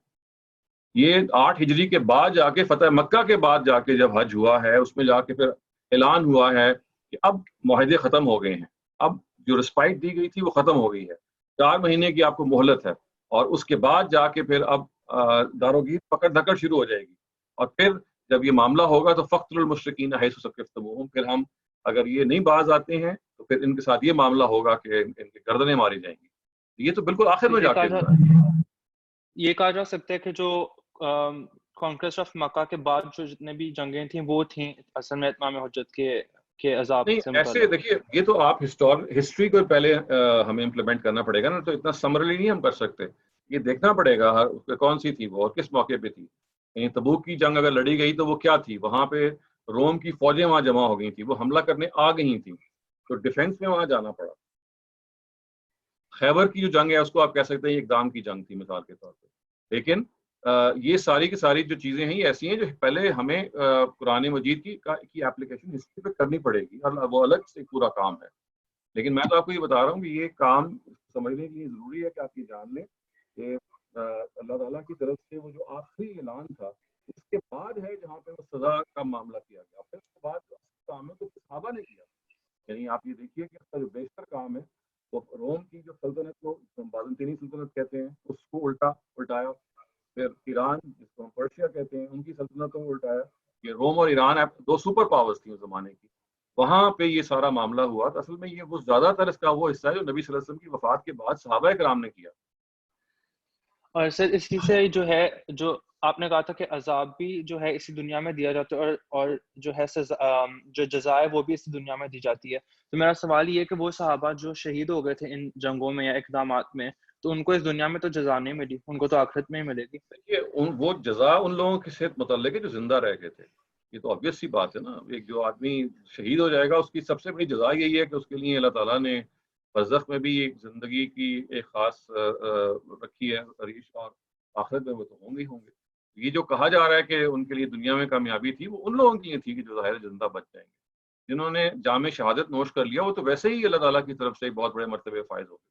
یہ 8 ہجری کے بعد جا کے فتح مکہ کے بعد جا کے جب حج ہوا ہے اس میں جا کے پھر اعلان ہوا ہے کہ اب معاہدے ختم ہو گئے ہیں، اب جو رسپائٹ دی گئی تھی وہ ختم ہو گئی ہے، 4 مہینے کی آپ کو مہلت ہے، اور اس کے بعد جا کے پھر اب داروگیر پکڑ دھکڑ شروع ہو جائے گی. اور پھر جب یہ معاملہ ہوگا تو فقتل المشرکین حیث ثقفتموہم، پھر ہم اگر یہ نہیں باز آتے ہیں تو پھر ان کے ساتھ یہ معاملہ ہوگا کہ ان کی گردنیں ماری جائیں گی. یہ تو بالکل آخر میں جا کے ہوا ہے. یہ کہا جا سکتا ہے کہ جو کانکویسٹ آف مکہ کے بعد جو جتنے بھی جنگیں تھیں وہ تھیں اصل میں امام حجت کے عذاب نہیں سے ایسے متعلق. دیکھیے یہ تو آپ ہسٹری کو پہلے ہمیں امپلیمنٹ کرنا پڑے گا نا، تو اتنا سمرلی نہیں ہم کر سکتے. یہ دیکھنا پڑے گا ہر کون سی تھی وہ اور کس موقع پہ تھی. یعنی تبوک کی جنگ اگر لڑی گئی تو وہ کیا تھی، وہاں پہ روم کی فوجیں وہاں جمع ہو گئی تھی، وہ حملہ کرنے آ گئی تھیں تو ڈیفینس میں وہاں جانا پڑا. خیبر کی جو جنگ ہے اس کو آپ کہہ سکتے ہیں یہ اقدام کی جنگ تھی مثال کے طور پہ. لیکن یہ ساری کی ساری جو چیزیں ہیں یہ ایسی ہیں جو پہلے ہمیں قرآن مجید کی اپلیکیشن ہسٹری پہ کرنی پڑے گی، اور وہ الگ سے پورا کام ہے. لیکن میں تو آپ کو یہ بتا رہا ہوں کہ یہ کام سمجھنے کے لیے ضروری ہے کہ آپ یہ جان لیں کہ اللہ تعالیٰ کی طرف سے وہ جو آخری اعلان تھا اس کے بعد ہے جہاں پہ وہ سزا کا معاملہ کیا گیا. پھر اس کے بعد جو کام ہے تو صحابہ نے کیا. یعنی آپ یہ دیکھیے کہ اس کا جو بیشتر کام ہے وہ روم کی جو سلطنت کو بازنطینی سلطنت کہتے ہیں اس کو الٹایا، پھر ایران جس کو ہم پرشیا کہتے ہیں ان کی سلطنتوں کو الٹایا. یہ روم اور ایران دو سپر پاورز تھیں اس زمانے کی، وہاں پہ یہ سارا معاملہ ہوا. تو اصل میں یہ وہ زیادہ تر اس کا وہ حصہ ہے جو نبی صلی اللہ علیہ وسلم کی وفات کے بعد صحابہ کرام نے کیا. اور سر اسی سے جو ہے جو آپ نے کہا تھا کہ عذاب بھی جو ہے اسی دنیا میں دیا جاتا ہے اور جو ہے جو جزا ہے وہ بھی اسی دنیا میں دی جاتی ہے. تو میرا سوال یہ ہے کہ وہ صحابہ جو شہید ہو گئے تھے ان جنگوں میں یا اقدامات میں، تو ان کو اس دنیا میں تو جزا نہیں ملی، ان کو تو آخرت میں ہی ملے گی. دیکھیے وہ جزا ان لوگوں کے صحت متعلق ہے جو زندہ رہ گئے تھے. یہ تو obvious سی بات ہے نا. ایک جو آدمی شہید ہو جائے گا اس کی سب سے بڑی جزا یہی ہے کہ اس کے لیے اللہ تعالیٰ نے برزخ میں بھی ایک زندگی کی ایک خاص رکھی ہے ریش، اور آخرت میں وہ تو ہوں گے ہی ہوں گے. یہ جو کہا جا رہا ہے کہ ان کے لیے دنیا میں کامیابی تھی وہ ان لوگوں کے لیے تھی کہ جو ظاہر زندہ بچ جائیں گے. جنہوں نے جام شہادت نوش کر لیا وہ تو ویسے ہی اللہ تعالیٰ کی طرف سے ایک بہت بڑے مرتبے فائز ہو گئے.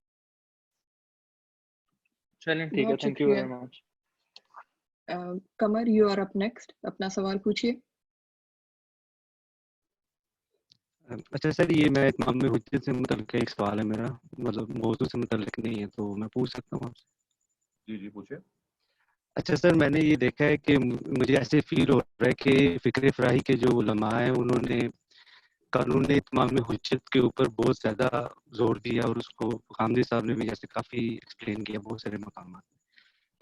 چلیں ٹھیک ہے, بہت تھینک یو شکریہ. Very much. Qamar you are up next, اپنا سوال پوچھیے. اچھا سر, یہ میں اتمام حجت سے متعلق ایک سوال ہے میرا, مطلب موضوع سے متعلق نہیں ہے, تو میں پوچھ سکتا ہوں آپ سے؟ جی جی پوچھیں. اچھا سر, میں نے یہ دیکھا ہے کہ مجھے ایسے فیل ہو رہا ہے کہ فکر فراہی کے جو علماء ہیں انہوں نے قانون اتمام حجت کے اوپر بہت زیادہ زور دیا, اور اس کو غامدی صاحب نے بھی جیسے کافی ایکسپلین کیا بہت سارے مقامات.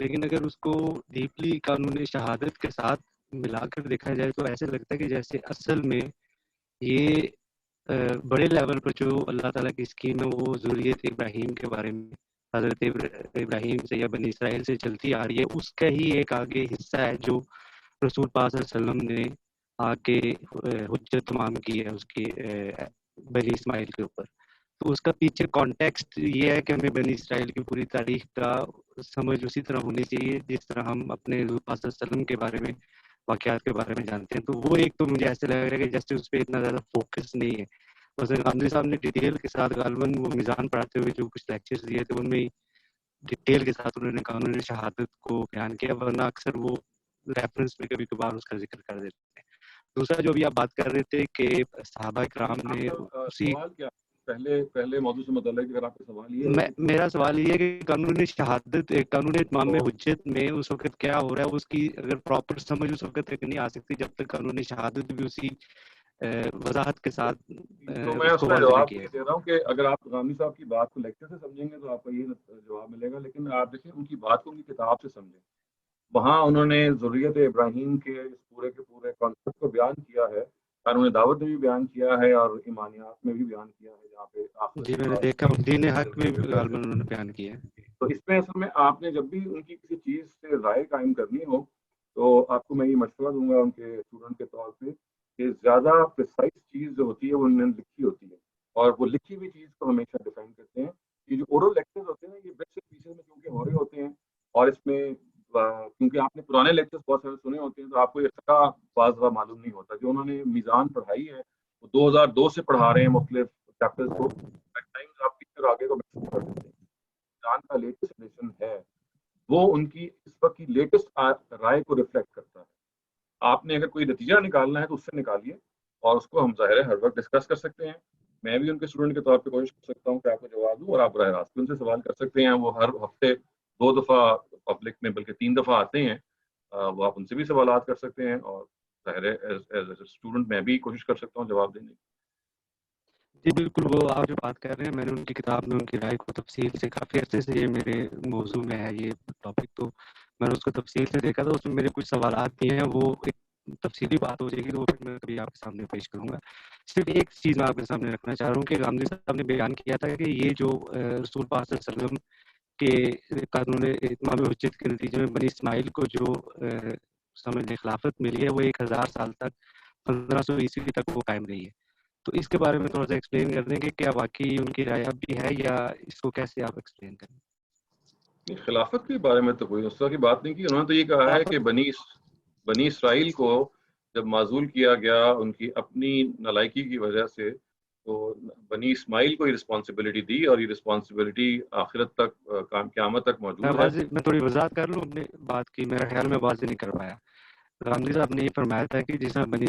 لیکن اگر اس کو ڈیپلی قانون شہادت کے ساتھ ملا کر دیکھا جائے تو ایسے لگتا ہے کہ جیسے اصل میں یہ بڑے لیول پر جو اللہ تعالیٰ کی اسکیم ہے وہ ذریت ابراہیم کے بارے میں, حضرت ابراہیم سے یا بنی اسرائیل سے چلتی آ رہی ہے, اس کا ہی ایک آگے حصہ ہے جو رسول پاک صلی اللہ علیہ وسلم نے آ کے حجت تمام کی ہے اس کی بنی اسماعیل کے اوپر. تو اس کا پیچھے کانٹیکسٹ یہ ہے کہ ہمیں بنی اسرائیل کی پوری تاریخ کا سمجھ اسی طرح ہونی چاہیے جس طرح ہم اپنے رسول پاک صلی اللہ علیہ وسلم کے بارے میں واقعات کے بارے میں جانتے ہیں. تو وہ ایک تو مجھے ایسے لگ رہا ہے کہ جیسے اس پہ اتنا زیادہ فوکس نہیں ہے. مثلا غامدی صاحب نے ڈیٹیل کے ساتھ غالباً وہ میزان پڑھاتے ہوئے جو کچھ لیکچرز دیے تھے ان میں ڈیٹیل کے ساتھ انہوں نے قانون شہادت کو بیان کیا, ورنہ اکثر وہ ریفرنس میں کبھی کبھار اس کا ذکر کر دیتے ہیں. دوسرا جو ابھی آپ بات کر رہے تھے کہ صحابہ کرام نے اسی سوال کیا پہلے موضوع سے متعلق اگر آپ کا سوال یہ ہے میرا سوال یہ ہے کہ قانون شہادت قانون اتمام حجت میں اس وقت کیا ہو رہا ہے, اس کی اگر پراپر سمجھ اس وقت تک نہیں آ سکتی جب تک قانون شہادت بھی اسی وضاحت کے ساتھ تو میں اس کا جواب یہ دے رہا ہوں کہ اگر آپ غامدی صاحب کی بات کو لیکچر سے سمجھیں گے تو آپ کو یہ جواب ملے گا, لیکن آپ دیکھیں ان کی بات کو ان کی کتاب سے سمجھیں. وہاں انہوں نے ذریت ابراہیم کے اس پورے کے پورے کانسیپٹ کو بیان کیا ہے, قانون دعوت میں بھی بیان کیا ہے اور ایمانیات میں بھی بیان کیا ہے, جہاں پہ جی میں نے دیکھا دین حق میں غالباً انہوں نے بیان کیا ہے. تو اس میں اصل میں آپ نے جب بھی ان کی کسی چیز سے رائے قائم کرنی ہو تو آپ کو میں یہ مشورہ دوں گا ان کے اسٹوڈنٹ کے طور پہ کہ زیادہ پریسائز چیز جو ہوتی ہے وہ انہوں نے لکھی ہوتی ہے, اور وہ لکھی ہوئی چیز کو ہمیشہ ڈیفائن کرتے ہیں. یہ جو اورل لیکچرز ہوتے ہیں یہ بیسک پیچھے میں کیونکہ ہو رہے ہوتے ہیں, اور اس میں کیونکہ آپ نے پرانے لیکچرز بہت سارے سنے ہوتے ہیں تو آپ کو اس کا بعض دفعہ معلوم نہیں ہوتا. جو انہوں نے میزان پڑھائی ہے وہ 2002 سے پڑھا رہے ہیں مختلف چیپٹرز کو, آپ پیچھے آگے کو محسوس کر دیتے ہیں. میزان کا لیٹسٹ ایڈیشن ہے وہ ان کی اس وقت کی لیٹسٹ رائے کو ریفلیکٹ کرتا ہے. آپ نے اگر کوئی نتیجہ نکالنا ہے تو اس سے نکالیے, اور اس کو ہم ظاہر ہے ہر وقت ڈسکس کر سکتے ہیں. میں بھی ان کے اسٹوڈنٹ کے طور پہ کوشش کر سکتا ہوں کہ آپ کو جواب دوں, اور آپ براہ راست ان سے سوال کر سکتے ہیں. وہ ہر ہفتے 2 دفعہ پبلک میں بلکہ 3 دفعہ آتے ہیں, وہ آپ ان سے بھی سوالات کر سکتے ہیں, اور ظاہر ہے ایز اسٹوڈنٹ میں بھی کوشش کر سکتا ہوں جواب دینے کی. جی بالکل, وہ آپ جو بات کر رہے ہیں میں نے ان کی کتاب میں ان کی رائے کو تفصیل سے کافی عرصے سے یہ میرے موضوع میں ہے یہ ٹاپک, تو میں نے اس کو تفصیل سے دیکھا تھا. اس میں میرے کچھ سوالات بھی ہیں, وہ ایک تفصیلی بات ہو جائے گی تو وہ پھر میں کبھی آپ کے سامنے پیش کروں گا. صرف ایک چیز میں آپ کے سامنے رکھنا چاہ رہا ہوں کہ غامدی صاحب نے بیان کیا تھا کہ یہ جو رسول پاک صلی اللہ علیہ وسلم کے قانون اتمام حجت کے نتیجے میں بنی اسماعیل کو جو سمجھ خلافت ملی ہے وہ 1000 سال تک 1500 عیسوی تک وہ قائم رہی ہے. تو اس کے بارے میں تھوڑا سا ایکسپلین کر دیں کہ کیا واقعی ان کی رائے اب بھی ہے, یا اس کو کیسے آپ ایکسپلین کریں؟ خلافت کے بارے میں تو کوئی اس طرح کی بات نہیں کی. انہوں نے تو یہ کہا ہے کہ بنی اسرائیل کو جب معزول کیا گیا ان کی اپنی نالائکی کی وجہ سے, تو بنی اسماعیل کو یہ رسپانسبلٹی دی, اور یہ رسپانسبلٹی آخرت تک قیامت تک موجود ہے. میں تھوڑی وضاحت کر لوں اپنے بات کی, میرا خیال میں واضح نہیں کر پایا. غامدی صاحب نے یہ فرمایا تھا کہ جس طرح بنی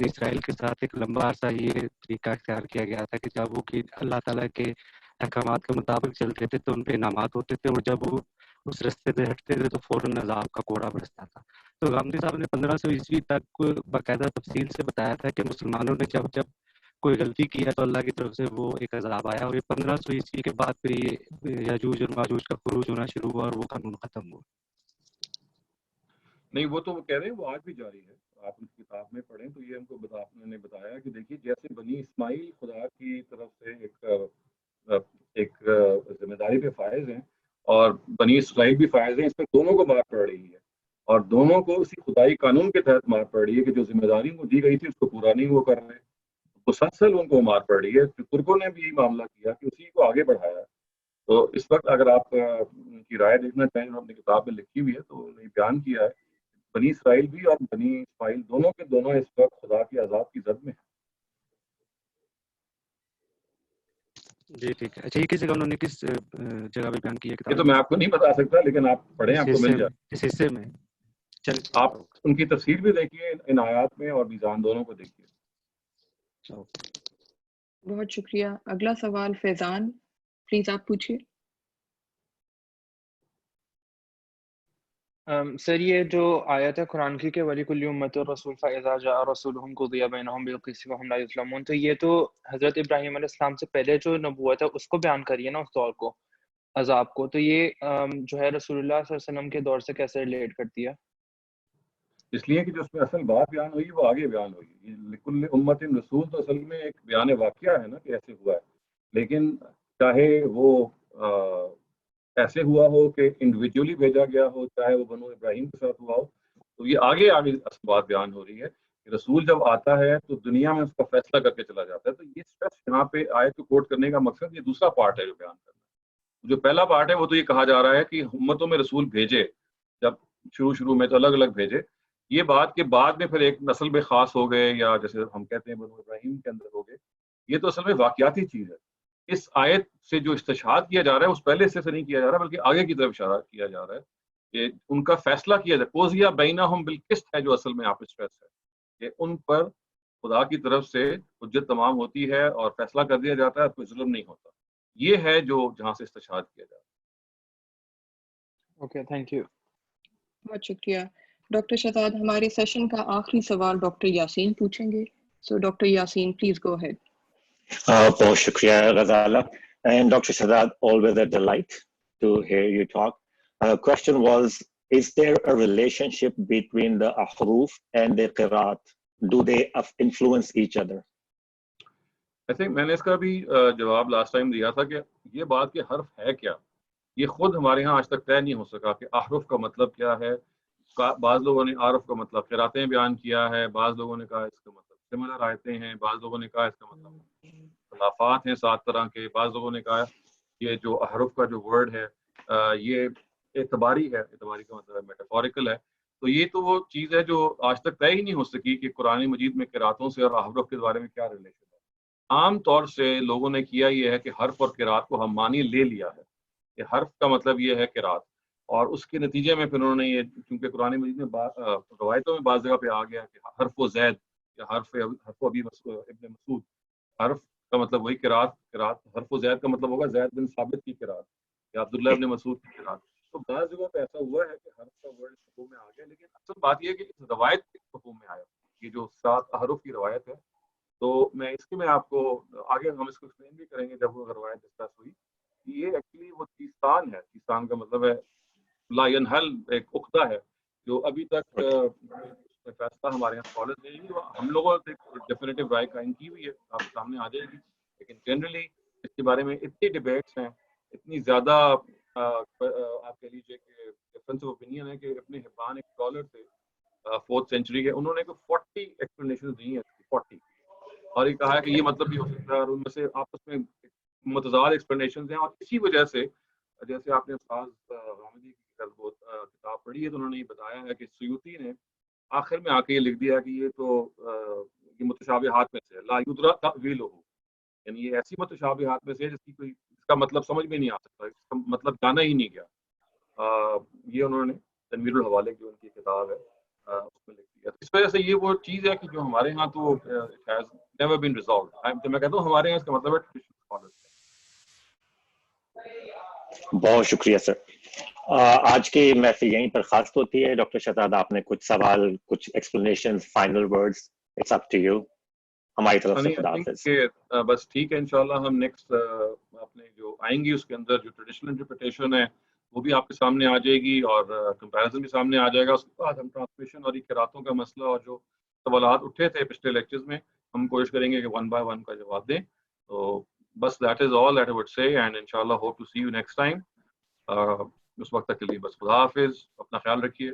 اسرائیل کے ساتھ ایک لمبا عرصہ یہ طریقہ اختیار کیا گیا تھا کہ جب وہ اللہ تعالیٰ کے احکامات کے مطابق چلتے تھے تو ان پہ انعامات ہوتے تھے, اور جب وہ اس رستے سے ہٹتے تھے تو فوراً عذاب کا کوڑا برستا تھا. تو غامدی صاحب نے 1500 عیسوی تک باقاعدہ تفصیل سے بتایا تھا کہ مسلمانوں نے جب کوئی غلطی کی ہے تو اللہ کی طرف سے وہ ایک عذاب آیا, اور یہ 1500 عیسوی کے بعد پھر یہ یاجوج اور ماجوج کا خروج ہونا شروع ہوا اور وہ قانون ختم ہوا. نہیں, وہ تو وہ کہہ رہے ہیں وہ آج بھی جاری ہے. آپ ان کی کتاب میں پڑھیں تو یہ ان کو انہوں نے بتایا کہ دیکھیے جیسے بنی اسماعیل خدا کی طرف سے ایک ذمہ داری پہ فائز ہیں, اور بنی اسرائیل بھی فائز ہیں. اس میں دونوں کو مار پڑ رہی ہے, اور دونوں کو اسی خدائی قانون کے تحت مار پڑ رہی ہے کہ جو ذمہ داری ان کو دی گئی تھی اس کو پورا نہیں وہ کر رہے. مسلسل ان کو مار پڑ رہی ہے. ترکوں نے بھی معاملہ کیا کہ اسی کو آگے بڑھایا. تو اس وقت اگر آپ ان کی رائے دیکھنا چاہیں جو اپنی کتاب میں لکھی ہوئی ہے تو انہوں نے بیان کیا ہے بنی اسرائیل بھی اور بنی اسماعیل دونوں کے دونوں اس وقت خدا کے عذاب کی زد میں ہیں. جی ٹھیک ہے. اچھا یہ کس جگہ انہوں نے کس جگہ پہ بیان کیا یہ تو میں آپ کو نہیں بتا سکتا, لیکن آپ پڑھیں, آپ کو مل جائے. اس حصے میں آپ ان کی تفسیر بھی دیکھیے ان آیات میں, اور میزان دونوں کو دیکھیے. بہت شکریہ. اگلا سوال فیضان, پلیز آپ پوچھیے. سر یہ جو آیت ہے قرآن کی کہ ولی کل امت رسول فاذا جاء رسولهم قضی بینہم بالقسط وهم لا یظلمون, تو یہ تو حضرت ابراہیم علیہ السلام سے پہلے جو نبوت ہے اس کو بیان کری ہے نا, اس دور کو, عذاب کو, تو یہ جو ہے رسول اللہ صلی اللہ علیہ وسلم کے دور سے کیسے ریلیٹ کرتی ہے؟ اس لیے کہ جو اس میں اصل بات بیان ہوئی وہ آگے بیان ہوئی. لکل امت رسول تو اصل میں ایک بیان واقعہ ہے نا کہ ایسے ہوا ہے, لیکن چاہے وہ ایسے ہوا ہو کہ انڈیویجولی بھیجا گیا ہو, چاہے وہ بنو ابراہیم کے ساتھ ہوا ہو, تو یہ آگے اصل بات بیان ہو رہی ہے کہ رسول جب آتا ہے تو دنیا میں اس کا فیصلہ کر کے چلا جاتا ہے. تو یہ اسٹریس یہاں پہ آیت کو کوٹ کرنے کا مقصد یہ دوسرا پارٹ ہے جو بیان کرنا ہے. جو پہلا پارٹ ہے وہ تو یہ کہا جا رہا ہے کہ امتوں میں رسول بھیجے, جب شروع میں تو الگ الگ بھیجے, یہ بات کے بعد میں پھر ایک نسل میں خاص ہو گئے, یا جیسے ہم کہتے ہیں بنو ابراہیم کے اندر ہو گئے. یہ تو اصل میں واقعاتی چیز ہے. اس آیت سے جو استشہاد کیا جا رہا ہے اس پہلے حصے سے نہیں کیا جا رہا, بلکہ آگے کی طرف اشارہ کیا جا رہا ہے کہ ان کا فیصلہ کیا جائے. قضی بینہم بالقسط ہے جو اصل میں آپ اسٹریس ہے کہ ان پر خدا کی طرف سے حجت تمام ہوتی ہے اور فیصلہ کر دیا جاتا ہے, کوئی ظلم نہیں ہوتا. یہ ہے جو جہاں سے استشہاد کیا جا رہا ہے. Okay, thank you. بہت شکریہ. ڈاکٹر شہزاد, ہمارے سیشن کا آخری سوال ڈاکٹر یاسین پوچھیں گے. So doctor Yasin, please go ahead. بہت شکریہ Ghazala. And Dr. Shahzad, always a delight to hear you talk. Question was, is there a relationship between the ahruf and the qiraat? Do they influence each other? I think میں نے اس کا بھی جواب last time دیا تھا کہ یہ بات کہ حرف ہے کیا, یہ خود ہمارے ہاں آج تک طے نہیں ہو سکا کہ احرف کا مطلب کیا ہے. بعض لوگوں نے عارف کا مطلب قراتیں بیان کیا ہے, بعض لوگوں نے کہا اس کا مطلب سملر آیتیں ہیں, بعض لوگوں نے کہا اس کا مطلب خلافات ہیں 7 طرح کے, بعض لوگوں نے کہا یہ جو احرف کا جو ورڈ ہے یہ اعتباری ہے, اعتباری کا مطلب میٹافوریکل ہے. تو یہ تو وہ چیز ہے جو آج تک طے ہی نہیں ہو سکی کہ قرآن مجید میں قراتوں سے اور احرف کے بارے میں کیا ریلیشن ہے. عام طور سے لوگوں نے کیا یہ ہے کہ حرف اور قرات کو ہم معنی لے لیا ہے کہ حرف کا مطلب یہ ہے قرات, اور اس کے نتیجے میں پھر انہوں نے یہ, کیونکہ قرآن مجید میں روایتوں میں بعض جگہ پہ آ گیا کہ حرف و زید یا حرف ابی ابن مسعود, حرف کا مطلب وہی قرات, حرف و زید کا مطلب ہوگا زید بن ثابت کی قرات یا عبداللہ ابن مسعود کی قرات. تو بعض جگہ پہ ایسا ہوا ہے کہ حرف کا ورڈ مفہوم میں آ گیا, لیکن اصل بات یہ ہے کہ اس روایت کے مفہوم میں آیا, یہ جو 7 احرف کی روایت ہے. تو میں اس کے میں آپ کو آگے ہم اس کو ایکسپلین بھی کریں گے جب وہ روایت ڈسکس ہوئی. یہ ایکچولی وہ تیستان ہے. تیستان کا مطلب ہے لا ینحل, ایک عقدہ ہے جو ابھی تک فیصلہ ہمارے یہاں اسکالرز نے نہیں, ہم لوگوں نے ڈیفینیٹو رائے قائم کی ہوئی ہے, آپ کے سامنے آ جائے گی, لیکن جنرلی اس کے بارے میں اتنی ڈبیٹس ہیں, اتنی زیادہ آپ کہہ لیجیے کہ ڈفرینس آف اوپینین ہے کہ ابن حبان ایک اسکالر تھے 4th سینچری کے, انہوں نے 40 ایکسپلینیشن دی ہیں, 40, اور یہ کہا ہے کہ یہ مطلب بھی ہو سکتا ہے, اور ان میں سے آپس میں متضاد ایکسپلینیشنز ہیں. اور اسی وجہ سے جیسے آپ نے استاد حامدی کی کتاب پڑھی ہے تو انہوں نے یہ بتایا ہے کہ سیوطی نے آخر میں آ کے یہ لکھ دیا کہ یہ تو یہ متشابہات میں سے لا یدرا تأویلہ, یعنی یہ ایسی متشابہات میں سے جس کی کوئی اس کا مطلب سمجھ میں نہیں آ سکتا, اس کا مطلب جانا ہی نہیں گیا. یہ انہوں نے تنویر الحوالے جو ان کی کتاب ہے اس میں لکھ دیا. اس وجہ سے یہ وہ چیز ہے کہ جو ہمارے ہاں تو it has never been resolved. میں کہتا ہوں ہمارے یہاں اس کا مطلب ہے traditional scholars. بہت شکریہ سر. آج کی محفل یہیں پر خاص ہوتی ہے. ڈاکٹر شہزاد, آپ نے کچھ سوال, کچھ explanation, final words, it's up to you. ہماری طرف سے خدا حافظ. بس ٹھیک ہے, انشاءاللہ ہم نیکسٹ اپنے جو آئیں گی اس کے اندر جو ٹریڈیشنل انٹرپریٹیشن ہے وہ بھی آپ کے سامنے آ جائے گی, اور کمپیریزن بھی سامنے آ جائے گا. اس کے بعد ہم ٹرانسمیشن اور قراتوں کا مسئلہ اور جو سوالات اٹھے تھے پچھلے لیکچرز میں ہم کوشش کریں گے کہ 1 by 1 کا جواب دیں. تو بس that is all that I would say, and انشاءاللہ hope to see you next time. اس وقت تک کے لیے بس خدا حافظ, اپنا خیال رکھیے.